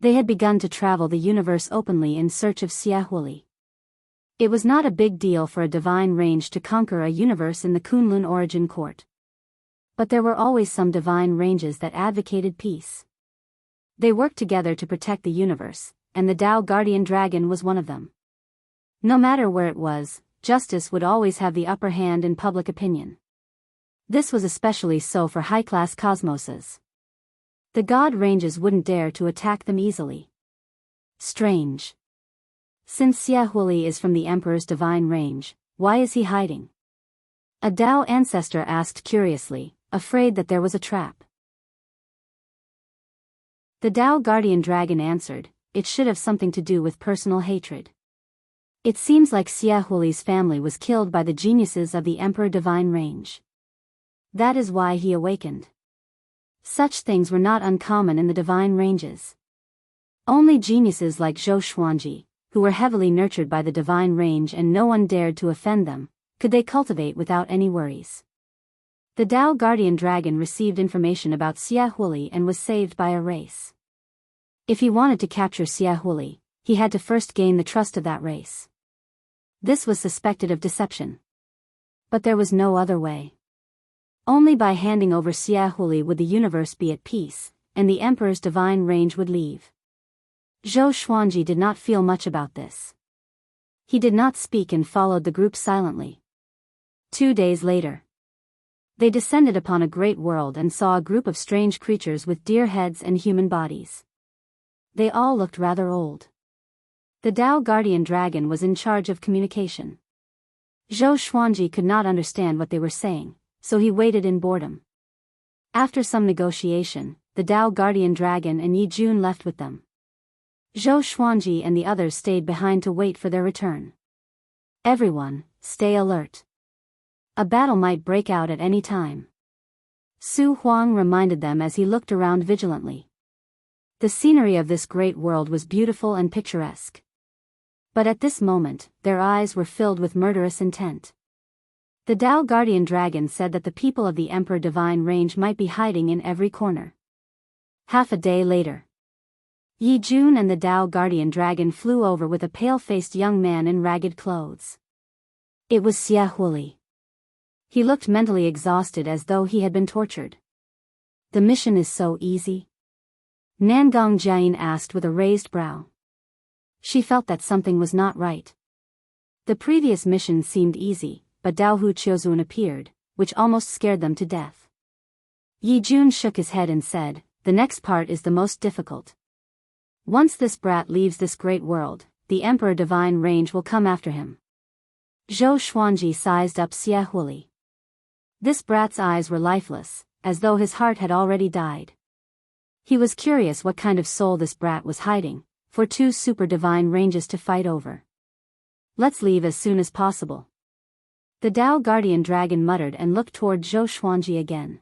They had begun to travel the universe openly in search of Xiahuli. It was not a big deal for a Divine Range to conquer a universe in the Kunlun Origin Court. But there were always some Divine Ranges that advocated peace. They worked together to protect the universe, and the Dao Guardian Dragon was one of them. No matter where it was, justice would always have the upper hand in public opinion. This was especially so for high-class cosmoses. The God Ranges wouldn't dare to attack them easily. Strange. Since Xiahuli is from the Emperor's Divine Range, why is he hiding? A Dao ancestor asked curiously, afraid that there was a trap. The Dao Guardian Dragon answered, "It should have something to do with personal hatred. It seems like Xiahuli's family was killed by the geniuses of the Emperor Divine Range. That is why he awakened." Such things were not uncommon in the Divine Ranges. Only geniuses like Zhou Xuanji, who were heavily nurtured by the Divine Range and no one dared to offend them, could they cultivate without any worries. The Dao Guardian Dragon received information about Xiahuli and was saved by a race. If he wanted to capture Xiahuli, he had to first gain the trust of that race. This was suspected of deception. But there was no other way. Only by handing over Xiahuli would the universe be at peace, and the Emperor's Divine Range would leave. Zhou Xuanji did not feel much about this. He did not speak and followed the group silently. 2 days later, they descended upon a great world and saw a group of strange creatures with deer heads and human bodies. They all looked rather old. The Dao Guardian Dragon was in charge of communication. Zhou Xuanji could not understand what they were saying, so he waited in boredom. After some negotiation, the Dao Guardian Dragon and Yi Jun left with them. Zhou Xuanji and the others stayed behind to wait for their return. "Everyone, stay alert. A battle might break out at any time." Su Huang reminded them as he looked around vigilantly. The scenery of this great world was beautiful and picturesque. But at this moment, their eyes were filled with murderous intent. The Dao Guardian Dragon said that the people of the Emperor Divine Range might be hiding in every corner. Half a day later, Yi Jun and the Dao Guardian Dragon flew over with a pale-faced young man in ragged clothes. It was Xie Huili. He looked mentally exhausted as though he had been tortured. The mission is so easy? Nangong Jiayin asked with a raised brow. She felt that something was not right. The previous mission seemed easy, but Dao Hu Qiuzun appeared, which almost scared them to death. Yi Jun shook his head and said, "The next part is the most difficult. Once this brat leaves this great world, the Emperor Divine Range will come after him." Zhou Xuanji sized up Xie Huili. This brat's eyes were lifeless, as though his heart had already died. He was curious what kind of soul this brat was hiding, for two super divine ranges to fight over. "Let's leave as soon as possible." The Dao Guardian Dragon muttered and looked toward Zhou Xuanji again.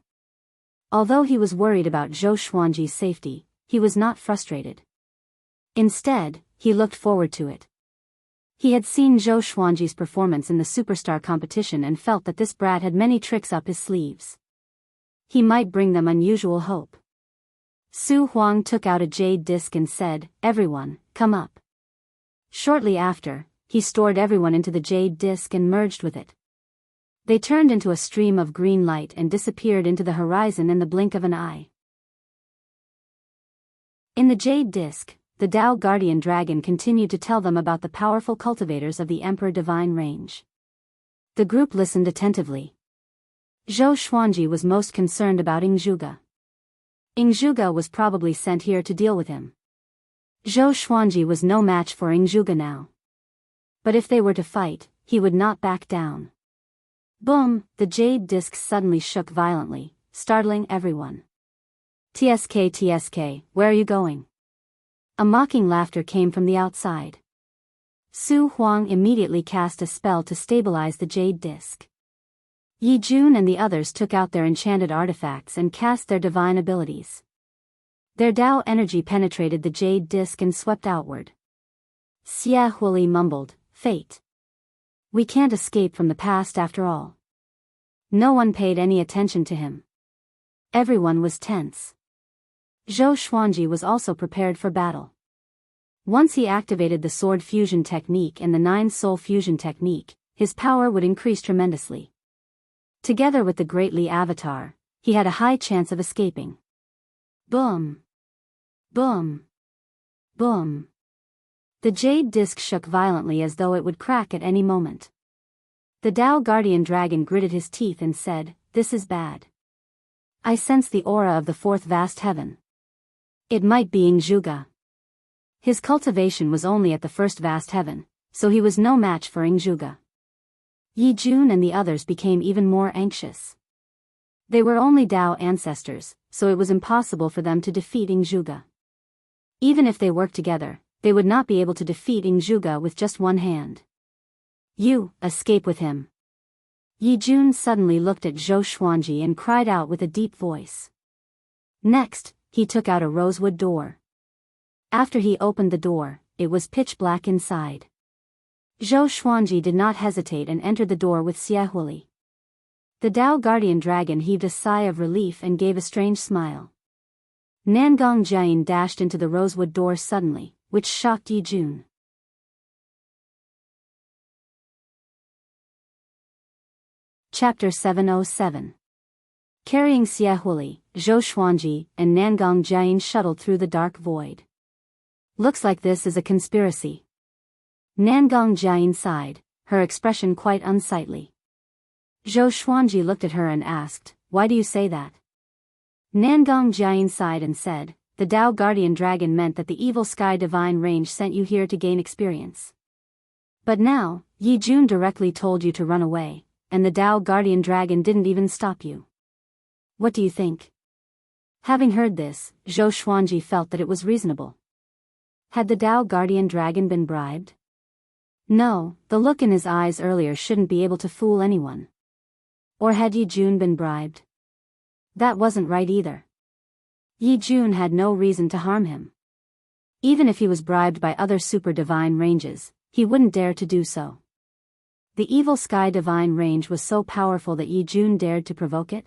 Although he was worried about Zhou Xuanji's safety, he was not frustrated. Instead, he looked forward to it. He had seen Zhou Xuanji's performance in the superstar competition and felt that this brat had many tricks up his sleeves. He might bring them unusual hope. Su Huang took out a jade disc and said, "Everyone, come up." Shortly after, he stored everyone into the jade disc and merged with it. They turned into a stream of green light and disappeared into the horizon in the blink of an eye. In the jade disc, the Dao Guardian Dragon continued to tell them about the powerful cultivators of the Emperor Divine Range. The group listened attentively. Zhou Xuanji was most concerned about Ingzhuge. Ingzhuge was probably sent here to deal with him. Zhou Xuanji was no match for Ingzhuge now. But if they were to fight, he would not back down. Boom! The jade disc suddenly shook violently, startling everyone. TSK, where are you going?" A mocking laughter came from the outside. Su Huang immediately cast a spell to stabilize the jade disc. Yi Jun and the others took out their enchanted artifacts and cast their divine abilities. Their Dao energy penetrated the jade disc and swept outward. Xie Huili mumbled, "Fate. We can't escape from the past after all." No one paid any attention to him. Everyone was tense. Zhou Xuanji was also prepared for battle. Once he activated the sword fusion technique and the 9-soul fusion technique, his power would increase tremendously. Together with the Great Li Avatar, he had a high chance of escaping. Boom! Boom! Boom! The jade disc shook violently as though it would crack at any moment. The Dao Guardian Dragon gritted his teeth and said, "This is bad. I sense the aura of the fourth vast heaven. It might be Ingzhuge." His cultivation was only at the first vast heaven, so he was no match for Ingzhuge. Yi Jun and the others became even more anxious. They were only Dao ancestors, so it was impossible for them to defeat Ingzhuge. Even if they worked together, they would not be able to defeat Ingzhuge with just one hand. "You, escape with him." Yi Jun suddenly looked at Zhou Xuanji and cried out with a deep voice. Next, he took out a rosewood door. After he opened the door, it was pitch black inside. Zhou Xuanji did not hesitate and entered the door with Xie Huili. The Dao Guardian Dragon heaved a sigh of relief and gave a strange smile. Nangong Jiayin dashed into the rosewood door suddenly, which shocked Yi Jun. Chapter 707. Carrying Xie Huili, Zhou Xuanji, and Nangong Jiayin shuttled through the dark void. "Looks like this is a conspiracy." Nangong Jiayin sighed, her expression quite unsightly. Zhou Xuanji looked at her and asked, "Why do you say that?" Nangong Jiayin sighed and said, "The Dao Guardian Dragon meant that the evil Sky Divine Range sent you here to gain experience. But now, Yi Jun directly told you to run away, and the Dao Guardian Dragon didn't even stop you. What do you think?" Having heard this, Zhou Xuanji felt that it was reasonable. Had the Dao Guardian Dragon been bribed? No, the look in his eyes earlier shouldn't be able to fool anyone. Or had Yi Jun been bribed? That wasn't right either. Yi Jun had no reason to harm him. Even if he was bribed by other super divine ranges, he wouldn't dare to do so. The evil sky divine range was so powerful that Yi Jun dared to provoke it?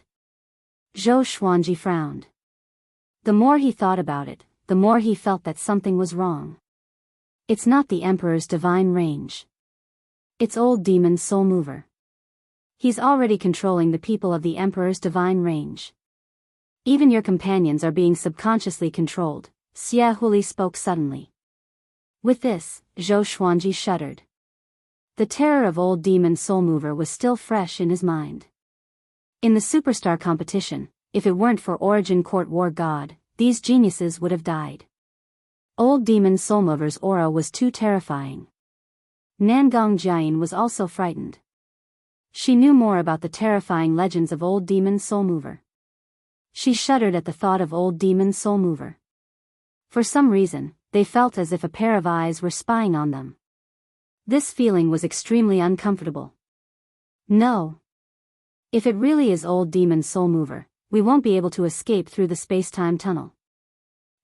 Zhou Xuanji frowned. The more he thought about it, the more he felt that something was wrong. It's not the Emperor's divine range. It's old demon soul mover. He's already controlling the people of the Emperor's divine range. Even your companions are being subconsciously controlled, Xie Huli spoke suddenly. With this, Zhou Xuanji shuddered. The terror of old demon soul mover was still fresh in his mind. In the superstar competition, if it weren't for Origin Court War God, these geniuses would have died. Old demon soul mover's aura was too terrifying. Nangong Jian was also frightened. She knew more about the terrifying legends of old demon soul mover. She shuddered at the thought of old demon soul mover. For some reason, they felt as if a pair of eyes were spying on them. This feeling was extremely uncomfortable. No. If it really is old demon soul mover, we won't be able to escape through the space-time tunnel.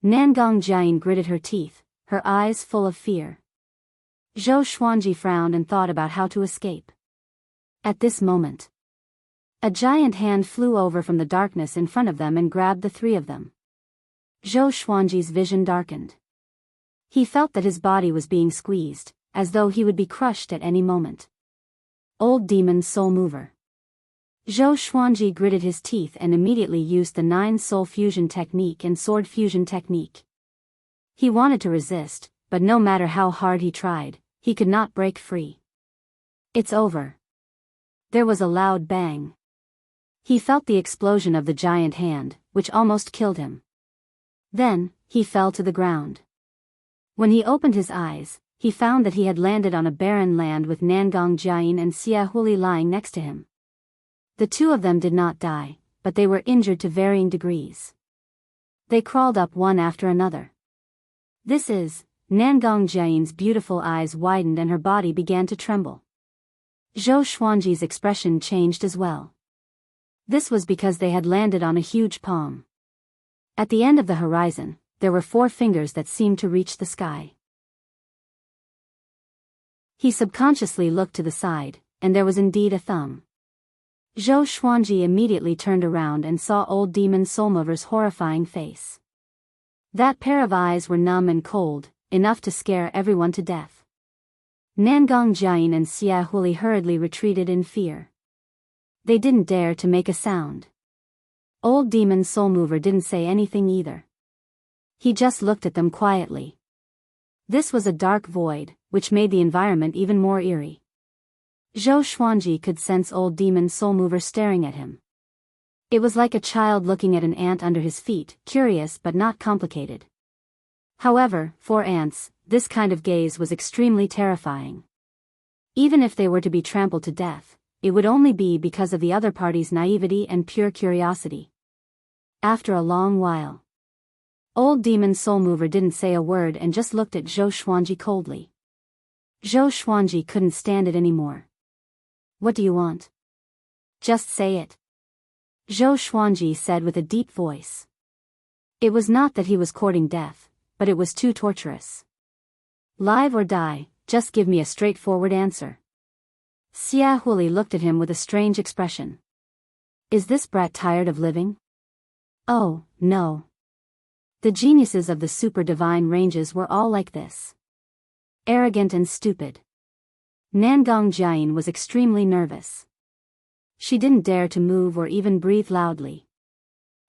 Nangong Jian gritted her teeth, her eyes full of fear. Zhou Xuanji frowned and thought about how to escape. At this moment, a giant hand flew over from the darkness in front of them and grabbed the three of them. Zhou Xuanji's vision darkened. He felt that his body was being squeezed, as though he would be crushed at any moment. Old demon soul mover. Zhou Xuanji gritted his teeth and immediately used the 9 soul fusion technique and sword fusion technique. He wanted to resist, but no matter how hard he tried, he could not break free. It's over. There was a loud bang. He felt the explosion of the giant hand, which almost killed him. Then, he fell to the ground. When he opened his eyes, he found that he had landed on a barren land with Nangong Jian and Xie Huli lying next to him. The two of them did not die, but they were injured to varying degrees. They crawled up one after another. This is, Nangong Jian's beautiful eyes widened and her body began to tremble. Zhou Xuanji's expression changed as well. This was because they had landed on a huge palm. At the end of the horizon, there were 4 fingers that seemed to reach the sky. He subconsciously looked to the side, and there was indeed a thumb. Zhou Xuanji immediately turned around and saw old demon soulmover's horrifying face. That pair of eyes were numb and cold, enough to scare everyone to death. Nangong Jian and Xie Huli hurriedly retreated in fear. They didn't dare to make a sound. Old demon soulmover didn't say anything either. He just looked at them quietly. This was a dark void, which made the environment even more eerie. Zhou Xuanji could sense old demon soulmover staring at him. It was like a child looking at an ant under his feet, curious but not complicated. However, for ants, this kind of gaze was extremely terrifying. Even if they were to be trampled to death, it would only be because of the other party's naivety and pure curiosity. After a long while, old demon soulmover didn't say a word and just looked at Zhou Xuanji coldly. Zhou Xuanji couldn't stand it anymore. What do you want? Just say it. Zhou Xuanji said with a deep voice. It was not that he was courting death, but it was too torturous. Live or die, just give me a straightforward answer. Xie Huli looked at him with a strange expression. Is this brat tired of living? Oh, no. The geniuses of the super divine ranges were all like this. Arrogant and stupid. Nangong Jian was extremely nervous. She didn't dare to move or even breathe loudly.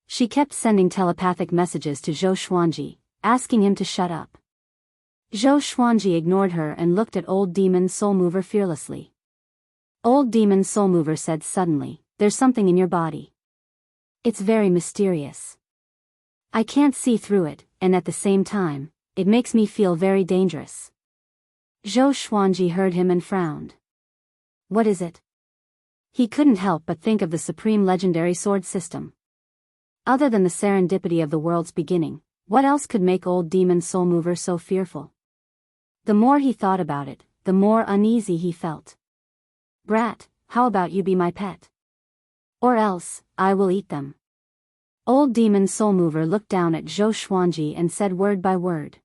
She kept sending telepathic messages to Zhou Xuanji, asking him to shut up. Zhou Xuanji ignored her and looked at old demon soulmover fearlessly. Old demon soulmover said suddenly, there's something in your body. It's very mysterious. I can't see through it, and at the same time, it makes me feel very dangerous. Zhou Xuanji heard him and frowned. What is it? He couldn't help but think of the supreme legendary sword system. Other than the serendipity of the world's beginning, what else could make old demon soulmover so fearful? The more he thought about it, the more uneasy he felt. Brat, how about you be my pet? Or else, I will eat them. Old Demon Soul Mover looked down at Zhou Xuanji and said word by word.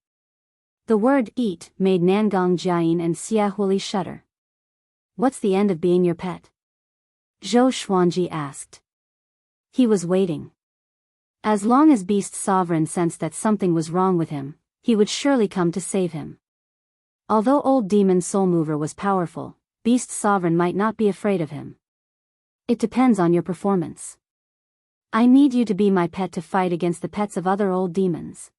The word eat made Nangong Jiayin and Xia Huili shudder. What's the end of being your pet? Zhou Xuanji asked. He was waiting. As long as Beast Sovereign sensed that something was wrong with him, he would surely come to save him. Although Old Demon Soul Mover was powerful, Beast Sovereign might not be afraid of him. It depends on your performance. I need you to be my pet to fight against the pets of other old demons.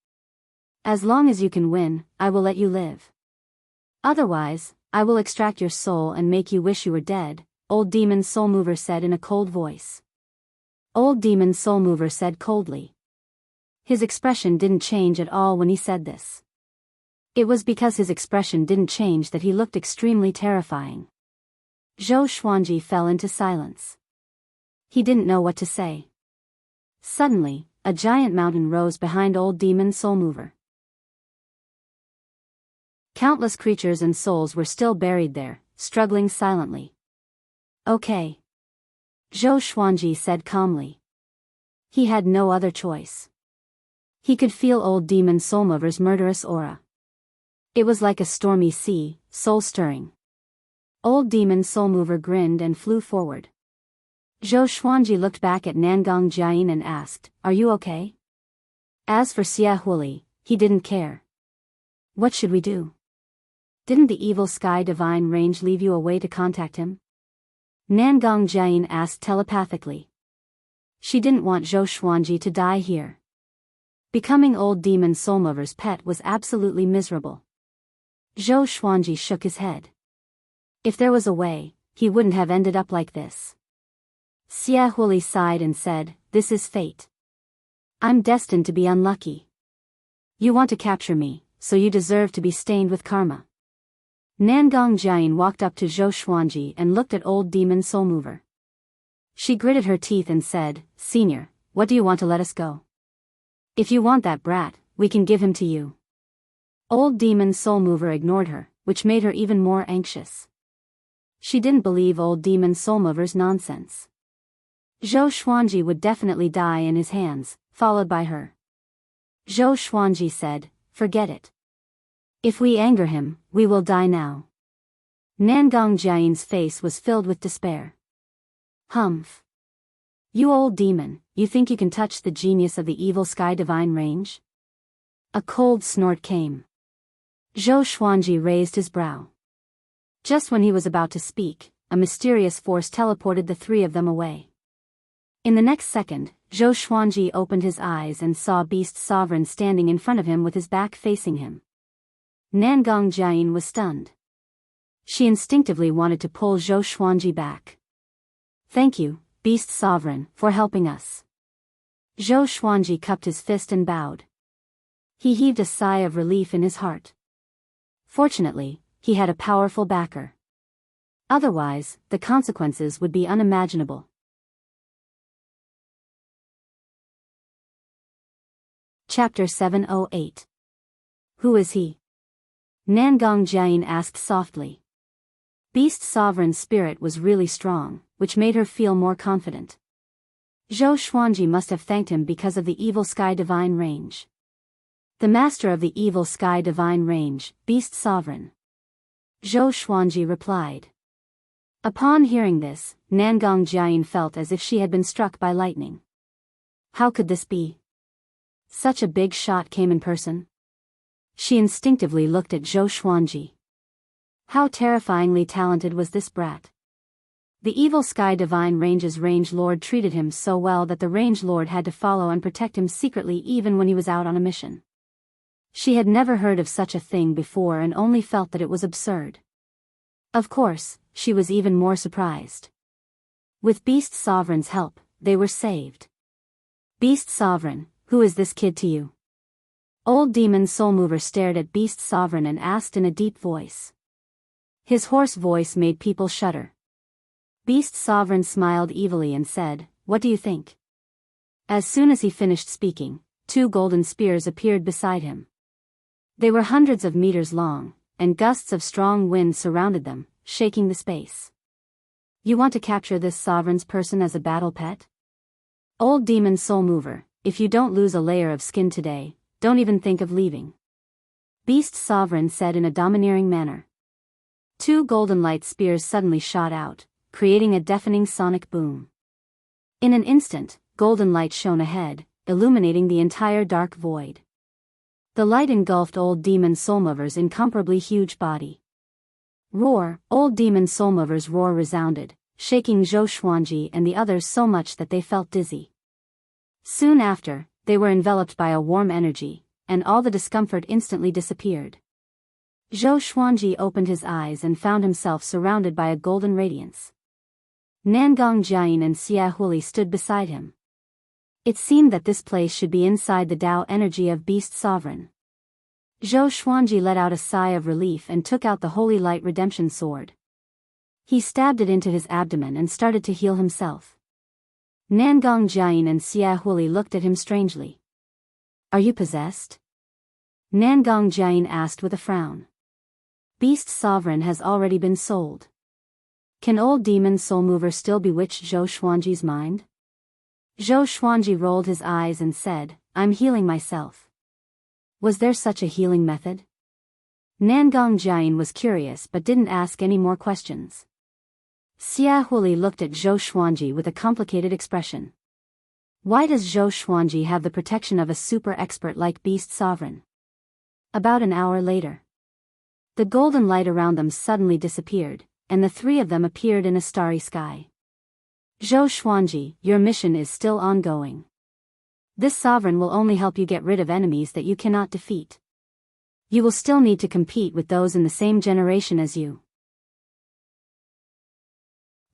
As long as you can win, I will let you live. Otherwise, I will extract your soul and make you wish you were dead, Old Demon Soul Mover said in a cold voice. Old Demon Soul Mover said coldly. His expression didn't change at all when he said this. It was because his expression didn't change that he looked extremely terrifying. Zhou Xuanji fell into silence. He didn't know what to say. Suddenly, a giant mountain rose behind Old Demon Soul Mover. Countless creatures and souls were still buried there, struggling silently. Okay. Zhou Xuanji said calmly. He had no other choice. He could feel Old Demon Soul Mover's murderous aura. It was like a stormy sea, soul-stirring. Old Demon Soul Mover grinned and flew forward. Zhou Xuanji looked back at Nangong Jiayin and asked, "Are you okay?" As for Xia Huili, he didn't care. What should we do? Didn't the evil Sky Divine Range leave you a way to contact him? Nangong Jiayin asked telepathically. She didn't want Zhou Xuanji to die here. Becoming Old Demon Soul Mover's pet was absolutely miserable. Zhou Xuanji shook his head. If there was a way, he wouldn't have ended up like this. Xia Huili sighed and said, "This is fate. I'm destined to be unlucky. You want to capture me, so you deserve to be stained with karma." Nangong Jiayin walked up to Zhou Xuanji and looked at Old Demon Soul Mover. She gritted her teeth and said, "Senior, what do you want to let us go? If you want that brat, we can give him to you." Old Demon Soul Mover ignored her, which made her even more anxious. She didn't believe Old Demon Soul Mover's nonsense. Zhou Xuanji would definitely die in his hands, followed by her. Zhou Xuanji said, "Forget it. If we anger him, we will die now." Nangong Jiayin's face was filled with despair. "Humph. You old demon, you think you can touch the genius of the evil Sky Divine Range?" A cold snort came. Zhou Xuanji raised his brow. Just when he was about to speak, a mysterious force teleported the three of them away. In the next second, Zhou Xuanji opened his eyes and saw Beast Sovereign standing in front of him with his back facing him. Nangong Jiayin was stunned. She instinctively wanted to pull Zhou Xuanji back. "Thank you, Beast Sovereign, for helping us." Zhou Xuanji cupped his fist and bowed. He heaved a sigh of relief in his heart. Fortunately, he had a powerful backer. Otherwise, the consequences would be unimaginable. Chapter 708. Who is he? Nangong Jiayin asked softly. Beast Sovereign's spirit was really strong, which made her feel more confident. Zhou Xuanji must have thanked him because of the evil Sky Divine Range. The master of the evil Sky Divine Range, Beast Sovereign. Zhou Xuanji replied. Upon hearing this, Nangong Jiayin felt as if she had been struck by lightning. How could this be? Such a big shot came in person. She instinctively looked at Zhou Xuanji. How terrifyingly talented was this brat? The evil Sky Divine Range's Range Lord treated him so well that the Range Lord had to follow and protect him secretly even when he was out on a mission. She had never heard of such a thing before and only felt that it was absurd. Of course, she was even more surprised. With Beast Sovereign's help, they were saved. Beast Sovereign, who is this kid to you? Old Demon Soul Mover stared at Beast Sovereign and asked in a deep voice. His hoarse voice made people shudder. Beast Sovereign smiled evilly and said, "What do you think?" As soon as he finished speaking, 2 golden spears appeared beside him. They were hundreds of meters long, and gusts of strong wind surrounded them, shaking the space. You want to capture this sovereign's person as a battle pet? Old Demon Soul Mover, if you don't lose a layer of skin today, don't even think of leaving. Beast Sovereign said in a domineering manner. Two golden light spears suddenly shot out, creating a deafening sonic boom. In an instant, golden light shone ahead, illuminating the entire dark void. The light engulfed Old Demon Soulmover's incomparably huge body. Roar! Old Demon Soulmover's roar resounded, shaking Zhou Xuanji and the others so much that they felt dizzy. Soon after, they were enveloped by a warm energy, and all the discomfort instantly disappeared. Zhou Xuanji opened his eyes and found himself surrounded by a golden radiance. Nangong Jiayin and Xia Huli stood beside him. It seemed that this place should be inside the Tao energy of Beast Sovereign. Zhou Xuanji let out a sigh of relief and took out the Holy Light Redemption Sword. He stabbed it into his abdomen and started to heal himself. Nangong Jiayin and Xia Huli looked at him strangely. Are you possessed? Nangong Jiayin asked with a frown. Beast Sovereign has already been sold. Can Old Demon Soulmover still bewitch Zhou Xuanji's mind? Zhou Xuanji rolled his eyes and said, I'm healing myself. Was there such a healing method? Nangong Jiayin was curious but didn't ask any more questions. Xia Huli looked at Zhou Xuanji with a complicated expression. Why does Zhou Xuanji have the protection of a super expert like Beast Sovereign? About an hour later, the golden light around them suddenly disappeared, and the three of them appeared in a starry sky. Zhou Xuanji, your mission is still ongoing. This sovereign will only help you get rid of enemies that you cannot defeat. You will still need to compete with those in the same generation as you.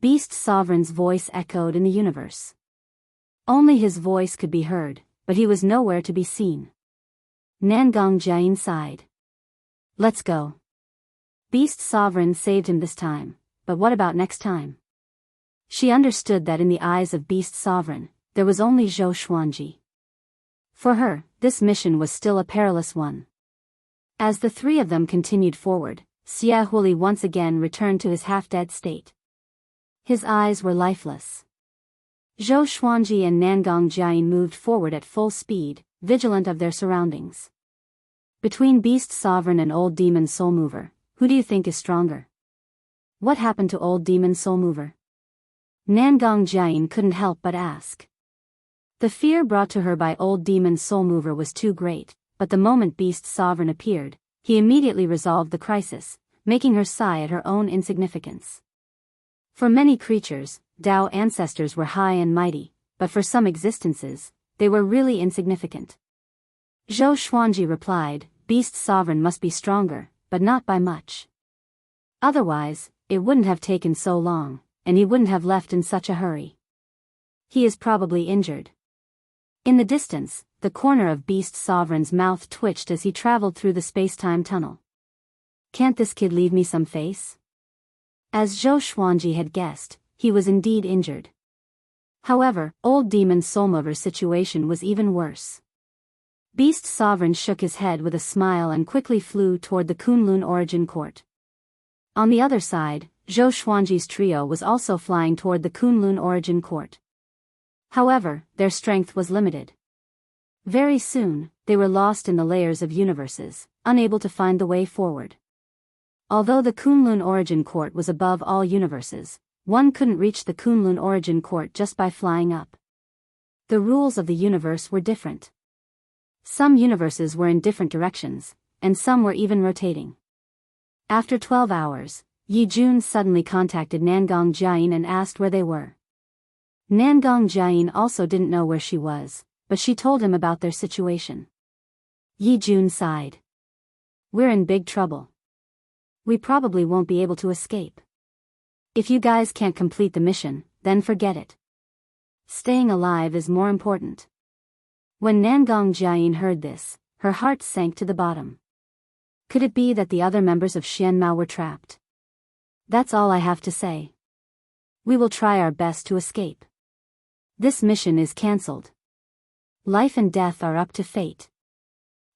Beast Sovereign's voice echoed in the universe. Only his voice could be heard, but he was nowhere to be seen. Nangong Jiayin sighed. Let's go. Beast Sovereign saved him this time, but what about next time? She understood that in the eyes of Beast Sovereign, there was only Zhou Xuanji. For her, this mission was still a perilous one. As the three of them continued forward, Xia Huli once again returned to his half-dead state. His eyes were lifeless. Zhou Xuanji and Nangong Jiayin moved forward at full speed, vigilant of their surroundings. Between Beast Sovereign and Old Demon Soulmover, who do you think is stronger? What happened to Old Demon Soulmover? Nangong Jiayin couldn't help but ask. The fear brought to her by Old Demon Soulmover was too great, but the moment Beast Sovereign appeared, he immediately resolved the crisis, making her sigh at her own insignificance. For many creatures, Tao ancestors were high and mighty, but for some existences, they were really insignificant. Zhou Xuanji replied, Beast Sovereign must be stronger, but not by much. Otherwise, it wouldn't have taken so long, and he wouldn't have left in such a hurry. He is probably injured. In the distance, the corner of Beast Sovereign's mouth twitched as he traveled through the space-time tunnel. Can't this kid leave me some face? As Zhou Xuanji had guessed, he was indeed injured. However, Old Demon Soulmover's situation was even worse. Beast Sovereign shook his head with a smile and quickly flew toward the Kunlun Origin Court. On the other side, Zhou Xuanji's trio was also flying toward the Kunlun Origin Court. However, their strength was limited. Very soon, they were lost in the layers of universes, unable to find the way forward. Although the Kunlun Origin Court was above all universes, one couldn't reach the Kunlun Origin Court just by flying up. The rules of the universe were different. Some universes were in different directions, and some were even rotating. After 12 hours, Yi Jun suddenly contacted Nangong Jiayin and asked where they were. Nangong Jiayin also didn't know where she was, but she told him about their situation. Yi Jun sighed. We're in big trouble. We probably won't be able to escape. If you guys can't complete the mission, then forget it. Staying alive is more important. When Nangong Jiayin heard this, her heart sank to the bottom. Could it be that the other members of Xianmao were trapped? That's all I have to say. We will try our best to escape. This mission is cancelled. Life and death are up to fate.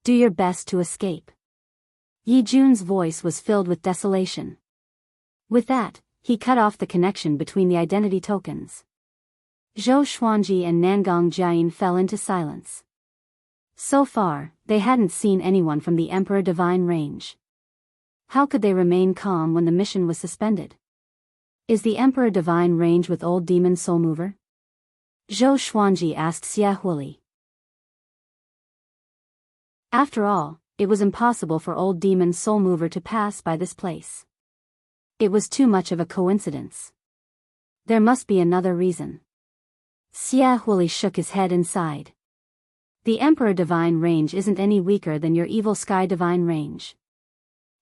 Do your best to escape. Yi Jun's voice was filled with desolation. With that, he cut off the connection between the identity tokens. Zhou Xuanji and Nangong Jiayin fell into silence. So far, they hadn't seen anyone from the Emperor Divine Range. How could they remain calm when the mission was suspended? Is the Emperor Divine Range with Old Demon Soul Mover? Zhou Xuanji asked Xia Huili. After all, it was impossible for Old Demon Soul Mover to pass by this place. It was too much of a coincidence. There must be another reason. Xia Huili shook his head and sighed. The Emperor Divine Range isn't any weaker than your Evil Sky Divine Range.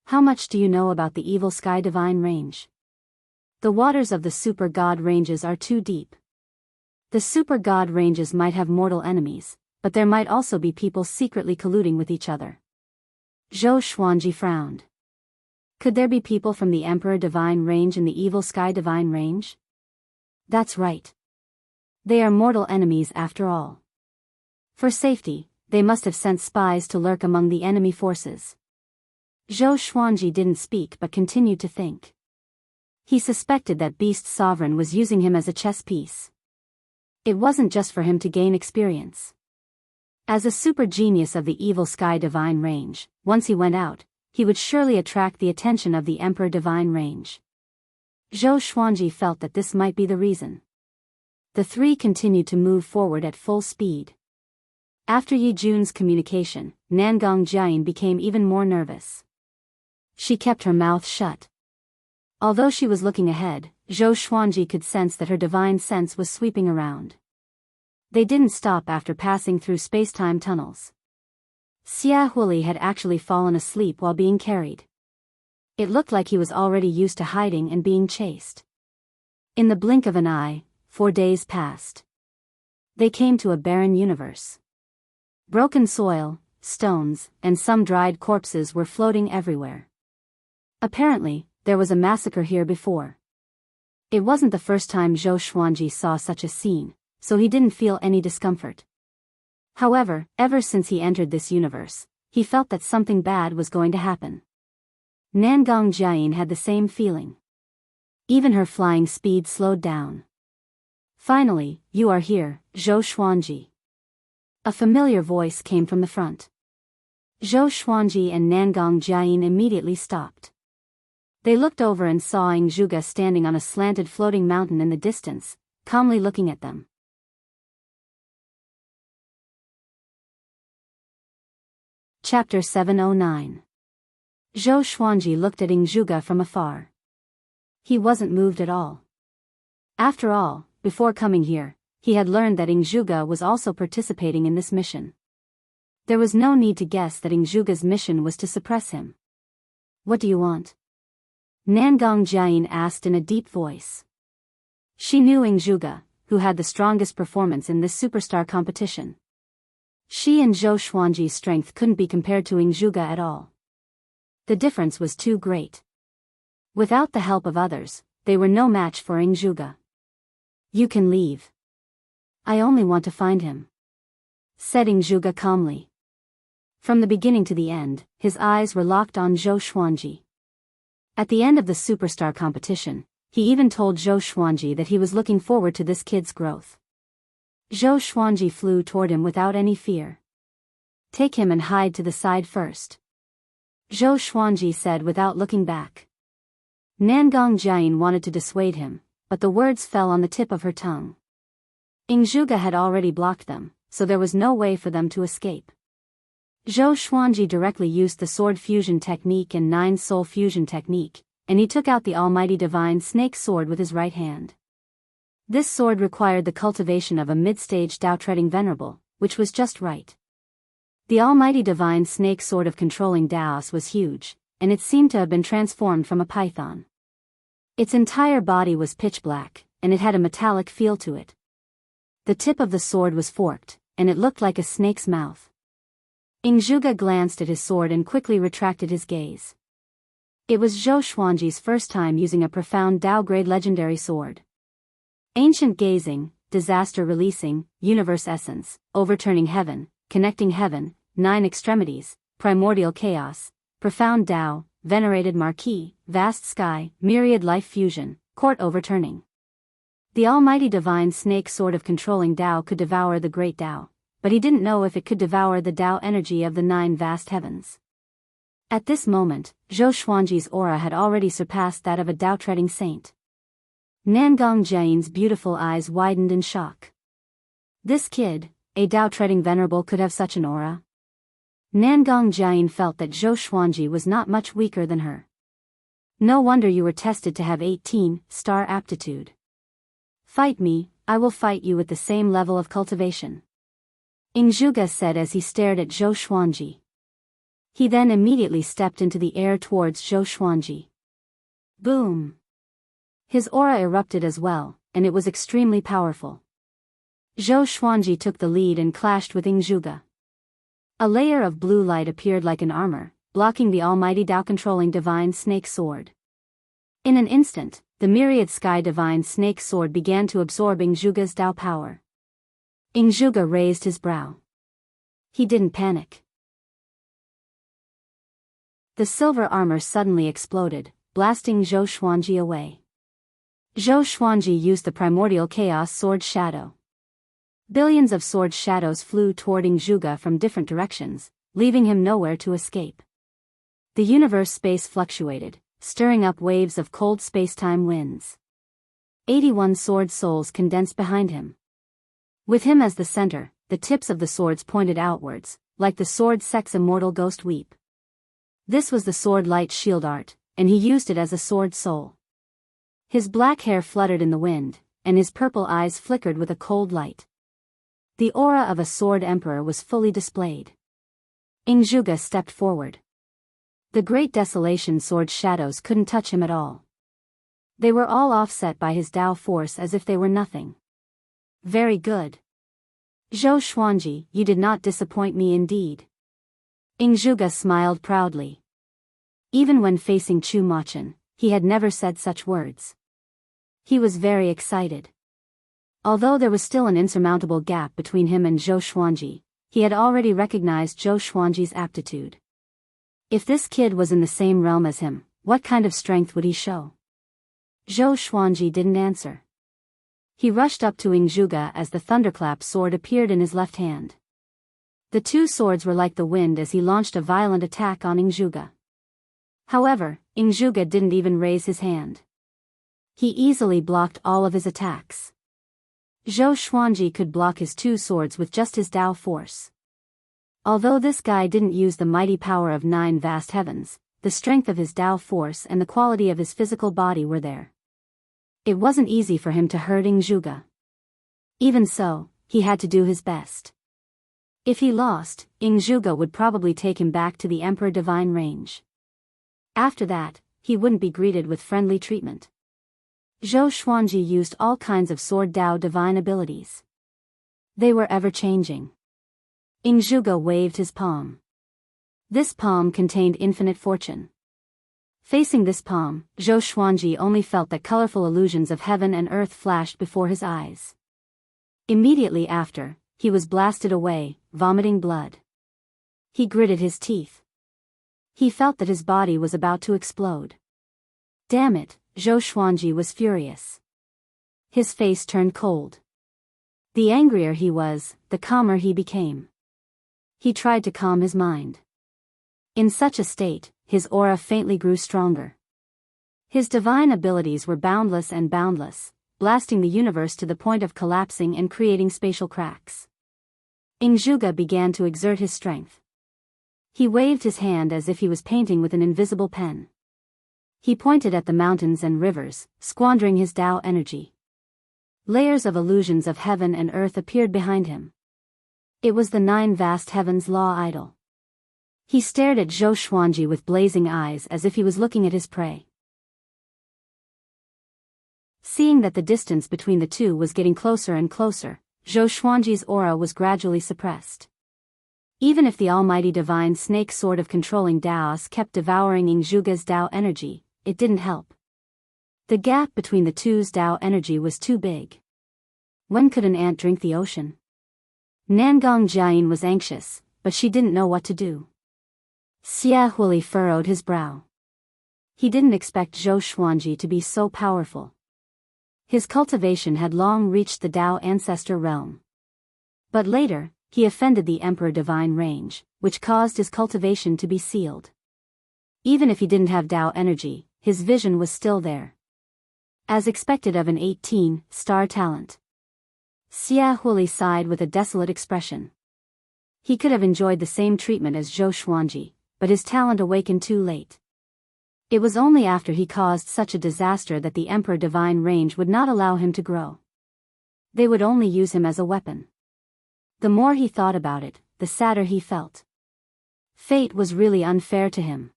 How much do you know about the Evil Sky Divine Range? The waters of the Super God Ranges are too deep. The Super God Ranges might have mortal enemies, but there might also be people secretly colluding with each other. Zhou Xuanji frowned. Could there be people from the Emperor Divine Range in the Evil Sky Divine Range? That's right. They are mortal enemies after all. For safety, they must have sent spies to lurk among the enemy forces. Zhou Xuanji didn't speak but continued to think. He suspected that Beast Sovereign was using him as a chess piece. It wasn't just for him to gain experience. As a super genius of the Evil Sky Divine Range, once he went out, he would surely attract the attention of the Emperor Divine Range. Zhou Xuanji felt that this might be the reason. The three continued to move forward at full speed. After Yi Jun's communication, Nangong Jiayin became even more nervous. She kept her mouth shut. Although she was looking ahead, Zhou Xuanji could sense that her divine sense was sweeping around. They didn't stop after passing through space-time tunnels. Xia Huili had actually fallen asleep while being carried. It looked like he was already used to hiding and being chased. In the blink of an eye, 4 days passed. They came to a barren universe. Broken soil, stones, and some dried corpses were floating everywhere. Apparently, there was a massacre here before. It wasn't the first time Zhou Xuanji saw such a scene, so he didn't feel any discomfort. However, ever since he entered this universe, he felt that something bad was going to happen. Nangong Jiayin had the same feeling. Even her flying speed slowed down. Finally, you are here, Zhou Xuanji. A familiar voice came from the front. Zhou Xuanji and Nangong Jiayin immediately stopped. They looked over and saw Zhuge standing on a slanted floating mountain in the distance, calmly looking at them. Chapter 709. Zhou Xuanji looked at Zhuge from afar. He wasn't moved at all. After all, before coming here, he had learned that Zhuge was also participating in this mission. There was no need to guess that Zhuge's mission was to suppress him. What do you want? Nangong Jiayin asked in a deep voice. She knew Zhuge, who had the strongest performance in this superstar competition. She and Zhou Xuanji's strength couldn't be compared to Zhuge at all. The difference was too great. Without the help of others, they were no match for Zhuge. You can leave. I only want to find him, said Zhuge calmly. From the beginning to the end, his eyes were locked on Zhou Xuanji. At the end of the superstar competition, he even told Zhou Xuanji that he was looking forward to this kid's growth. Zhou Xuanji flew toward him without any fear. Take him and hide to the side first, Zhou Xuanji said without looking back. Nangong Jiayin wanted to dissuade him, but the words fell on the tip of her tongue. Zhuge had already blocked them, so there was no way for them to escape. Zhou Xuanji directly used the Sword Fusion Technique and Nine Soul Fusion Technique, and he took out the Almighty Divine Snake Sword with his right hand. This sword required the cultivation of a mid-stage Dao-treading venerable, which was just right. The Almighty Divine Snake Sword of controlling Daos was huge, and it seemed to have been transformed from a python. Its entire body was pitch black, and it had a metallic feel to it. The tip of the sword was forked, and it looked like a snake's mouth. Zhuge glanced at his sword and quickly retracted his gaze. It was Zhou Xuanji's first time using a profound Dao-grade legendary sword. Ancient Gazing, Disaster Releasing, Universe Essence, Overturning Heaven, Connecting Heaven, 9 Extremities, Primordial Chaos, Profound Dao, Venerated Marquis, Vast Sky, Myriad Life Fusion, Court Overturning. The almighty divine snake sword of controlling Tao could devour the great Tao, but he didn't know if it could devour the Tao energy of the 9 vast heavens. At this moment, Zhou Xuanji's aura had already surpassed that of a Tao-treading saint. Nangong Jian's beautiful eyes widened in shock. This kid, a Tao-treading venerable, could have such an aura? Nangong Jian felt that Zhou Xuanji was not much weaker than her. No wonder you were tested to have 18-star aptitude. Fight me, I will fight you with the same level of cultivation. Ingzhuge said as he stared at Zhou Xuanji. He then immediately stepped into the air towards Zhou Xuanji. Boom! His aura erupted as well, and it was extremely powerful. Zhou Xuanji took the lead and clashed with Ingzhuge. A layer of blue light appeared like an armor, blocking the almighty Tao-controlling divine snake sword. In an instant, the myriad sky divine snake sword began to absorb Ingzhuge's Tao power. Ingzhuge raised his brow. He didn't panic. The silver armor suddenly exploded, blasting Zhou Xuanji away. Zhou Xuanji used the primordial chaos sword shadow. Billions of sword shadows flew toward Ingzhuge from different directions, leaving him nowhere to escape. The universe space fluctuated, stirring up waves of cold space-time winds. 81 sword souls condensed behind him. With him as the center, the tips of the swords pointed outwards, like the sword Sek's immortal ghost weep. This was the sword light shield art, and he used it as a sword soul. His black hair fluttered in the wind, and his purple eyes flickered with a cold light. The aura of a sword emperor was fully displayed. Ingzhuge stepped forward. The great desolation sword shadows couldn't touch him at all. They were all offset by his Tao force as if they were nothing. Very good. Zhou Xuanji, you did not disappoint me indeed. Ingzhuge smiled proudly. Even when facing Chu Machen, he had never said such words. He was very excited. Although there was still an insurmountable gap between him and Zhou Xuanji, he had already recognized Zhou Xuanji's aptitude. If this kid was in the same realm as him, what kind of strength would he show? Zhou Xuanji didn't answer. He rushed up to Ingzhuge as the thunderclap sword appeared in his left hand. The two swords were like the wind as he launched a violent attack on Ingzhuge. However, Ingzhuge didn't even raise his hand. He easily blocked all of his attacks. Zhou Xuanji could block his two swords with just his Tao force. Although this guy didn't use the mighty power of 9 vast heavens, the strength of his Tao force and the quality of his physical body were there. It wasn't easy for him to hurt Ingzhuge. Even so, he had to do his best. If he lost, Ingzhuge would probably take him back to the Emperor Divine range. After that, he wouldn't be greeted with friendly treatment. Zhou Xuanji used all kinds of sword Tao divine abilities. They were ever-changing. Ingzhuge waved his palm. This palm contained infinite fortune. Facing this palm, Zhou Xuanji only felt that colorful illusions of heaven and earth flashed before his eyes. Immediately after, he was blasted away, vomiting blood. He gritted his teeth. He felt that his body was about to explode. Damn it, Zhou Xuanji was furious. His face turned cold. The angrier he was, the calmer he became. He tried to calm his mind. In such a state, his aura faintly grew stronger. His divine abilities were boundless and boundless, blasting the universe to the point of collapsing and creating spatial cracks. Ingzhuge began to exert his strength. He waved his hand as if he was painting with an invisible pen. He pointed at the mountains and rivers, squandering his Tao energy. Layers of illusions of heaven and earth appeared behind him. It was the 9 vast heavens law idol. He stared at Zhou Xuanji with blazing eyes as if he was looking at his prey. Seeing that the distance between the two was getting closer and closer, Zhou Xuanji's aura was gradually suppressed. Even if the almighty divine snake sword of controlling Taos kept devouring Ingzhuge's Tao energy, it didn't help. The gap between the two's Tao energy was too big. When could an ant drink the ocean? Nangong Jian was anxious, but she didn't know what to do. Xia Huili furrowed his brow. He didn't expect Zhou Xuanji to be so powerful. His cultivation had long reached the Tao ancestor realm. But later, he offended the Emperor Divine Range, which caused his cultivation to be sealed. Even if he didn't have Tao energy, his vision was still there. As expected of an 18-star talent. Xia Huili sighed with a desolate expression. He could have enjoyed the same treatment as Zhou Xuanji, but his talent awakened too late. It was only after he caused such a disaster that the Emperor Divine Range would not allow him to grow. They would only use him as a weapon. The more he thought about it, the sadder he felt. Fate was really unfair to him.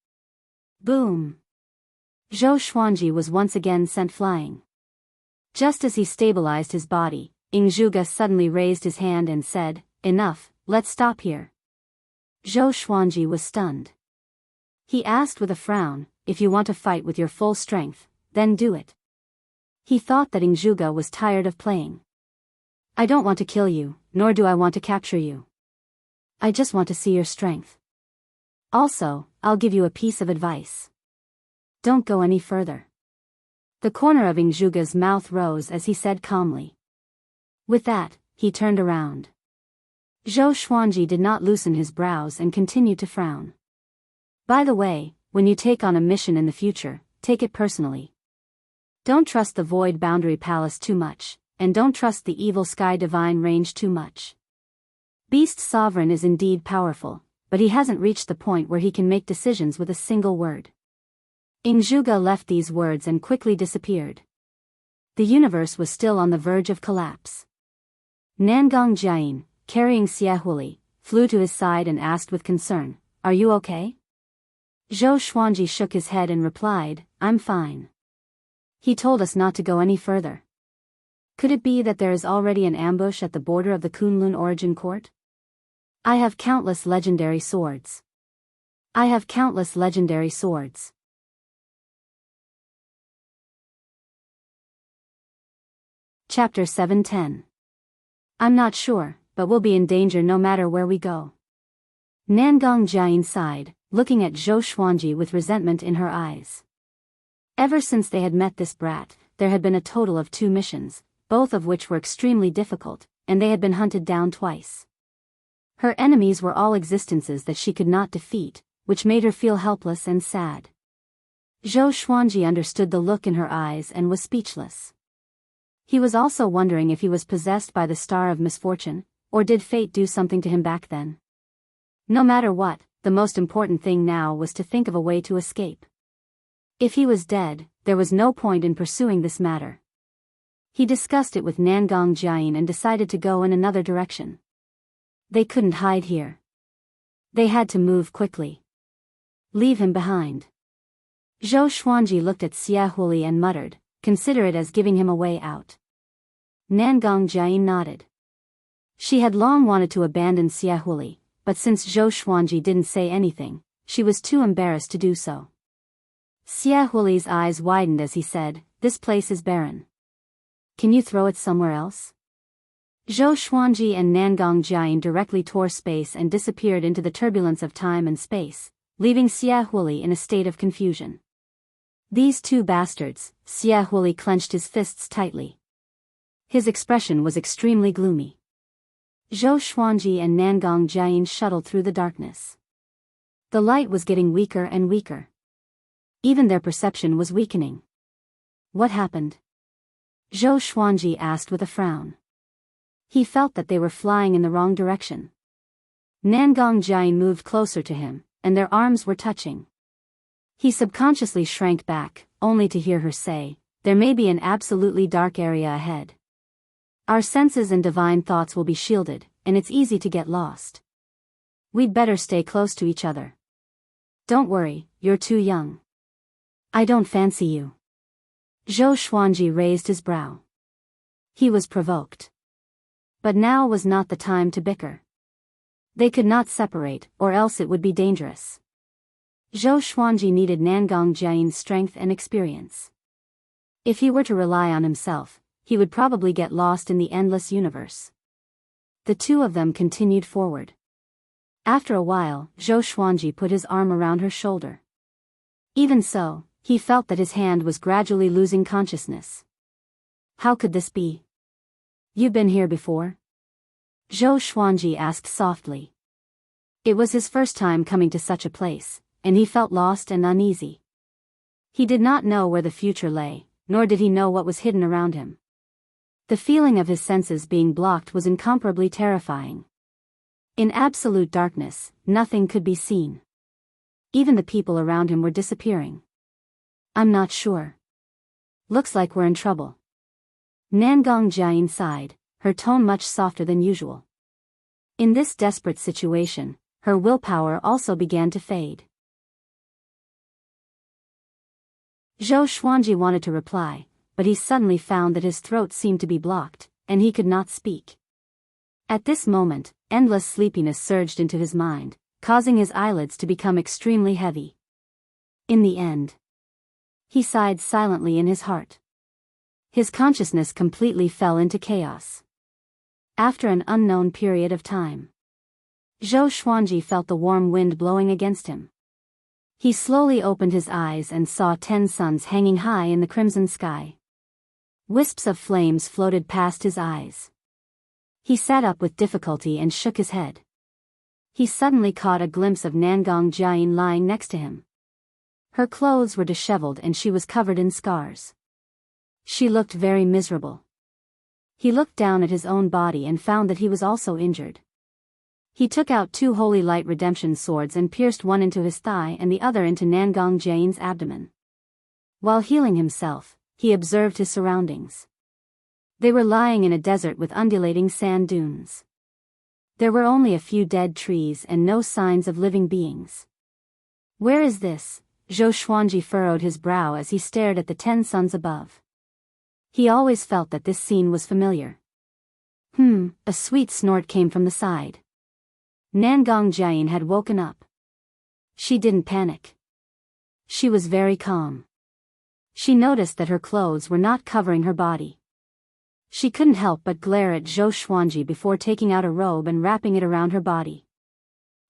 Boom! Zhou Xuanji was once again sent flying. Just as he stabilized his body, Ingzhuge suddenly raised his hand and said, "Enough, let's stop here." Zhou Xuanji was stunned. He asked with a frown, "If you want to fight with your full strength, then do it." He thought that Ingzhuge was tired of playing. "I don't want to kill you, nor do I want to capture you. I just want to see your strength. Also, I'll give you a piece of advice. Don't go any further." The corner of Ingzhuge's mouth rose as he said calmly. With that, he turned around. Zhou Xuanji did not loosen his brows and continued to frown. "By the way, when you take on a mission in the future, take it personally. Don't trust the Void Boundary Palace too much, and don't trust the Evil Sky Divine Range too much. Beast Sovereign is indeed powerful, but he hasn't reached the point where he can make decisions with a single word." Ingzhuge left these words and quickly disappeared. The universe was still on the verge of collapse. Nangong Jiayin, carrying Xia Huili, flew to his side and asked with concern, "Are you okay?" Zhou Xuanji shook his head and replied, "I'm fine. He told us not to go any further. Could it be that there is already an ambush at the border of the Kunlun Origin Court? I have countless legendary swords. I have countless legendary swords." Chapter 710. I'm not sure, but we'll be in danger no matter where we go. Nangong Jiayin sighed, looking at Zhou Xuanji with resentment in her eyes. Ever since they had met this brat, there had been a total of 2 missions, both of which were extremely difficult, and they had been hunted down twice. Her enemies were all existences that she could not defeat, which made her feel helpless and sad. Zhou Xuanji understood the look in her eyes and was speechless. He was also wondering if he was possessed by the star of misfortune, or did fate do something to him back then? No matter what, the most important thing now was to think of a way to escape. If he was dead, there was no point in pursuing this matter. He discussed it with Nangong Jiayin and decided to go in another direction. They couldn't hide here. They had to move quickly. Leave him behind. Zhou Xuanji looked at Xia Huili and muttered, "Consider it as giving him a way out." Nangong Jiayin nodded. She had long wanted to abandon Xia Huili, but since Zhou Xuanji didn't say anything, she was too embarrassed to do so. Xia Huili's eyes widened as he said, "This place is barren. Can you throw it somewhere else?" Zhou Xuanji and Nangong Jiayin directly tore space and disappeared into the turbulence of time and space, leaving Xia Huili in a state of confusion. These 2 bastards. Xia Huili clenched his fists tightly. His expression was extremely gloomy. Zhou Xuanji and Nangong Jiayin shuttled through the darkness. The light was getting weaker and weaker. Even their perception was weakening. What happened? Zhou Xuanji asked with a frown. He felt that they were flying in the wrong direction. Nangong Jiayin moved closer to him, and their arms were touching. He subconsciously shrank back, only to hear her say, "There may be an absolutely dark area ahead. Our senses and divine thoughts will be shielded, and it's easy to get lost. We'd better stay close to each other. Don't worry, you're too young. I don't fancy you." Zhou Xuanji raised his brow. He was provoked. But now was not the time to bicker. They could not separate, or else it would be dangerous. Zhou Xuanji needed Nangong Jiayin's strength and experience. If he were to rely on himself, he would probably get lost in the endless universe. The 2 of them continued forward. After a while, Zhou Xuanji put his arm around her shoulder. Even so, he felt that his hand was gradually losing consciousness. How could this be? You been here before? Zhou Xuanji asked softly. It was his first time coming to such a place, and he felt lost and uneasy. He did not know where the future lay, nor did he know what was hidden around him. The feeling of his senses being blocked was incomparably terrifying. In absolute darkness, nothing could be seen. Even the people around him were disappearing. I'm not sure. Looks like we're in trouble. Nangong Jiayin sighed, her tone much softer than usual. In this desperate situation, her willpower also began to fade. Zhou Xuanji wanted to reply, but he suddenly found that his throat seemed to be blocked, and he could not speak. At this moment, endless sleepiness surged into his mind, causing his eyelids to become extremely heavy. In the end, he sighed silently in his heart. His consciousness completely fell into chaos. After an unknown period of time, Zhou Xuanji felt the warm wind blowing against him. He slowly opened his eyes and saw 10 suns hanging high in the crimson sky. Wisps of flames floated past his eyes. He sat up with difficulty and shook his head. He suddenly caught a glimpse of Nangong Jiayin lying next to him. Her clothes were disheveled and she was covered in scars. She looked very miserable. He looked down at his own body and found that he was also injured. He took out 2 holy light redemption swords and pierced one into his thigh and the other into Nangong Jiayin's abdomen. While healing himself, he observed his surroundings. They were lying in a desert with undulating sand dunes. There were only a few dead trees and no signs of living beings. Where is this? Zhou Xuanji furrowed his brow as he stared at the 10 suns above. He always felt that this scene was familiar. A sweet snort came from the side. Nangong Jiayin had woken up. She didn't panic. She was very calm. She noticed that her clothes were not covering her body. She couldn't help but glare at Zhou Xuanji before taking out a robe and wrapping it around her body.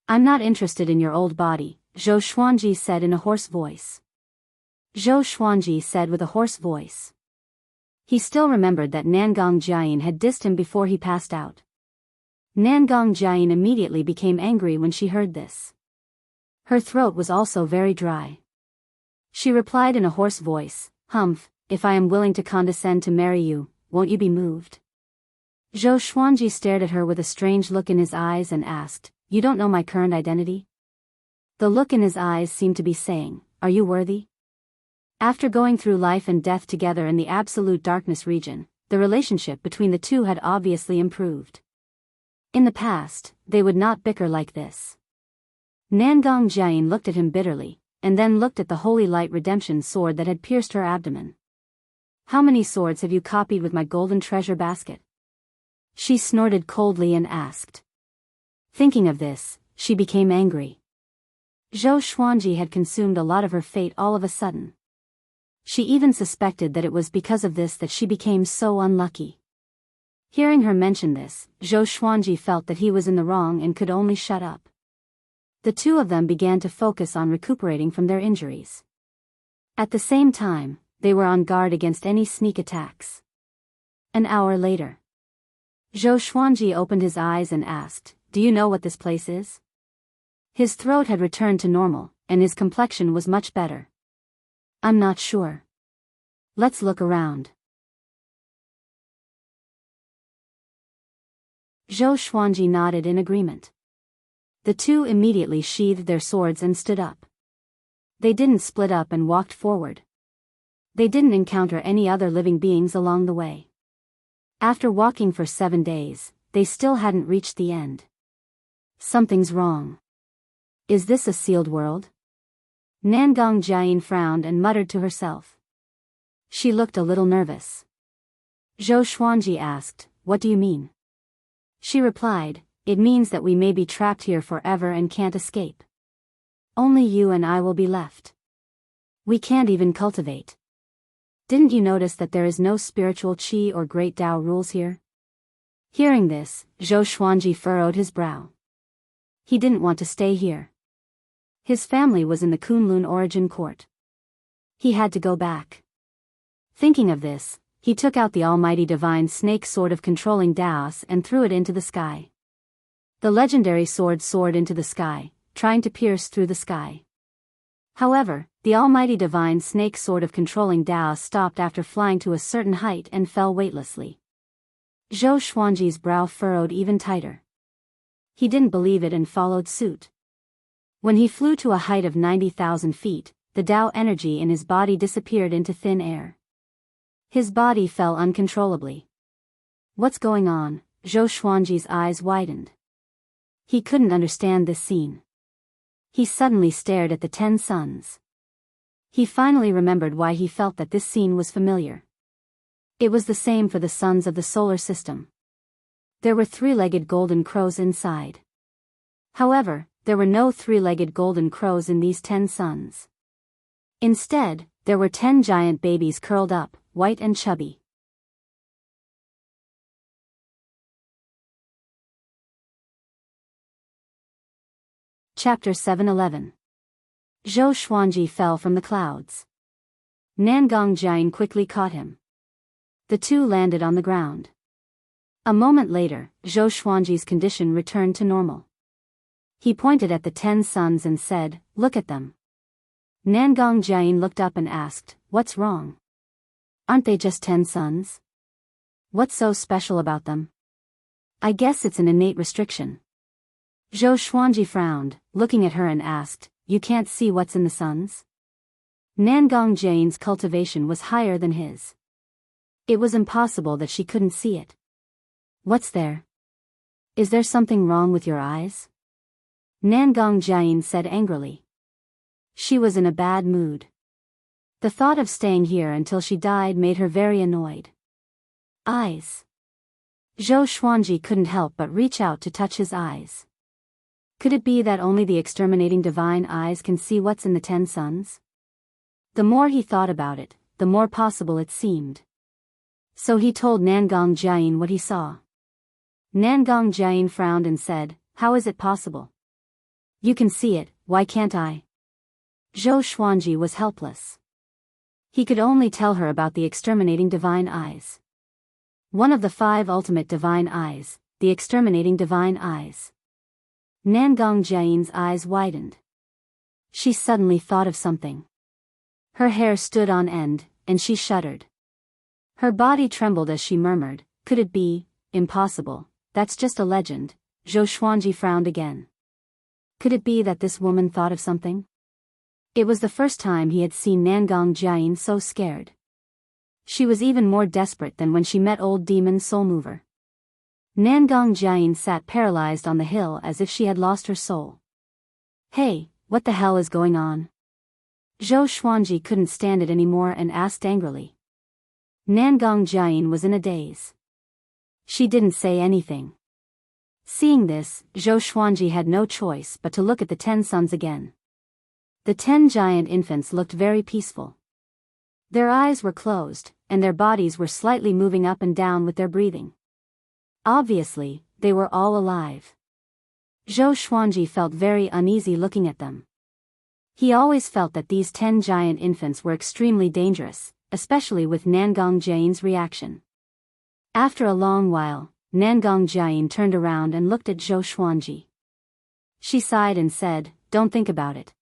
I'm not interested in your old body, Zhou Xuanji said in a hoarse voice. Zhou Xuanji said with a hoarse voice. He still remembered that Nangong Jiayin had dissed him before he passed out. Nangong Jiayin immediately became angry when she heard this. Her throat was also very dry. She replied in a hoarse voice, if I am willing to condescend to marry you, won't you be moved? Zhou Xuanji stared at her with a strange look in his eyes and asked, You don't know my current identity? The look in his eyes seemed to be saying, Are you worthy? After going through life and death together in the absolute darkness region, the relationship between the two had obviously improved. In the past, they would not bicker like this. Nangong Jiayin looked at him bitterly, and then looked at the holy light redemption sword that had pierced her abdomen. How many swords have you copied with my golden treasure basket? She snorted coldly and asked. Thinking of this, she became angry. Zhou Xuanji had consumed a lot of her fate all of a sudden. She even suspected that it was because of this that she became so unlucky. Hearing her mention this, Zhou Xuanji felt that he was in the wrong and could only shut up. The two of them began to focus on recuperating from their injuries. At the same time, they were on guard against any sneak attacks. An hour later, Zhou Xuanji opened his eyes and asked, Do you know what this place is? His throat had returned to normal, and his complexion was much better. I'm not sure. Let's look around. Zhou Xuanji nodded in agreement. The two immediately sheathed their swords and stood up. They didn't split up and walked forward. They didn't encounter any other living beings along the way. After walking for 7 days, they still hadn't reached the end. Something's wrong. Is this a sealed world? Nangong Jiayin frowned and muttered to herself. She looked a little nervous. Zhou Xuanji asked, What do you mean? She replied, It means that we may be trapped here forever and can't escape. Only you and I will be left. We can't even cultivate. Didn't you notice that there is no spiritual qi or great Tao rules here? Hearing this, Zhou Xuanji furrowed his brow. He didn't want to stay here. His family was in the Kunlun origin court. He had to go back. Thinking of this, he took out the almighty divine snake sword of controlling Taos and threw it into the sky. The legendary sword soared into the sky, trying to pierce through the sky. However, the almighty divine snake sword of controlling Taos stopped after flying to a certain height and fell weightlessly. Zhou Xuanji's brow furrowed even tighter. He didn't believe it and followed suit. When he flew to a height of 90,000 feet, the Tao energy in his body disappeared into thin air. His body fell uncontrollably. What's going on? Zhou Xuanji's eyes widened. He couldn't understand this scene. He suddenly stared at the 10 suns. He finally remembered why he felt that this scene was familiar. It was the same for the suns of the solar system. There were three-legged golden crows inside. However, there were no three-legged golden crows in these 10 suns. Instead, there were 10 giant babies curled up, white and chubby. Chapter 711. Zhou Xuanji fell from the clouds. Nangong Jian quickly caught him. The two landed on the ground. A moment later, Zhou Xuanji's condition returned to normal. He pointed at the 10 suns and said, "Look at them." Nangong Jian looked up and asked, "What's wrong? Aren't they just 10 suns? What's so special about them?" "I guess it's an innate restriction." Zhou Xuanji frowned, looking at her and asked, "You can't see what's in the suns?" Nangong Jian's cultivation was higher than his. It was impossible that she couldn't see it. "What's there? Is there something wrong with your eyes?" Nangong Jian said angrily. She was in a bad mood. The thought of staying here until she died made her very annoyed. Eyes. Zhou Xuanji couldn't help but reach out to touch his eyes. Could it be that only the exterminating divine eyes can see what's in the 10 suns? The more he thought about it, the more possible it seemed. So he told Nangong Jian what he saw. Nangong Jian frowned and said, "How is it possible? You can see it, why can't I?" Zhou Xuanji was helpless. He could only tell her about the exterminating divine eyes. One of the 5 ultimate divine eyes, the exterminating divine eyes. Nangong Jian's eyes widened. She suddenly thought of something. Her hair stood on end, and she shuddered. Her body trembled as she murmured, "Could it be? Impossible, that's just a legend." Zhou Xuanji frowned again. Could it be that this woman thought of something? It was the first time he had seen Nangong Jian so scared. She was even more desperate than when she met old demon Soulmover. Nangong Jian sat paralyzed on the hill as if she had lost her soul. "Hey, what the hell is going on?" Zhou Xuanji couldn't stand it anymore and asked angrily. Nangong Jian was in a daze. She didn't say anything. Seeing this, Zhou Xuanji had no choice but to look at the 10 suns again. The 10 giant infants looked very peaceful. Their eyes were closed, and their bodies were slightly moving up and down with their breathing. Obviously, they were all alive. Zhou Xuanji felt very uneasy looking at them. He always felt that these 10 giant infants were extremely dangerous, especially with Nangong Jian's reaction. After a long while, Nangong Jian turned around and looked at Zhou Xuanji. She sighed and said, "Don't think about it.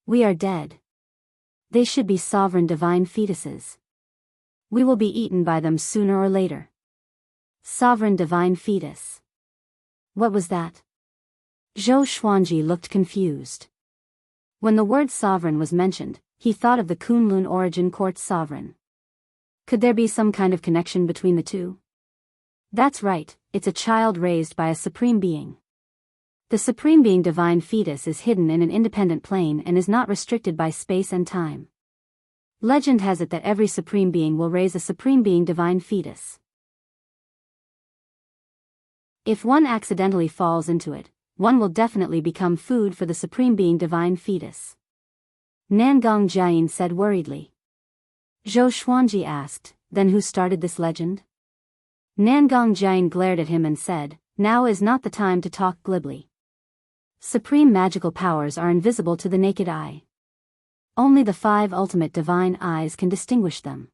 We are dead. They should be sovereign divine fetuses. We will be eaten by them sooner or later." Sovereign divine fetus. What was that? Zhou Xuanji looked confused. When the word sovereign was mentioned, he thought of the Kunlun origin quartz sovereign. Could there be some kind of connection between the two? That's right, it's a child raised by a supreme being. The supreme being divine fetus is hidden in an independent plane and is not restricted by space and time. Legend has it that every supreme being will raise a supreme being divine fetus. If one accidentally falls into it, one will definitely become food for the supreme being divine fetus. Nangong Jian said worriedly. Zhou Xuanji asked, "Then who started this legend?" Nangong Jian glared at him and said, "Now is not the time to talk glibly. Supreme magical powers are invisible to the naked eye. Only the 5 ultimate divine eyes can distinguish them.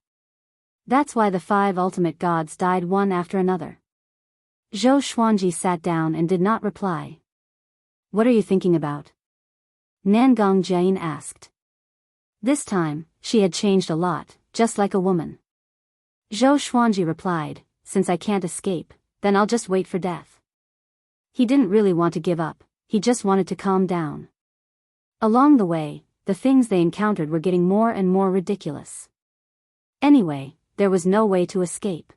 That's why the 5 ultimate gods died one after another. Zhou Xuanji sat down and did not reply. What are you thinking about? Nangong Jian asked. This time, she had changed a lot, just like a woman. Zhou Xuanji replied, since I can't escape, then I'll just wait for death. He didn't really want to give up, he just wanted to calm down. Along the way, the things they encountered were getting more and more ridiculous. Anyway, there was no way to escape.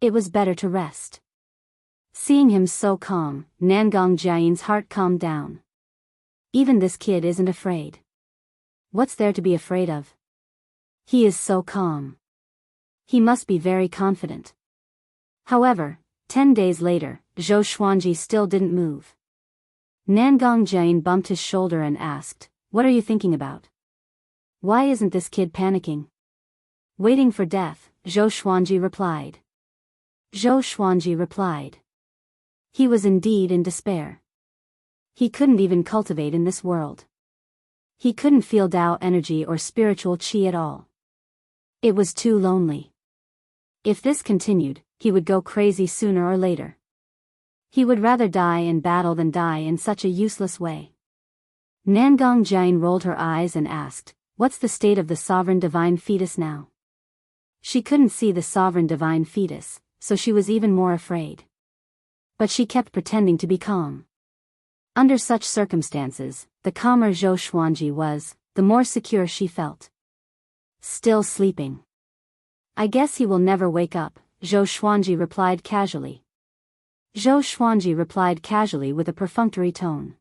It was better to rest. Seeing him so calm, Nangong Jian's heart calmed down. Even this kid isn't afraid. What's there to be afraid of? He is so calm. He must be very confident. However, 10 days later, Zhou Xuanji still didn't move. Nangong Jian bumped his shoulder and asked, what are you thinking about? Why isn't this kid panicking? Waiting for death, Zhou Xuanji replied. Zhou Xuanji replied. He was indeed in despair. He couldn't even cultivate in this world. He couldn't feel Tao energy or spiritual qi at all. It was too lonely. If this continued, he would go crazy sooner or later. He would rather die in battle than die in such a useless way. Nangong Jian rolled her eyes and asked, what's the state of the sovereign divine fetus now? She couldn't see the sovereign divine fetus, so she was even more afraid. But she kept pretending to be calm. Under such circumstances, the calmer Zhou Xuanji was, the more secure she felt. Still sleeping. I guess he will never wake up, Zhou Xuanji replied casually. Zhou Xuanji replied casually with a perfunctory tone.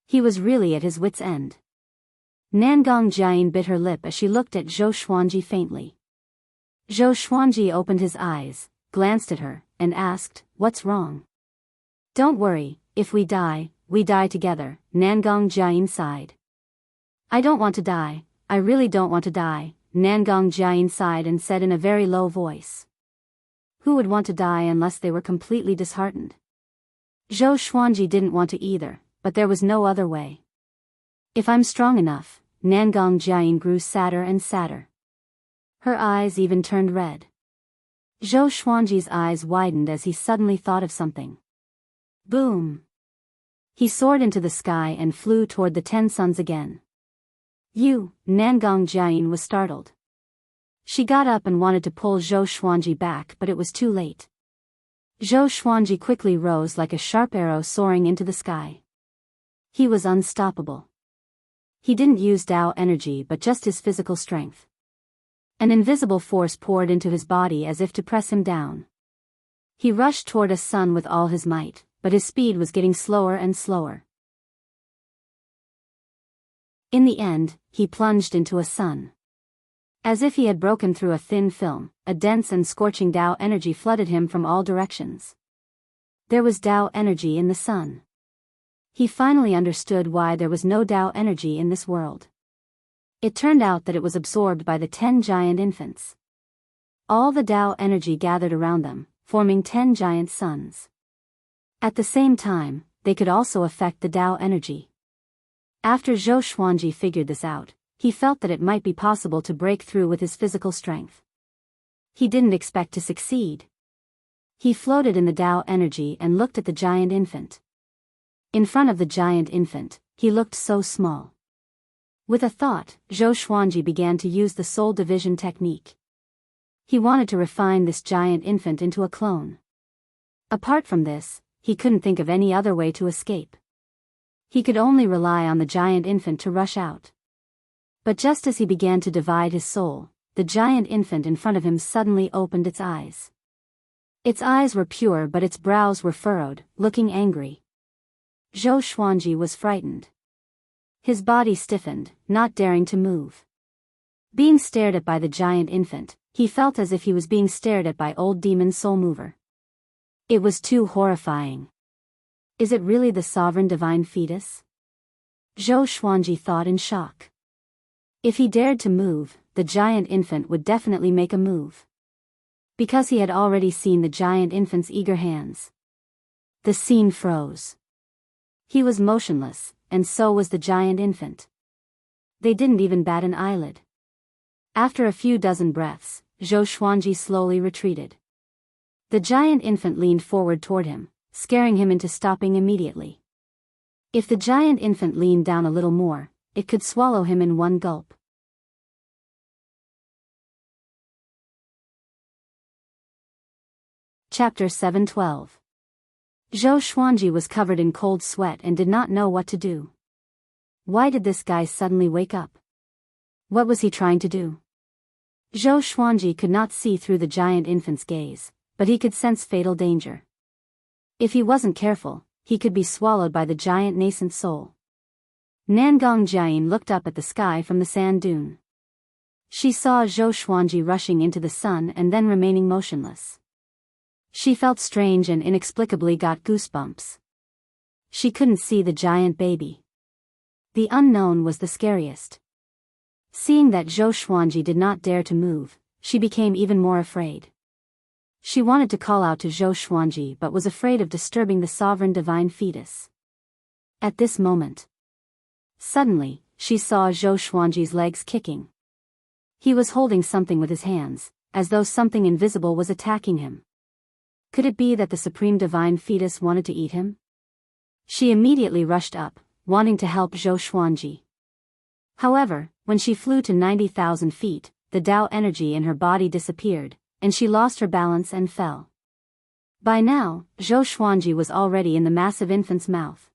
He was really at his wit's end. Nangong Jian bit her lip as she looked at Zhou Xuanji faintly. Zhou Xuanji opened his eyes, glanced at her, and asked, what's wrong? Don't worry, if we die together, Nangong Jian sighed. I don't want to die, I really don't want to die, Nangong Jian sighed and said in a very low voice. Who would want to die unless they were completely disheartened? Zhou Xuanji didn't want to either, but there was no other way. If I'm strong enough, Nangong Jian grew sadder and sadder. Her eyes even turned red. Zhou Xuanji's eyes widened as he suddenly thought of something. Boom! He soared into the sky and flew toward the 10 suns again. Nangong Jian was startled. She got up and wanted to pull Zhou Xuanji back, but it was too late. Zhou Xuanji quickly rose like a sharp arrow soaring into the sky. He was unstoppable. He didn't use Tao energy but just his physical strength. An invisible force poured into his body as if to press him down. He rushed toward a sun with all his might, but his speed was getting slower and slower. In the end, he plunged into a sun. As if he had broken through a thin film, a dense and scorching Tao energy flooded him from all directions. There was Tao energy in the sun. He finally understood why there was no Tao energy in this world. It turned out that it was absorbed by the 10 giant infants. All the Tao energy gathered around them, forming 10 giant suns. At the same time, they could also affect the Tao energy. After Zhou Xuanji figured this out, he felt that it might be possible to break through with his physical strength. He didn't expect to succeed. He floated in the Tao energy and looked at the giant infant. In front of the giant infant, he looked so small. With a thought, Zhou Xuanji began to use the soul division technique. He wanted to refine this giant infant into a clone. Apart from this, he couldn't think of any other way to escape. He could only rely on the giant infant to rush out. But just as he began to divide his soul, the giant infant in front of him suddenly opened its eyes. Its eyes were pure but its brows were furrowed, looking angry. Zhou Xuanji was frightened. His body stiffened, not daring to move. Being stared at by the giant infant, he felt as if he was being stared at by old demon Soul Mover. It was too horrifying. Is it really the sovereign divine fetus? Zhou Xuanji thought in shock. If he dared to move, the giant infant would definitely make a move. Because he had already seen the giant infant's eager hands. The scene froze. He was motionless, and so was the giant infant. They didn't even bat an eyelid. After a few dozen breaths, Zhou Xuanji slowly retreated. The giant infant leaned forward toward him, scaring him into stopping immediately. If the giant infant leaned down a little more, it could swallow him in one gulp. Chapter 712. Zhou Xuanji was covered in cold sweat and did not know what to do. Why did this guy suddenly wake up? What was he trying to do? Zhou Xuanji could not see through the giant infant's gaze, but he could sense fatal danger. If he wasn't careful, he could be swallowed by the giant nascent soul. Nangong Jiayin looked up at the sky from the sand dune. She saw Zhou Xuanji rushing into the sun and then remaining motionless. She felt strange and inexplicably got goosebumps. She couldn't see the giant baby. The unknown was the scariest. Seeing that Zhou Xuanji did not dare to move, she became even more afraid. She wanted to call out to Zhou Xuanji but was afraid of disturbing the sovereign divine fetus. At this moment, suddenly, she saw Zhou Xuanji's legs kicking. He was holding something with his hands, as though something invisible was attacking him. Could it be that the supreme divine fetus wanted to eat him? She immediately rushed up, wanting to help Zhou Xuanji. However, when she flew to 90,000 feet, the Tao energy in her body disappeared, and she lost her balance and fell. By now, Zhou Xuanji was already in the massive infant's mouth.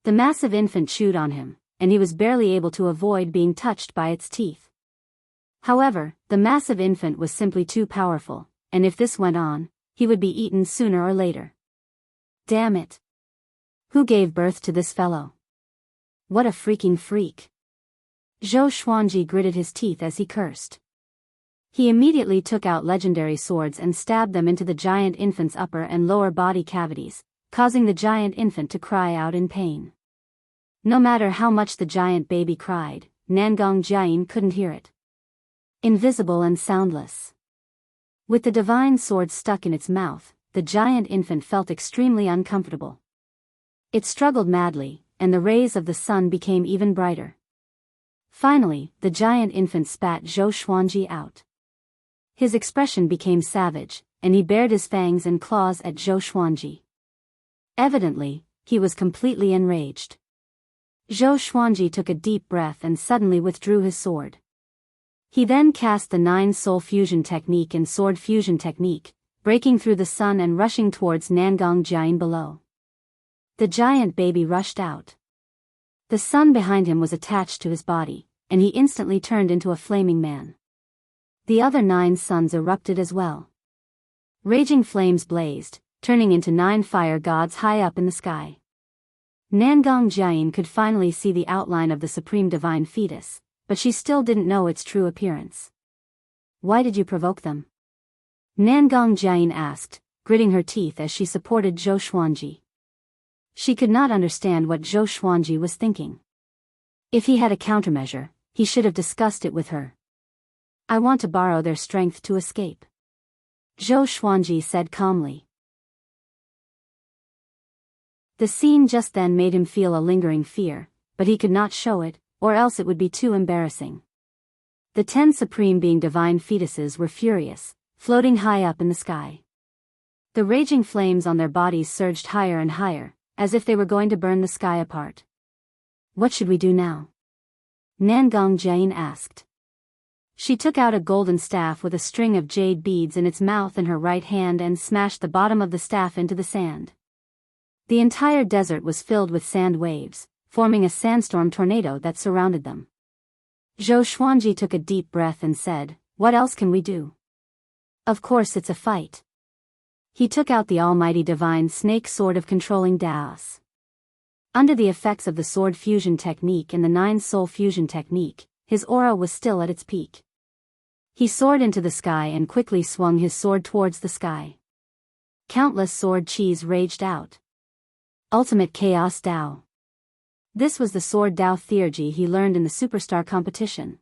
The massive infant chewed on him, and he was barely able to avoid being touched by its teeth. However, the massive infant was simply too powerful, and if this went on, he would be eaten sooner or later. Damn it! Who gave birth to this fellow? What a freaking freak! Zhou Xuanji gritted his teeth as he cursed. He immediately took out legendary swords and stabbed them into the giant infant's upper and lower body cavities, causing the giant infant to cry out in pain. No matter how much the giant baby cried, Nangong Jiayin couldn't hear it. Invisible and soundless. With the divine sword stuck in its mouth, the giant infant felt extremely uncomfortable. It struggled madly, and the rays of the sun became even brighter. Finally, the giant infant spat Zhou Xuanji out. His expression became savage, and he bared his fangs and claws at Zhou Xuanji. Evidently, he was completely enraged. Zhou Xuanji took a deep breath and suddenly withdrew his sword. He then cast the 9-soul fusion technique and sword fusion technique, breaking through the sun and rushing towards Nangong Jiayin below. The giant baby rushed out. The sun behind him was attached to his body, and he instantly turned into a flaming man. The other 9 suns erupted as well. Raging flames blazed, turning into 9 fire gods high up in the sky. Nangong Jiayin could finally see the outline of the supreme divine fetus, but she still didn't know its true appearance. Why did you provoke them? Nangong Jiayin asked, gritting her teeth as she supported Zhou Xuanji. She could not understand what Zhou Xuanji was thinking. If he had a countermeasure, he should have discussed it with her. I want to borrow their strength to escape, Zhou Xuanji said calmly. The scene just then made him feel a lingering fear, but he could not show it, or else it would be too embarrassing. The 10 supreme being divine fetuses were furious, floating high up in the sky. The raging flames on their bodies surged higher and higher, as if they were going to burn the sky apart. What should we do now? Nangong Jiayin asked. She took out a golden staff with a string of jade beads in its mouth in her right hand and smashed the bottom of the staff into the sand. The entire desert was filled with sand waves, forming a sandstorm tornado that surrounded them. Zhou Xuanji took a deep breath and said, "What else can we do? Of course it's a fight." He took out the almighty divine snake sword of controlling Daos. Under the effects of the sword fusion technique and the 9-soul fusion technique, his aura was still at its peak. He soared into the sky and quickly swung his sword towards the sky. Countless sword chis raged out. Ultimate Chaos Tao. This was the sword Tao theurgy he learned in the superstar competition.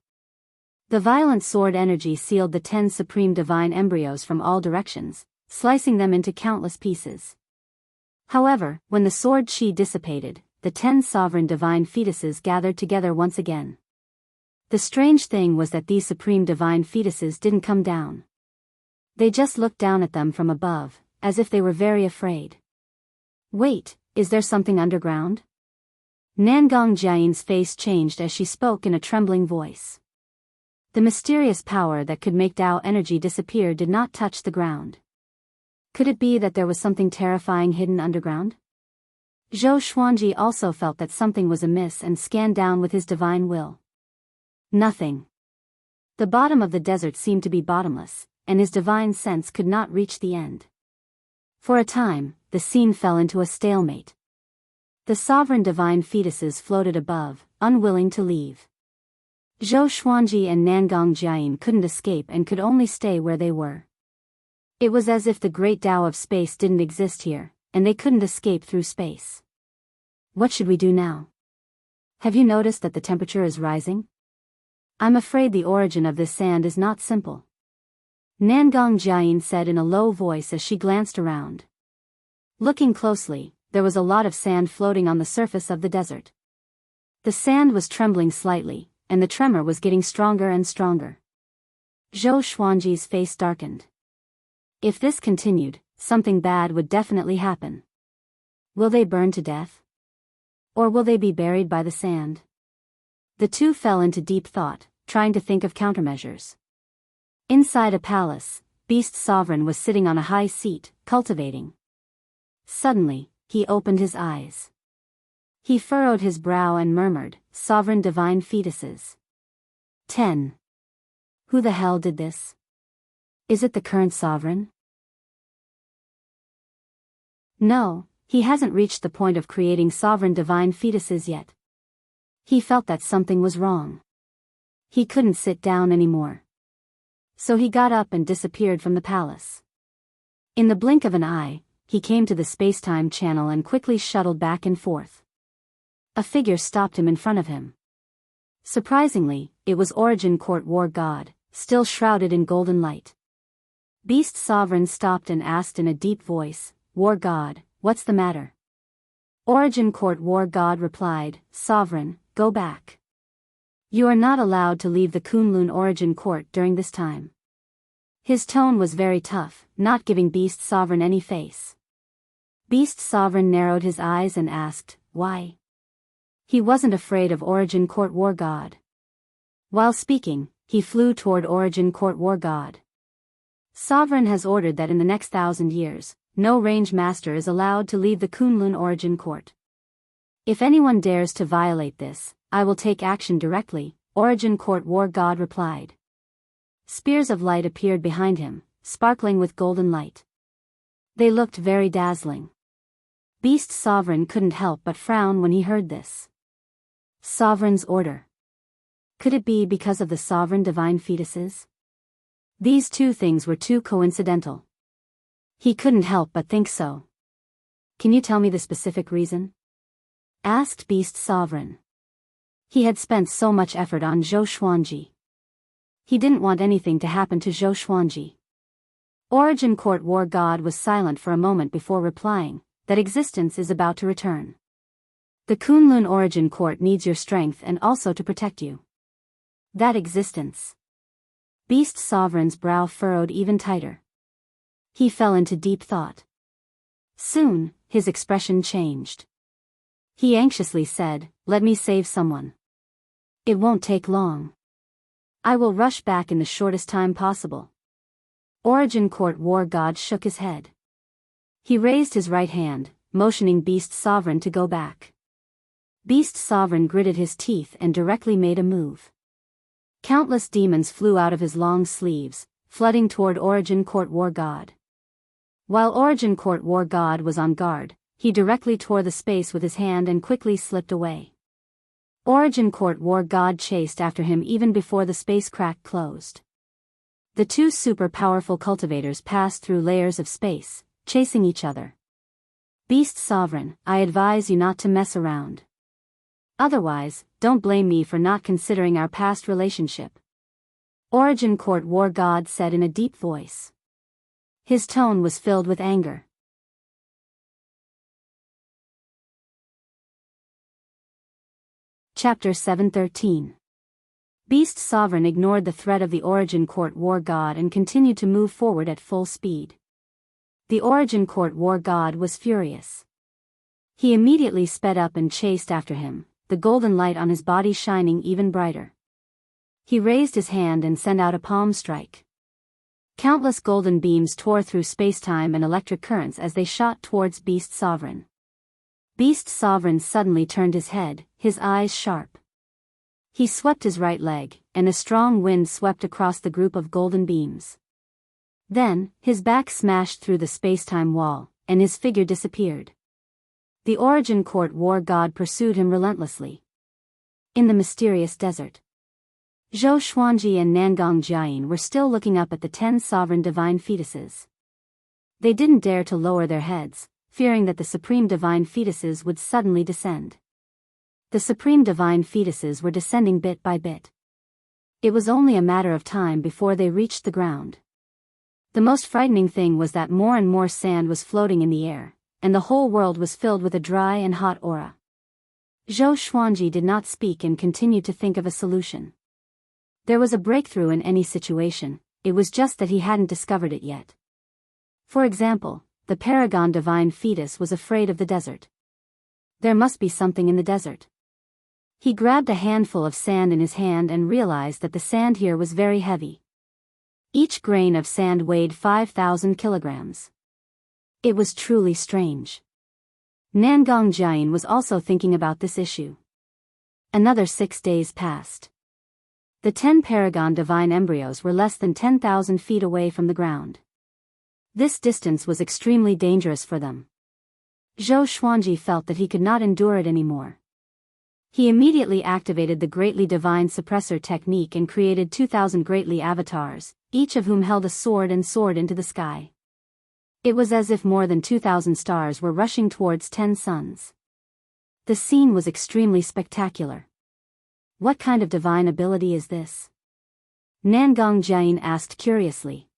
The violent sword energy sealed the 10 supreme divine embryos from all directions, slicing them into countless pieces. However, when the sword chi dissipated, the 10 sovereign divine fetuses gathered together once again. The strange thing was that these supreme divine fetuses didn't come down. They just looked down at them from above, as if they were very afraid. Wait, is there something underground? Nangong Jiayin's face changed as she spoke in a trembling voice. The mysterious power that could make Tao energy disappear did not touch the ground. Could it be that there was something terrifying hidden underground? Zhou Xuanji also felt that something was amiss and scanned down with his divine will. Nothing. The bottom of the desert seemed to be bottomless, and his divine sense could not reach the end. For a time, the scene fell into a stalemate. The sovereign divine fetuses floated above, unwilling to leave. Zhou Xuanji and Nangong Jiayin couldn't escape and could only stay where they were. It was as if the great Tao of space didn't exist here, and they couldn't escape through space. What should we do now? Have you noticed that the temperature is rising? I'm afraid the origin of this sand is not simple. Nangong Jiayin said in a low voice as she glanced around. Looking closely, there was a lot of sand floating on the surface of the desert. The sand was trembling slightly, and the tremor was getting stronger and stronger. Zhou Xuanji's face darkened. If this continued, something bad would definitely happen. Will they burn to death? Or will they be buried by the sand? The two fell into deep thought, trying to think of countermeasures. Inside a palace, Beast Sovereign was sitting on a high seat, cultivating. Suddenly, he opened his eyes. He furrowed his brow and murmured, "Sovereign divine fetuses." 10. Who the hell did this? Is it the current sovereign? No, he hasn't reached the point of creating sovereign divine fetuses yet. He felt that something was wrong. He couldn't sit down anymore. So he got up and disappeared from the palace. In the blink of an eye, he came to the space-time channel and quickly shuttled back and forth. A figure stopped him in front of him. Surprisingly, it was Origin Court War God, still shrouded in golden light. Beast Sovereign stopped and asked in a deep voice, "War God, what's the matter?" Origin Court War God replied, "Sovereign, go back. You are not allowed to leave the Kunlun Origin Court during this time." His tone was very tough, not giving Beast Sovereign any face. Beast Sovereign narrowed his eyes and asked, "Why?" He wasn't afraid of Origin Court War God. While speaking, he flew toward Origin Court War God. Sovereign has ordered that in the next 1,000 years, no range master is allowed to leave the Kunlun Origin Court. If anyone dares to violate this, I will take action directly, Origin Court War God replied. Spears of light appeared behind him, sparkling with golden light. They looked very dazzling. Beast Sovereign couldn't help but frown when he heard this. Sovereign's order. Could it be because of the sovereign divine fetuses? These two things were too coincidental. He couldn't help but think so. Can you tell me the specific reason? Asked Beast Sovereign. He had spent so much effort on Zhou Xuanji. He didn't want anything to happen to Zhou Xuanji. Origin Court War God was silent for a moment before replying, that existence is about to return. The Kunlun Origin Court needs your strength and also to protect you. That existence. Beast Sovereign's brow furrowed even tighter. He fell into deep thought. Soon, his expression changed. He anxiously said, "Let me save someone. It won't take long. I will rush back in the shortest time possible." Origin Court War God shook his head. He raised his right hand, motioning Beast Sovereign to go back. Beast Sovereign gritted his teeth and directly made a move. Countless demons flew out of his long sleeves, flooding toward Origin Court War God. While Origin Court War God was on guard, he directly tore the space with his hand and quickly slipped away. Origin Court War God chased after him even before the space crack closed. The two super-powerful cultivators passed through layers of space, chasing each other. Beast Sovereign, I advise you not to mess around. Otherwise, don't blame me for not considering our past relationship. Origin Court War God said in a deep voice. His tone was filled with anger. Chapter 713. Beast Sovereign ignored the threat of the Origin Court War God and continued to move forward at full speed. The Origin Court War God was furious. He immediately sped up and chased after him, the golden light on his body shining even brighter. He raised his hand and sent out a palm strike. Countless golden beams tore through spacetime and electric currents as they shot towards Beast Sovereign. Beast Sovereign suddenly turned his head, his eyes sharp. He swept his right leg, and a strong wind swept across the group of golden beams. Then, his back smashed through the spacetime wall, and his figure disappeared. The Origin Court War God pursued him relentlessly. In the mysterious desert, Zhou Xuanji and Nangong Jiayin were still looking up at the 10 sovereign divine fetuses. They didn't dare to lower their heads, fearing that the supreme divine fetuses would suddenly descend. The supreme divine fetuses were descending bit by bit. It was only a matter of time before they reached the ground. The most frightening thing was that more and more sand was floating in the air, and the whole world was filled with a dry and hot aura. Zhou Xuanji did not speak and continued to think of a solution. There was a breakthrough in any situation, it was just that he hadn't discovered it yet. For example, the Paragon Divine Fetus was afraid of the desert. There must be something in the desert. He grabbed a handful of sand in his hand and realized that the sand here was very heavy. Each grain of sand weighed 5,000 kilograms. It was truly strange. Nangong Jiayin was also thinking about this issue. Another 6 days passed. The 10 Paragon Divine embryos were less than 10,000 feet away from the ground. This distance was extremely dangerous for them. Zhou Xuanji felt that he could not endure it anymore. He immediately activated the Greatly Divine Suppressor technique and created 2,000 Greatly avatars, each of whom held a sword and soared into the sky. It was as if more than 2,000 stars were rushing towards 10 suns. The scene was extremely spectacular. What kind of divine ability is this? Nangong Jiayin asked curiously.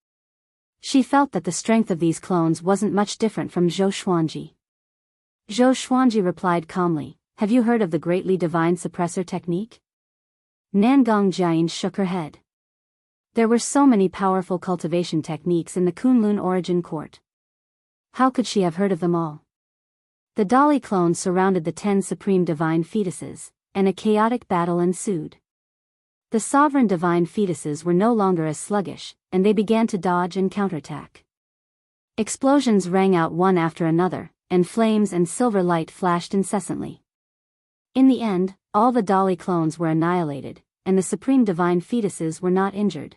She felt that the strength of these clones wasn't much different from Zhou Xuanji. Zhou Xuanji replied calmly, "Have you heard of the Greatly Divine Suppressor technique?" Nangong Jiayin shook her head. There were so many powerful cultivation techniques in the Kunlun Origin Court. How could she have heard of them all? The Dali clones surrounded the 10 supreme divine fetuses, and a chaotic battle ensued. The sovereign divine fetuses were no longer as sluggish, and they began to dodge and counterattack. Explosions rang out one after another, and flames and silver light flashed incessantly. In the end, all the Dali clones were annihilated, and the supreme divine fetuses were not injured.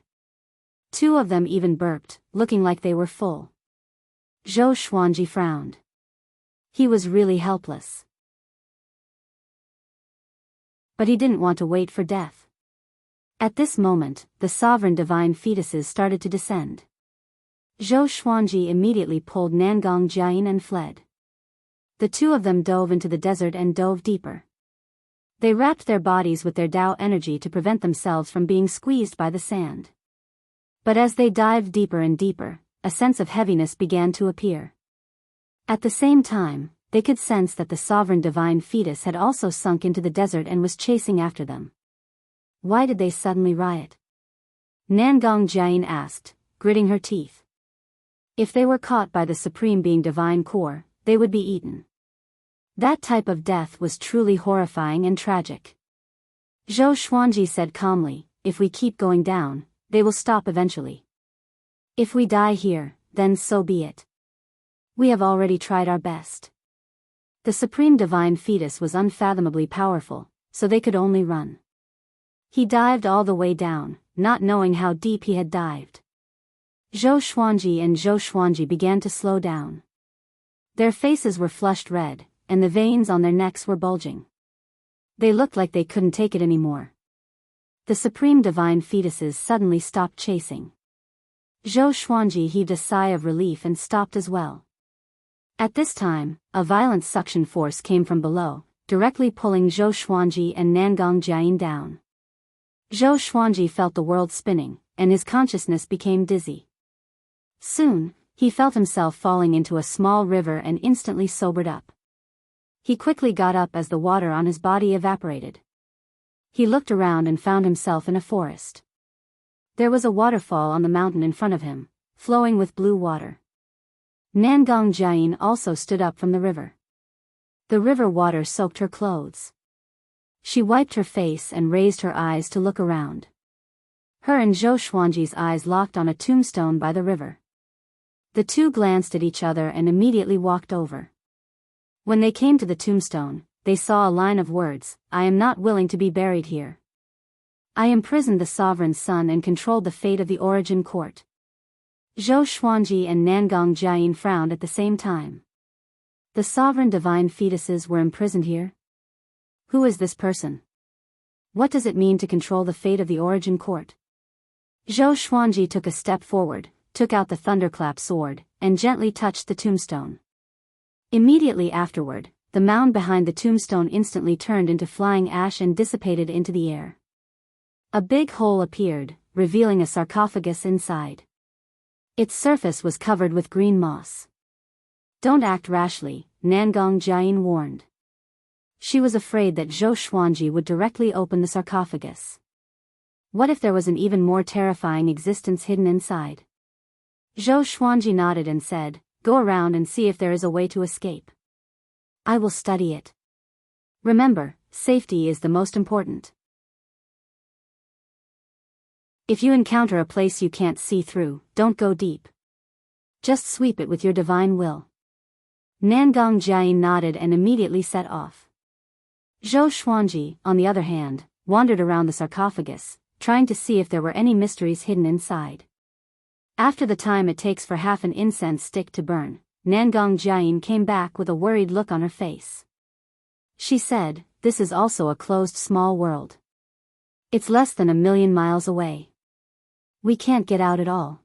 2 of them even burped, looking like they were full. Zhou Xuanji frowned. He was really helpless. But he didn't want to wait for death. At this moment, the sovereign divine fetuses started to descend. Zhou Xuanji immediately pulled Nangong Jiayin and fled. The 2 of them dove into the desert and dove deeper. They wrapped their bodies with their Tao energy to prevent themselves from being squeezed by the sand. But as they dived deeper and deeper, a sense of heaviness began to appear. At the same time, they could sense that the sovereign divine fetus had also sunk into the desert and was chasing after them. Why did they suddenly riot? Nangong Jiayin asked, gritting her teeth. If they were caught by the Supreme Being Divine Core, they would be eaten. That type of death was truly horrifying and tragic. Zhou Xuanji said calmly, "If we keep going down, they will stop eventually. If we die here, then so be it. We have already tried our best." The supreme divine fetus was unfathomably powerful, so they could only run. He dived all the way down, not knowing how deep he had dived. Zhou Xuanji and Zhou Xuanji began to slow down. Their faces were flushed red, and the veins on their necks were bulging. They looked like they couldn't take it anymore. The supreme divine fetuses suddenly stopped chasing. Zhou Xuanji heaved a sigh of relief and stopped as well. At this time, a violent suction force came from below, directly pulling Zhou Xuanji and Nangong Jiayin down. Zhou Xuanji felt the world spinning, and his consciousness became dizzy. Soon, he felt himself falling into a small river and instantly sobered up. He quickly got up as the water on his body evaporated. He looked around and found himself in a forest. There was a waterfall on the mountain in front of him, flowing with blue water. Nangong Jiayin also stood up from the river. The river water soaked her clothes. She wiped her face and raised her eyes to look around. Her and Zhou Xuanji's eyes locked on a tombstone by the river. The two glanced at each other and immediately walked over. When they came to the tombstone, they saw a line of words, "I am not willing to be buried here. I imprisoned the sovereign's son and controlled the fate of the origin court." Zhou Xuanji and Nangong Jiayin frowned at the same time. The sovereign divine fetuses were imprisoned here? Who is this person? What does it mean to control the fate of the origin court? Zhou Xuanji took a step forward, took out the thunderclap sword, and gently touched the tombstone. Immediately afterward, the mound behind the tombstone instantly turned into flying ash and dissipated into the air. A big hole appeared, revealing a sarcophagus inside. Its surface was covered with green moss. "Don't act rashly," Nangong Jiayin warned. She was afraid that Zhou Xuanji would directly open the sarcophagus. What if there was an even more terrifying existence hidden inside? Zhou Xuanji nodded and said, "Go around and see if there is a way to escape. I will study it. Remember, safety is the most important. If you encounter a place you can't see through, don't go deep. Just sweep it with your divine will." Nangong Jiayin nodded and immediately set off. Zhou Xuanji, on the other hand, wandered around the sarcophagus, trying to see if there were any mysteries hidden inside. After the time it takes for half an incense stick to burn, Nangong Jiayin came back with a worried look on her face. She said, "This is also a closed small world. It's less than 1,000,000 miles away. We can't get out at all.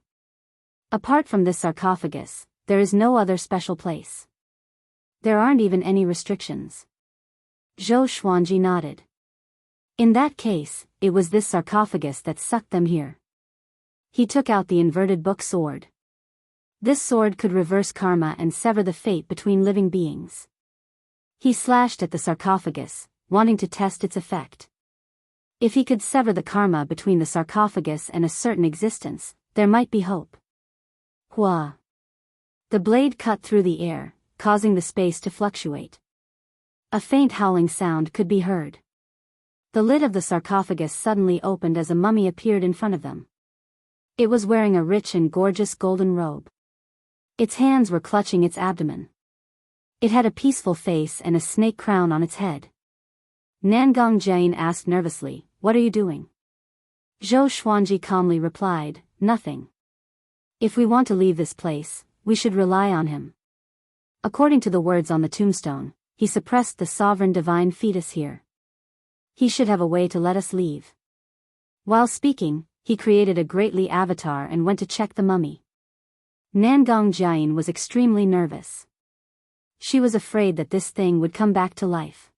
Apart from this sarcophagus, there is no other special place. There aren't even any restrictions." Zhou Xuanji nodded. In that case, it was this sarcophagus that sucked them here. He took out the inverted book sword. This sword could reverse karma and sever the fate between living beings. He slashed at the sarcophagus, wanting to test its effect. If he could sever the karma between the sarcophagus and a certain existence, there might be hope. Hua! The blade cut through the air, causing the space to fluctuate. A faint howling sound could be heard. The lid of the sarcophagus suddenly opened as a mummy appeared in front of them. It was wearing a rich and gorgeous golden robe. Its hands were clutching its abdomen. It had a peaceful face and a snake crown on its head. Nangong Jiayin asked nervously, "What are you doing?" Zhou Xuanji calmly replied, "Nothing. If we want to leave this place, we should rely on him. According to the words on the tombstone, he suppressed the sovereign divine fetus here. He should have a way to let us leave." While speaking, he created a greatly avatar and went to check the mummy. Nangong Jiayin was extremely nervous. She was afraid that this thing would come back to life.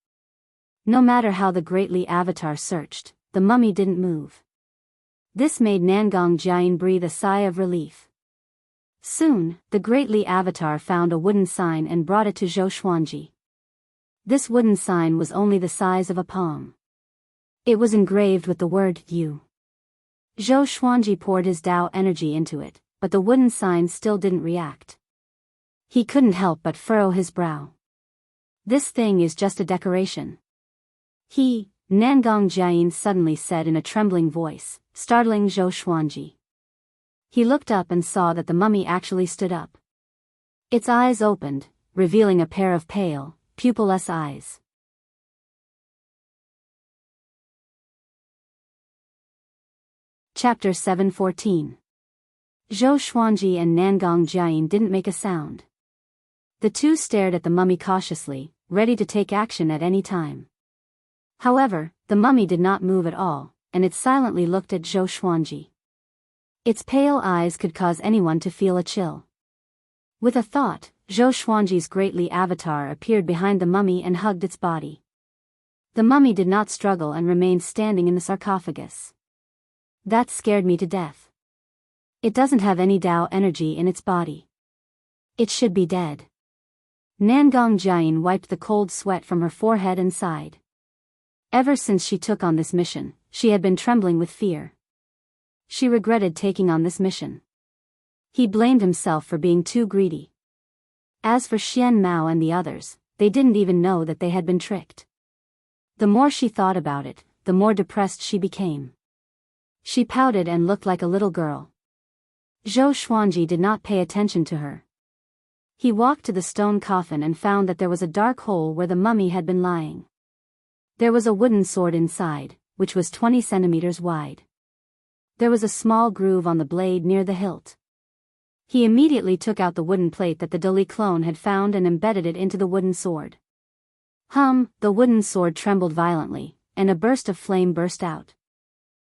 No matter how the greatly avatar searched, the mummy didn't move. This made Nangong Jiayin breathe a sigh of relief. Soon, the greatly avatar found a wooden sign and brought it to Zhou Xuanji. This wooden sign was only the size of a palm. It was engraved with the word "You." Zhou Xuanji poured his Tao energy into it, but the wooden sign still didn't react. He couldn't help but furrow his brow. "This thing is just a decoration." Nangong Jiayin suddenly said in a trembling voice, startling Zhou Xuanji. He looked up and saw that the mummy actually stood up. Its eyes opened, revealing a pair of pale, pupilless eyes. Chapter 714. Zhou Xuanji and Nangong Jiayin didn't make a sound. The two stared at the mummy cautiously, ready to take action at any time. However, the mummy did not move at all, and it silently looked at Zhou Xuanji. Its pale eyes could cause anyone to feel a chill. With a thought, Zhou Xuanji's greatly avatar appeared behind the mummy and hugged its body. The mummy did not struggle and remained standing in the sarcophagus. That scared me to death. It doesn't have any Tao energy in its body. It should be dead. Nangong Jiayin wiped the cold sweat from her forehead and sighed. Ever since she took on this mission, she had been trembling with fear. She regretted taking on this mission. He blamed himself for being too greedy. As for Xian Mao and the others, they didn't even know that they had been tricked. The more she thought about it, the more depressed she became. She pouted and looked like a little girl. Zhou Xuanji did not pay attention to her. He walked to the stone coffin and found that there was a dark hole where the mummy had been lying. There was a wooden sword inside, which was 20 centimeters wide. There was a small groove on the blade near the hilt. He immediately took out the wooden plate that the Dali clone had found and embedded it into the wooden sword. The wooden sword trembled violently, and a burst of flame burst out.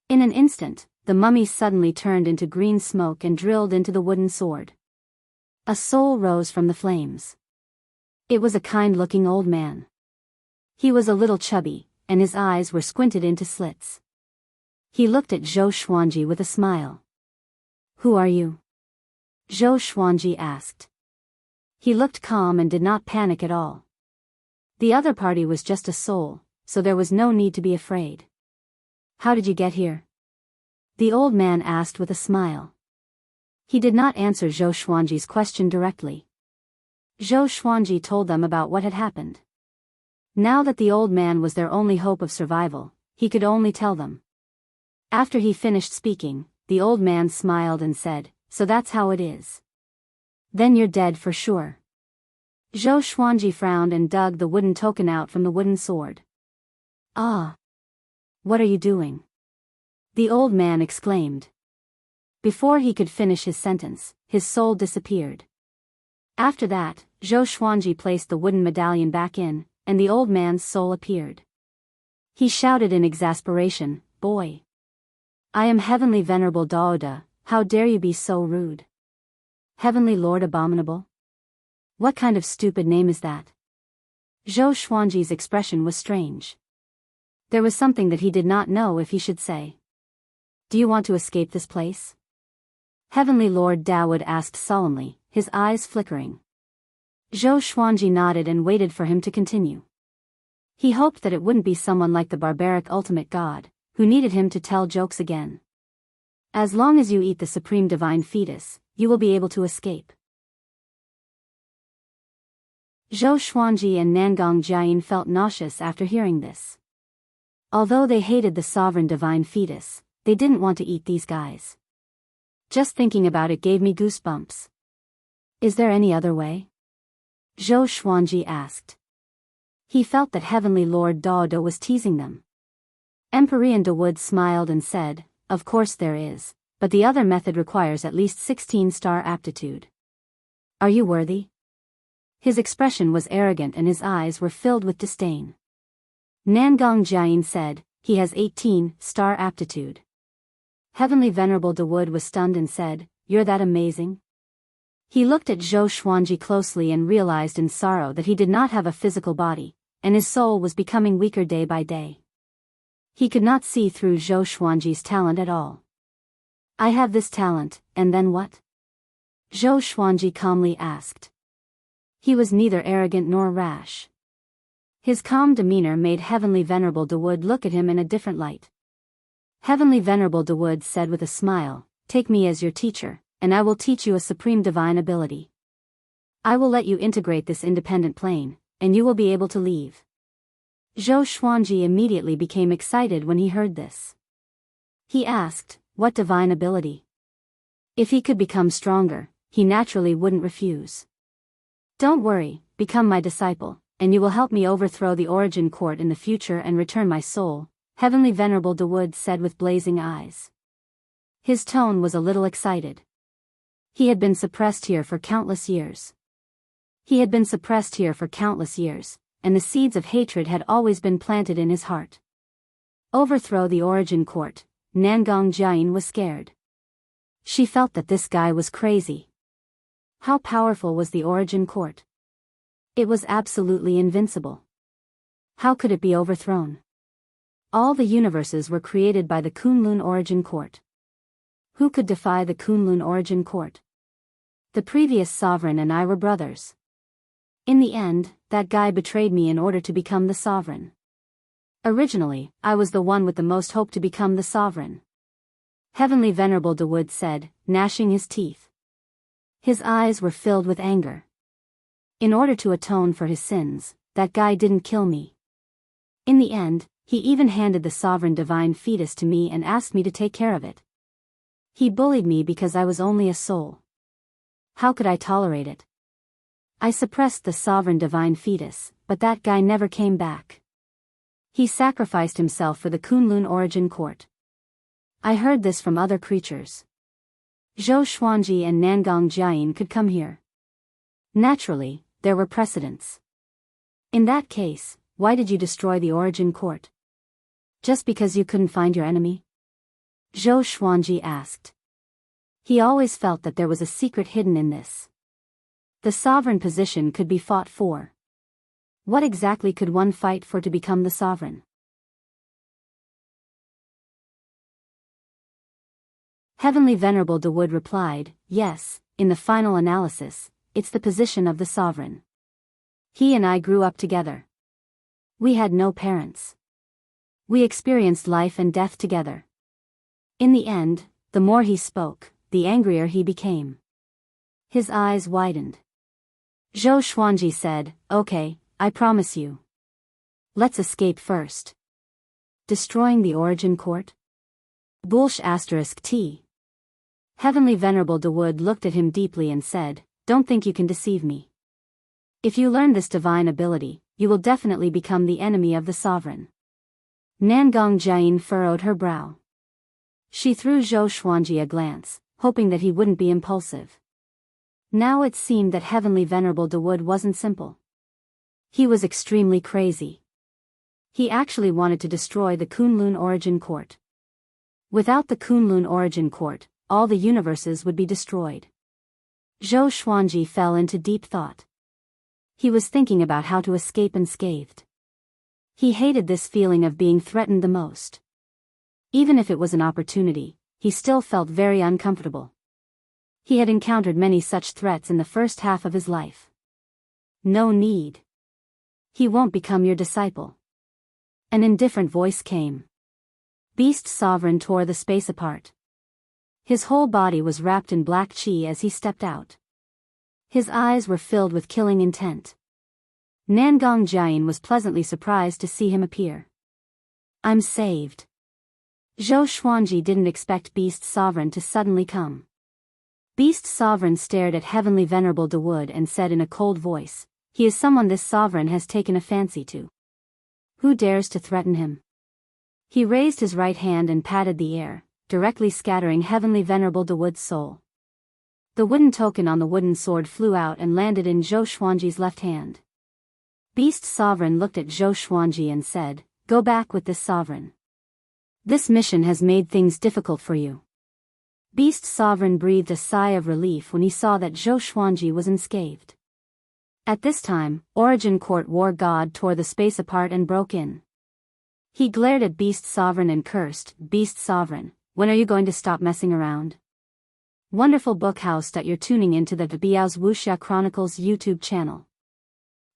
In an instant, the mummy suddenly turned into green smoke and drilled into the wooden sword. A soul rose from the flames. It was a kind-looking old man. He was a little chubby, and his eyes were squinted into slits. He looked at Zhou Xuanji with a smile. "Who are you?" Zhou Xuanji asked. He looked calm and did not panic at all. The other party was just a soul, so there was no need to be afraid. "How did you get here?" the old man asked with a smile. He did not answer Zhou Xuanji's question directly. Zhou Xuanji told them about what had happened. Now that the old man was their only hope of survival, he could only tell them. After he finished speaking, the old man smiled and said, "So that's how it is. Then you're dead for sure." Zhou Xuanji frowned and dug the wooden token out from the wooden sword. "Ah! What are you doing?" the old man exclaimed. Before he could finish his sentence, his soul disappeared. After that, Zhou Xuanji placed the wooden medallion back in, and the old man's soul appeared. He shouted in exasperation, "Boy! I am Heavenly Venerable Daoda, how dare you be so rude? Heavenly Lord Abominable? What kind of stupid name is that?" Zhou Xuanji's expression was strange. There was something that he did not know if he should say. "Do you want to escape this place?" Heavenly Lord Daoud asked solemnly, his eyes flickering. Zhou Xuanji nodded and waited for him to continue. He hoped that it wouldn't be someone like the barbaric ultimate god, who needed him to tell jokes again. "As long as you eat the supreme divine fetus, you will be able to escape." Zhou Xuanji and Nangong Jiayin felt nauseous after hearing this. Although they hated the sovereign divine fetus, they didn't want to eat these guys. Just thinking about it gave me goosebumps. "Is there any other way?" Zhou Xuanji asked. He felt that Heavenly Lord Daoda was teasing them. Emperor Dawood smiled and said, "Of course there is, but the other method requires at least 16-star aptitude. Are you worthy?" His expression was arrogant and his eyes were filled with disdain. Nangong Jiayin said, "He has 18-star aptitude." Heavenly Venerable Dawood was stunned and said, "You're that amazing?" He looked at Zhou Xuanji closely and realized in sorrow that he did not have a physical body, and his soul was becoming weaker day by day. He could not see through Zhou Xuanji's talent at all. "I have this talent, and then what?" Zhou Xuanji calmly asked. He was neither arrogant nor rash. His calm demeanor made Heavenly Venerable Dawood look at him in a different light. Heavenly Venerable Dawood said with a smile, "Take me as your teacher, and I will teach you a supreme divine ability. I will let you integrate this independent plane, and you will be able to leave." Zhou Xuanji immediately became excited when he heard this. He asked, "What divine ability?" If he could become stronger, he naturally wouldn't refuse. "Don't worry, become my disciple, and you will help me overthrow the Origin Court in the future and return my soul," Heavenly Venerable Dawood said with blazing eyes. His tone was a little excited. He had been suppressed here for countless years. And the seeds of hatred had always been planted in his heart. Overthrow the Origin Court, Nangong Jiayin was scared. She felt that this guy was crazy. How powerful was the Origin Court? It was absolutely invincible. How could it be overthrown? All the universes were created by the Kunlun Origin Court. Who could defy the Kunlun Origin Court? The previous sovereign and I were brothers. In the end, that guy betrayed me in order to become the sovereign. Originally, I was the one with the most hope to become the sovereign. Heavenly Venerable Dawood said, gnashing his teeth. His eyes were filled with anger. In order to atone for his sins, that guy didn't kill me. In the end, he even handed the sovereign divine fetus to me and asked me to take care of it. He bullied me because I was only a soul. How could I tolerate it? I suppressed the sovereign divine fetus, but that guy never came back. He sacrificed himself for the Kunlun origin court. I heard this from other creatures. Zhou Xuanji and Nangong Jiayin could come here. Naturally, there were precedents. In that case, why did you destroy the origin court? Just because you couldn't find your enemy? Zhou Xuanji asked. He always felt that there was a secret hidden in this. The sovereign position could be fought for. What exactly could one fight for to become the sovereign? Heavenly Venerable Dawood replied, yes, in the final analysis, it's the position of the sovereign. He and I grew up together. We had no parents. We experienced life and death together. In the end, the more he spoke, the angrier he became. His eyes widened. Zhou Xuanji said, okay, I promise you. Let's escape first. Destroying the origin court? Bullsh *T. Heavenly Venerable Dawood looked at him deeply and said, don't think you can deceive me. If you learn this divine ability, you will definitely become the enemy of the sovereign. Nangong Jiayin furrowed her brow. She threw Zhou Xuanji a glance, hoping that he wouldn't be impulsive. Now it seemed that Heavenly Venerable Dawood wasn't simple. He was extremely crazy. He actually wanted to destroy the Kunlun origin court. Without the Kunlun origin court, all the universes would be destroyed. Zhou Xuanji fell into deep thought. He was thinking about how to escape unscathed. He hated this feeling of being threatened the most. Even if it was an opportunity, he still felt very uncomfortable. He had encountered many such threats in the first half of his life. No need. He won't become your disciple. An indifferent voice came. Beast Sovereign tore the space apart. His whole body was wrapped in black chi as he stepped out. His eyes were filled with killing intent. Nangong Jiayin was pleasantly surprised to see him appear. I'm saved. Zhou Xuanji didn't expect Beast Sovereign to suddenly come. Beast Sovereign stared at Heavenly Venerable Dawood and said in a cold voice, he is someone this sovereign has taken a fancy to. Who dares to threaten him? He raised his right hand and patted the air, directly scattering Heavenly Venerable Dawood's soul. The wooden token on the wooden sword flew out and landed in Zhou Xuanji's left hand. Beast Sovereign looked at Zhou Xuanji and said, go back with this sovereign. This mission has made things difficult for you. Beast Sovereign breathed a sigh of relief when he saw that Zhou Xuanji was unscathed. At this time, Origin Court War God tore the space apart and broke in. He glared at Beast Sovereign and cursed, Beast Sovereign, when are you going to stop messing around? Wonderful book house that you're tuning into the Biyao's Wuxia Chronicles YouTube channel.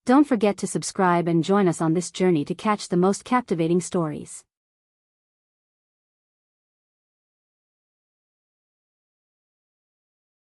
Don't forget to subscribe and join us on this journey to catch the most captivating stories.